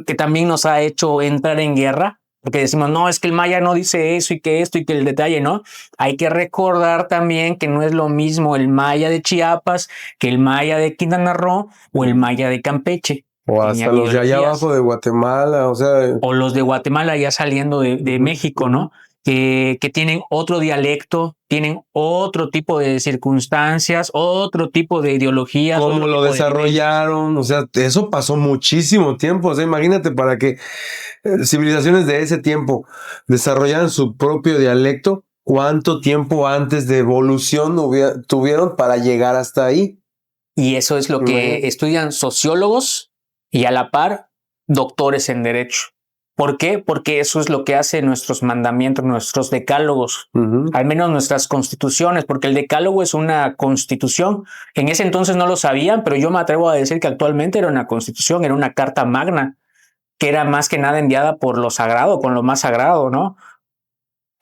que también nos ha hecho entrar en guerra, porque decimos, no, es que el maya no dice eso y que esto y que el detalle, ¿no? Hay que recordar también que no es lo mismo el maya de Chiapas que el maya de Quintana Roo o el maya de Campeche. O hasta los de allá abajo de Guatemala, o sea. O los de Guatemala ya saliendo de México, ¿no? Que tienen otro dialecto, tienen otro tipo de circunstancias, otro tipo de ideologías. ¿Cómo lo desarrollaron? O sea, eso pasó muchísimo tiempo. O sea, imagínate para que civilizaciones de ese tiempo desarrollaran su propio dialecto, ¿cuánto tiempo antes de evolución tuvieron para llegar hasta ahí? Y eso es lo que estudian sociólogos y a la par doctores en derecho. ¿Por qué? Porque eso es lo que hacen nuestros mandamientos, nuestros decálogos, al menos nuestras constituciones, porque el decálogo es una constitución. En ese entonces no lo sabían, pero yo me atrevo a decir que actualmente era una constitución, era una carta magna, que era más que nada enviada por lo sagrado, con lo más sagrado, ¿no?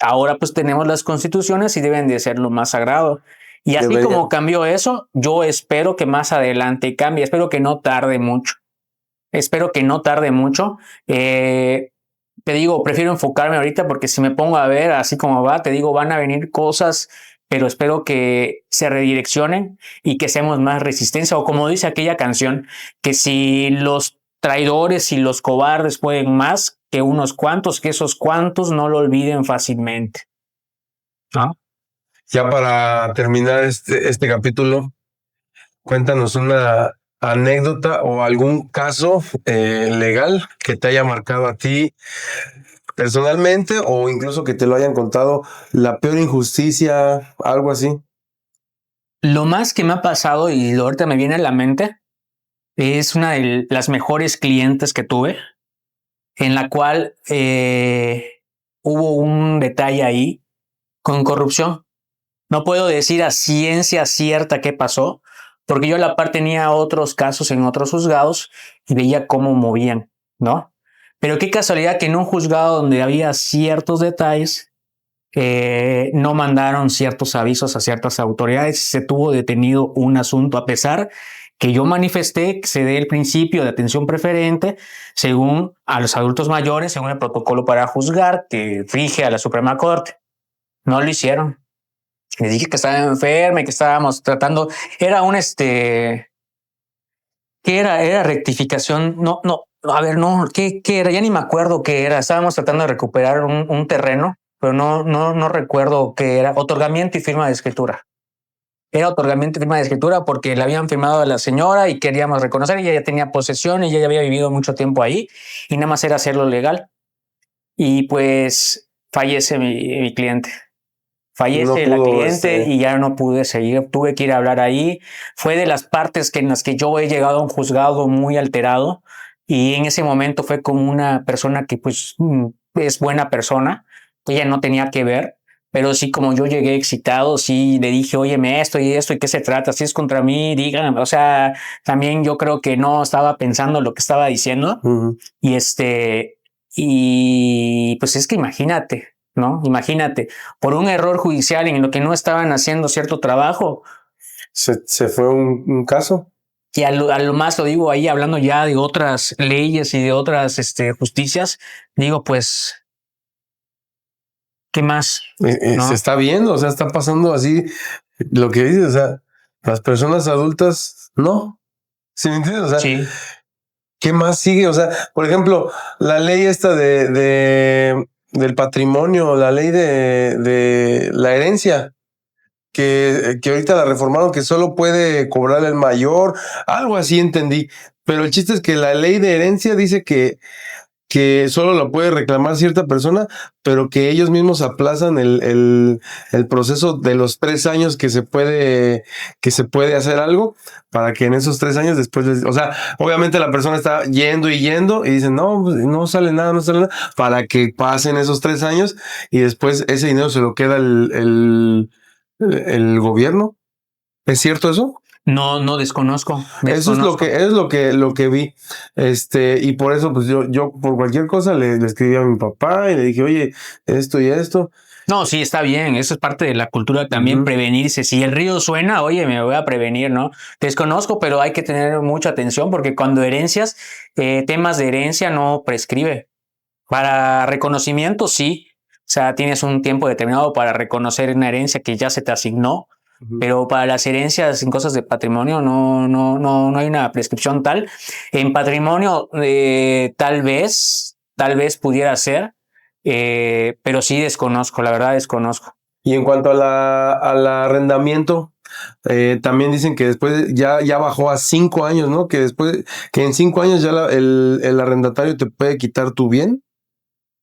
Ahora pues tenemos las constituciones y deben de ser lo más sagrado. Y así como cambió eso, yo espero que más adelante cambie, espero que no tarde mucho. Espero que no tarde mucho. Te digo, prefiero enfocarme ahorita porque si me pongo a ver así como va, te digo, van a venir cosas, pero espero que se redireccionen y que seamos más resistencia. O como dice aquella canción, que si los traidores y los cobardes pueden más que unos cuantos, que esos cuantos no lo olviden fácilmente. ¿No? Ya para terminar este capítulo, cuéntanos una anécdota o algún caso legal que te haya marcado a ti personalmente o incluso que te lo hayan contado, la peor injusticia, algo así. Lo más que me ha pasado y ahorita me viene a la mente es una de las mejores clientes que tuve, en la cual hubo un detalle ahí con corrupción. No puedo decir a ciencia cierta qué pasó, porque yo a la par tenía otros casos en otros juzgados y veía cómo movían, ¿no? Pero qué casualidad que en un juzgado donde había ciertos detalles, no mandaron ciertos avisos a ciertas autoridades, se tuvo detenido un asunto, a pesar que yo manifesté que se dé el principio de atención preferente según a los adultos mayores, según el protocolo para juzgar que rige a la Suprema Corte. No lo hicieron. Les dije que estaba enferma y que estábamos tratando, era un ¿qué era? Era rectificación, no, a ver, no, ¿qué era? Ya ni me acuerdo qué era, estábamos tratando de recuperar un terreno, pero no recuerdo qué era, otorgamiento y firma de escritura. Era otorgamiento y firma de escritura porque le habían firmado a la señora y queríamos reconocer, ella ya tenía posesión y ella ya había vivido mucho tiempo ahí y nada más era hacerlo legal. Y pues fallece mi cliente. Fallece la cliente y ya no pude seguir, tuve que ir a hablar ahí. Fue de las partes en las que yo he llegado a un juzgado muy alterado y en ese momento fue como una persona que pues es buena persona, ella no tenía que ver, pero sí como yo llegué excitado, sí le dije, óyeme esto y qué se trata, si es contra mí, díganme, o sea, también yo creo que no estaba pensando lo que estaba diciendo y y pues es que imagínate, ¿no? Imagínate, por un error judicial en lo que no estaban haciendo cierto trabajo. ¿Se fue un caso? Y a lo más lo digo ahí, hablando ya de otras leyes y de otras justicias, digo, pues, ¿qué más? ¿No? Se está viendo, o sea, está pasando así lo que dices, o sea, las personas adultas, no. ¿Sí me entiendes? O sea, Sí. ¿qué más sigue? O sea, por ejemplo, la ley esta del patrimonio, la ley de la herencia, que ahorita la reformaron, que solo puede cobrar el mayor, algo así entendí. Pero el chiste es que la ley de herencia dice que solo la puede reclamar cierta persona, pero que ellos mismos aplazan el proceso de los 3 años que se puede hacer algo, para que en esos 3 años después, o sea, obviamente la persona está yendo y dicen, no, pues, no sale nada, para que pasen esos 3 años y después ese dinero se lo queda el gobierno. ¿Es cierto eso? No desconozco. Eso es lo que vi. Y por eso, pues yo por cualquier cosa le escribí a mi papá y le dije, oye, esto y esto. No, sí, está bien. Eso es parte de la cultura también, prevenirse. Si el río suena, oye, me voy a prevenir, ¿no? Desconozco, pero hay que tener mucha atención porque cuando herencias, temas de herencia no prescribe. Para reconocimiento, sí. O sea, tienes un tiempo determinado para reconocer una herencia que ya se te asignó. Pero para las herencias en cosas de patrimonio no hay una prescripción tal. En patrimonio tal vez pudiera ser, pero sí desconozco, la verdad desconozco. Y en cuanto al arrendamiento, también dicen que después ya bajó a 5 años, ¿no? Que en 5 años ya el arrendatario te puede quitar tu bien.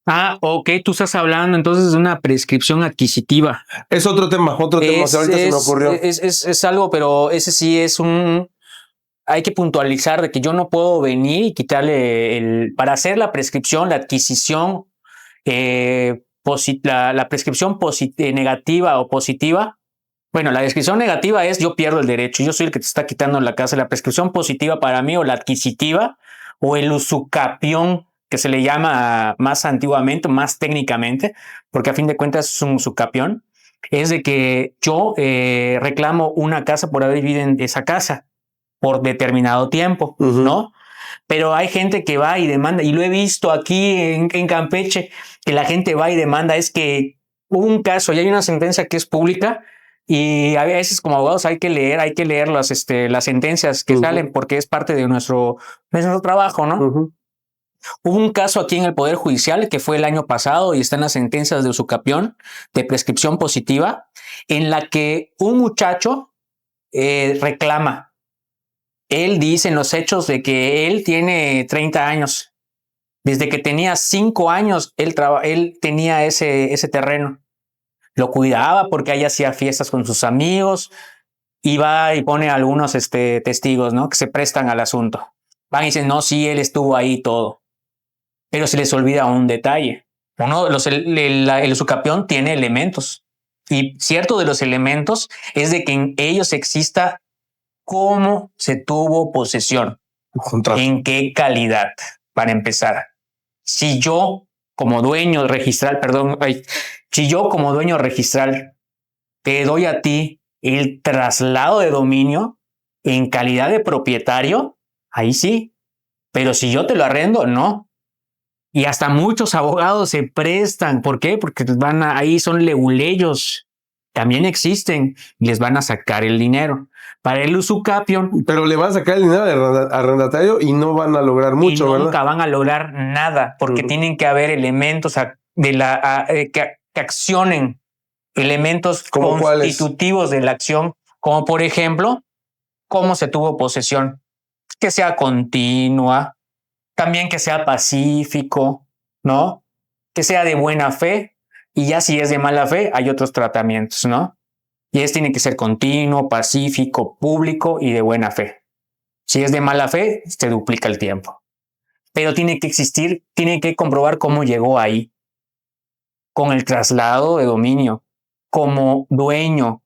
Ah, ok, tú estás hablando entonces de una prescripción adquisitiva. Es otro tema. O sea, ahorita se me ocurrió. Es algo, pero ese sí es hay que puntualizar de que yo no puedo venir y quitarle para hacer la prescripción, la adquisición, la prescripción negativa o positiva. Bueno, la descripción negativa es yo pierdo el derecho, yo soy el que te está quitando la casa. La prescripción positiva para mí, o la adquisitiva, o el usucapión, que se le llama más antiguamente, más técnicamente, porque a fin de cuentas es un usucapión, es de que yo reclamo una casa por haber vivido en esa casa por determinado tiempo, ¿no? Pero hay gente que va y demanda, y lo he visto aquí en Campeche, que la gente va y demanda. Es que hubo un caso y hay una sentencia que es pública, y a veces como abogados hay que leer las sentencias que salen, porque es parte de nuestro trabajo, ¿no? Hubo un caso aquí en el Poder Judicial que fue el año pasado y están las sentencias de usucapión de prescripción positiva, en la que un muchacho reclama. Él dice en los hechos de que él tiene 30 años. Desde que tenía 5 años, él tenía ese terreno. Lo cuidaba porque ahí hacía fiestas con sus amigos, y va y pone algunos testigos, ¿no? Que se prestan al asunto. Van y dicen, no, sí, él estuvo ahí todo. Pero se les olvida un detalle. El usucapión tiene elementos. Y cierto de los elementos es de que en ellos exista cómo se tuvo posesión, en qué calidad, para empezar. Si yo como dueño registral, si yo como dueño registral te doy a ti el traslado de dominio en calidad de propietario, ahí sí. Pero si yo te lo arrendo, no. Y hasta muchos abogados se prestan. ¿Por qué? Porque ahí son leguleyos. También existen y les van a sacar el dinero. Para el usucapión. Pero le van a sacar el dinero al arrendatario y no van a lograr mucho, ¿verdad? Nunca van a lograr nada, porque tienen que haber elementos que accionen, elementos constitutivos de la acción, como por ejemplo, cómo se tuvo posesión, que sea continua, también que sea pacífico, ¿no? Que sea de buena fe, y ya si es de mala fe, hay otros tratamientos, ¿no? Y tiene que ser continuo, pacífico, público y de buena fe. Si es de mala fe, se duplica el tiempo. Pero tiene que existir, tiene que comprobar cómo llegó ahí, con el traslado de dominio, como dueño.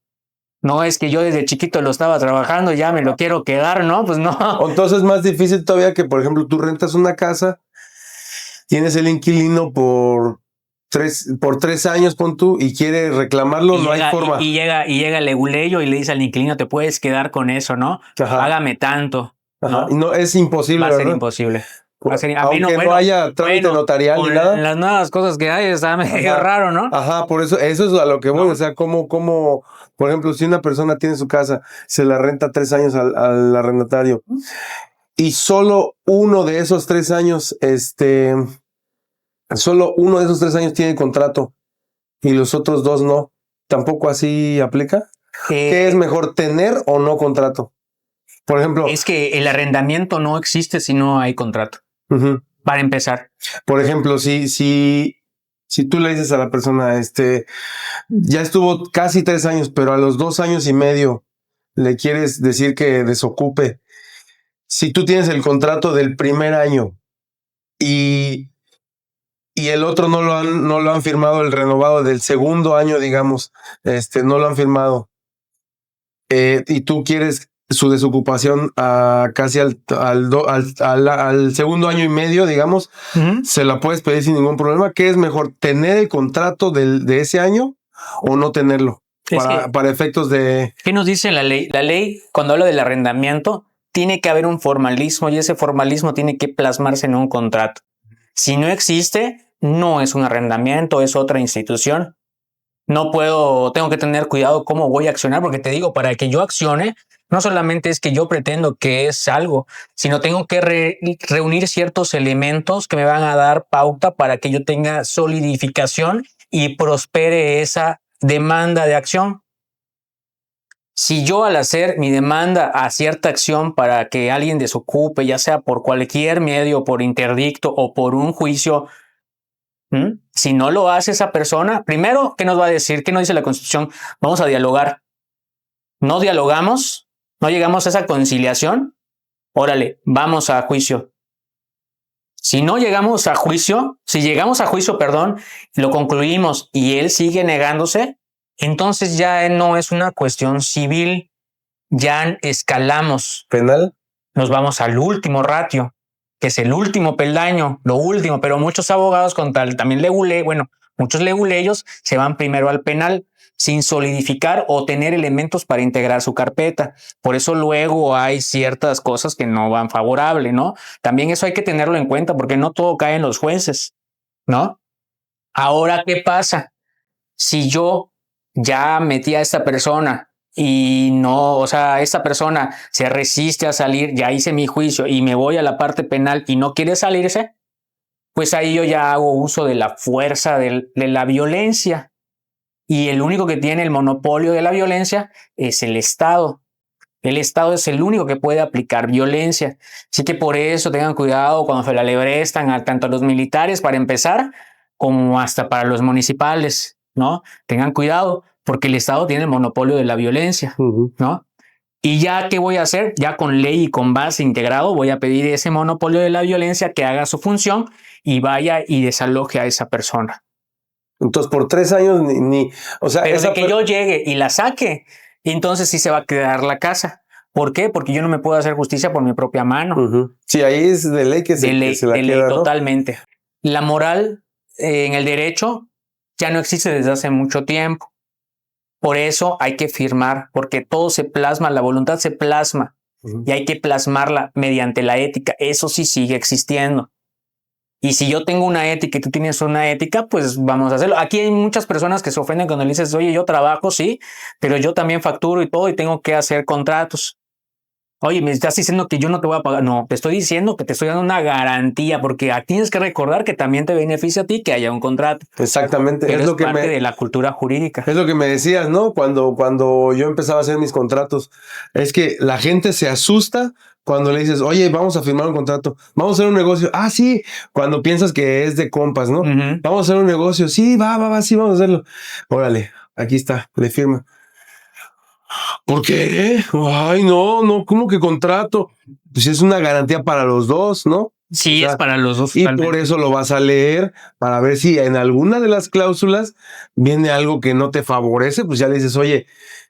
No es que yo desde chiquito lo estaba trabajando, ya me lo quiero quedar, ¿no? Pues no. Entonces es más difícil todavía que, por ejemplo, tú rentas una casa, tienes el inquilino por 3 años, pon tú, y quiere reclamarlo, no hay forma. Y llega el leguleyo y le dice al inquilino, te puedes quedar con eso, ¿no? Hágame tanto. ¿No? No, es imposible. Va a ser imposible. Aunque no haya trámite notarial ni nada. Las nuevas cosas que hay está medio raro, ¿no? Ajá, por eso es a lo que voy. No. O sea, como, por ejemplo, si una persona tiene su casa, se la renta 3 años al arrendatario y solo uno de esos 3 años, solo uno de esos 3 años tiene contrato y los otros 2 no. ¿Tampoco así aplica? ¿Qué es mejor, tener o no contrato? Por ejemplo. Es que el arrendamiento no existe si no hay contrato. Uh-huh. Para empezar. Por ejemplo, si tú le dices a la persona, ya estuvo casi 3 años, pero a los 2 años y medio le quieres decir que desocupe. Si tú tienes el contrato del primer año y el otro no lo han firmado, el renovado del segundo año, digamos, no lo han firmado, y tú quieres su desocupación casi al segundo año y medio, digamos, uh-huh, se la puedes pedir sin ningún problema. ¿Qué es mejor, tener el contrato de ese año o no tenerlo? Para efectos de... ¿Qué nos dice la ley? La ley, cuando habla del arrendamiento, tiene que haber un formalismo y ese formalismo tiene que plasmarse en un contrato. Si no existe, no es un arrendamiento, es otra institución. Tengo que tener cuidado cómo voy a accionar, porque te digo, para que yo accione, no solamente es que yo pretendo que es algo, sino tengo que reunir ciertos elementos que me van a dar pauta para que yo tenga solidificación y prospere esa demanda de acción. Si yo al hacer mi demanda a cierta acción para que alguien desocupe, ya sea por cualquier medio, por interdicto o por un juicio, si no lo hace esa persona, primero, ¿qué nos va a decir? ¿Qué nos dice la Constitución? Vamos a dialogar. No dialogamos, no llegamos a esa conciliación, órale, vamos a juicio. Si no llegamos a juicio, lo concluimos y él sigue negándose, entonces ya no es una cuestión civil, ya escalamos. ¿Penal? Nos vamos al último ratio, que es el último peldaño, lo último, pero muchos abogados muchos leguleyos se van primero al penal sin solidificar o tener elementos para integrar su carpeta. Por eso luego hay ciertas cosas que no van favorable, ¿no? También eso hay que tenerlo en cuenta porque no todo cae en los jueces, ¿no? Ahora, ¿qué pasa? Si yo ya metí a esta persona y esta persona se resiste a salir, ya hice mi juicio y me voy a la parte penal y no quiere salirse, pues ahí yo ya hago uso de la fuerza, de la violencia. Y el único que tiene el monopolio de la violencia es el Estado. El Estado es el único que puede aplicar violencia. Así que por eso tengan cuidado cuando se la lebrestan tanto a los militares para empezar, como hasta para los municipales, ¿no? Tengan cuidado porque el Estado tiene el monopolio de la violencia, ¿no? Y ya, ¿qué voy a hacer? Ya con ley y con base integrado voy a pedir ese monopolio de la violencia que haga su función y vaya y desaloje a esa persona. Entonces, por 3 años Pero de que yo llegue y la saque, entonces sí se va a quedar la casa. ¿Por qué? Porque yo no me puedo hacer justicia por mi propia mano. Uh-huh. Sí, ahí es de ley que se la queda, ¿no? Totalmente. La moral en el derecho ya no existe desde hace mucho tiempo. Por eso hay que firmar, porque todo se plasma, la voluntad se plasma, uh-huh, y hay que plasmarla mediante la ética. Eso sí sigue existiendo. Y si yo tengo una ética y tú tienes una ética, pues vamos a hacerlo. Aquí hay muchas personas que se ofenden cuando le dices, oye, yo trabajo, sí, pero yo también facturo y todo y tengo que hacer contratos. Oye, me estás diciendo que yo no te voy a pagar. No, te estoy diciendo que te estoy dando una garantía porque tienes que recordar que también te beneficia a ti que haya un contrato. Exactamente. Pero es lo que parte de la cultura jurídica. Es lo que me decías, ¿no? Cuando yo empezaba a hacer mis contratos, es que la gente se asusta cuando le dices, oye, vamos a firmar un contrato, vamos a hacer un negocio. Ah, sí, cuando piensas que es de compas, ¿no? Uh-huh. Vamos a hacer un negocio. Sí, va, sí, vamos a hacerlo. Órale, aquí está, le firma. ¿Por qué? Ay, no, ¿cómo que contrato? Pues es una garantía para los dos, ¿no? Sí, es para los dos. Y totalmente. Por eso lo vas a leer para ver si en alguna de las cláusulas viene algo que no te favorece, pues ya le dices, oye,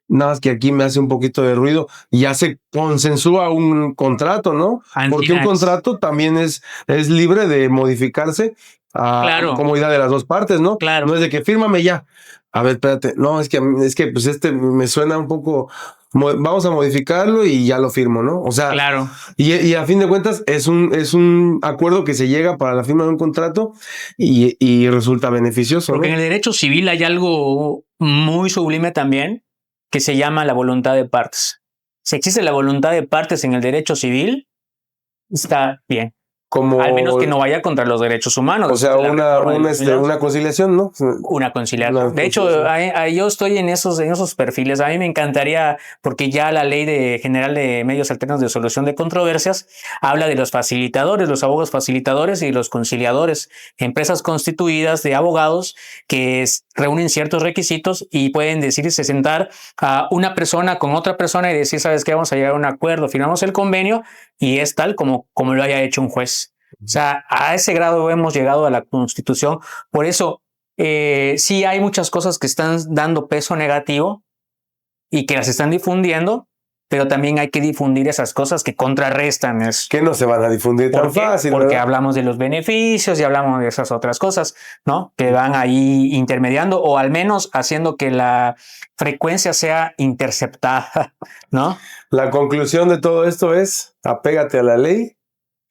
nada más que aquí me hace un poquito de ruido y ya se consensúa un contrato, ¿no? Porque un contrato también es libre de modificarse a comodidad de las dos partes, ¿no? Claro. No es de que fírmame ya. A ver, espérate. No, es que pues me suena un poco vamos a modificarlo y ya lo firmo, ¿no? O sea, Claro. y a fin de cuentas es un acuerdo que se llega para la firma de un contrato y resulta beneficioso, Porque ¿no? en el derecho civil hay algo muy sublime también que se llama la voluntad de partes. Si existe la voluntad de partes en el derecho civil, está bien. Como, Al menos que no vaya contra los derechos humanos. o sea, La reforma del 2011. una conciliación, ¿no? Una conciliación. Una De hecho, conciliación. yo estoy en esos perfiles. A mí me encantaría, porque ya la ley general de medios alternos de solución de controversias habla de los facilitadores, los abogados facilitadores y los conciliadores, empresas constituidas de abogados que reúnen ciertos requisitos y pueden decirse sentar a una persona con otra persona y decir, ¿sabes qué? Vamos a llegar a un acuerdo, firmamos el convenio y es tal como lo haya hecho un juez. O sea, a ese grado hemos llegado a la Constitución. Por eso, sí hay muchas cosas que están dando peso negativo y que las están difundiendo, pero también hay que difundir esas cosas que contrarrestan eso. Que no se van a difundir tan fácil, Porque ¿verdad? hablamos de los beneficios y hablamos de esas otras cosas, ¿no? Que van ahí intermediando o al menos haciendo que la frecuencia sea interceptada, ¿no? La conclusión de todo esto es apégate a la ley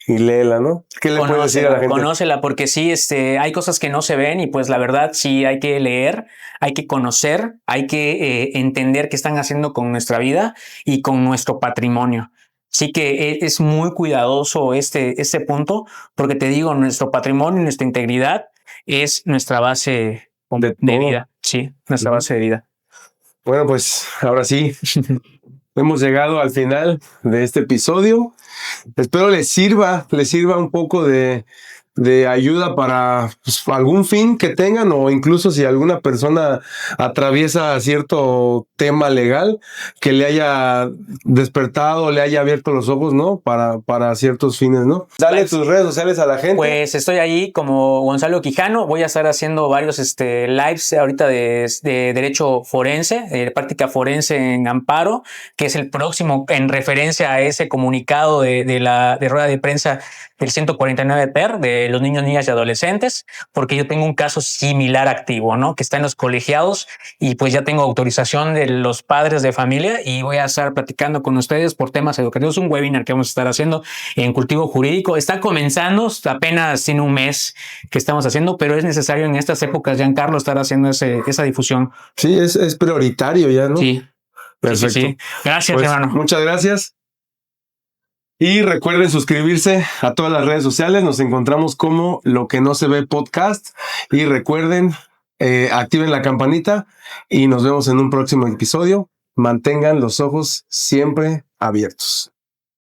y léela, ¿no? ¿Qué le puedes decir a la gente? Conócela, porque sí, hay cosas que no se ven y pues la verdad sí hay que leer, hay que conocer, hay que entender qué están haciendo con nuestra vida y con nuestro patrimonio. Sí que es muy cuidadoso este punto, porque te digo, nuestro patrimonio y nuestra integridad es nuestra base de vida. Sí, nuestra base de vida. Bueno, pues ahora sí, hemos llegado al final de este episodio. Espero les sirva un poco de ayuda para pues, algún fin que tengan o incluso si alguna persona atraviesa cierto tema legal que le haya despertado, le haya abierto los ojos, ¿no? Para ciertos fines, ¿no? Dale tus redes sociales a la gente. Pues estoy ahí como Gonzalo Quijano. Voy a estar haciendo varios lives ahorita de derecho forense, de práctica forense en amparo, que es el próximo en referencia a ese comunicado de rueda de prensa del 149 PER de los niños, niñas y adolescentes, porque yo tengo un caso similar activo, ¿no? Que está en los colegiados y pues ya tengo autorización de los padres de familia y voy a estar platicando con ustedes por temas educativos. Un webinar que vamos a estar haciendo en cultivo jurídico. Está comenzando, apenas tiene un mes que estamos haciendo, pero es necesario en estas épocas, Giancarlo, estar haciendo esa difusión. Sí, es prioritario ya, ¿no? Sí. Perfecto. Sí. Gracias, pues, hermano. Muchas gracias. Y recuerden suscribirse a todas las redes sociales. Nos encontramos como Lo que no se ve podcast. Y recuerden, activen la campanita y nos vemos en un próximo episodio. Mantengan los ojos siempre abiertos.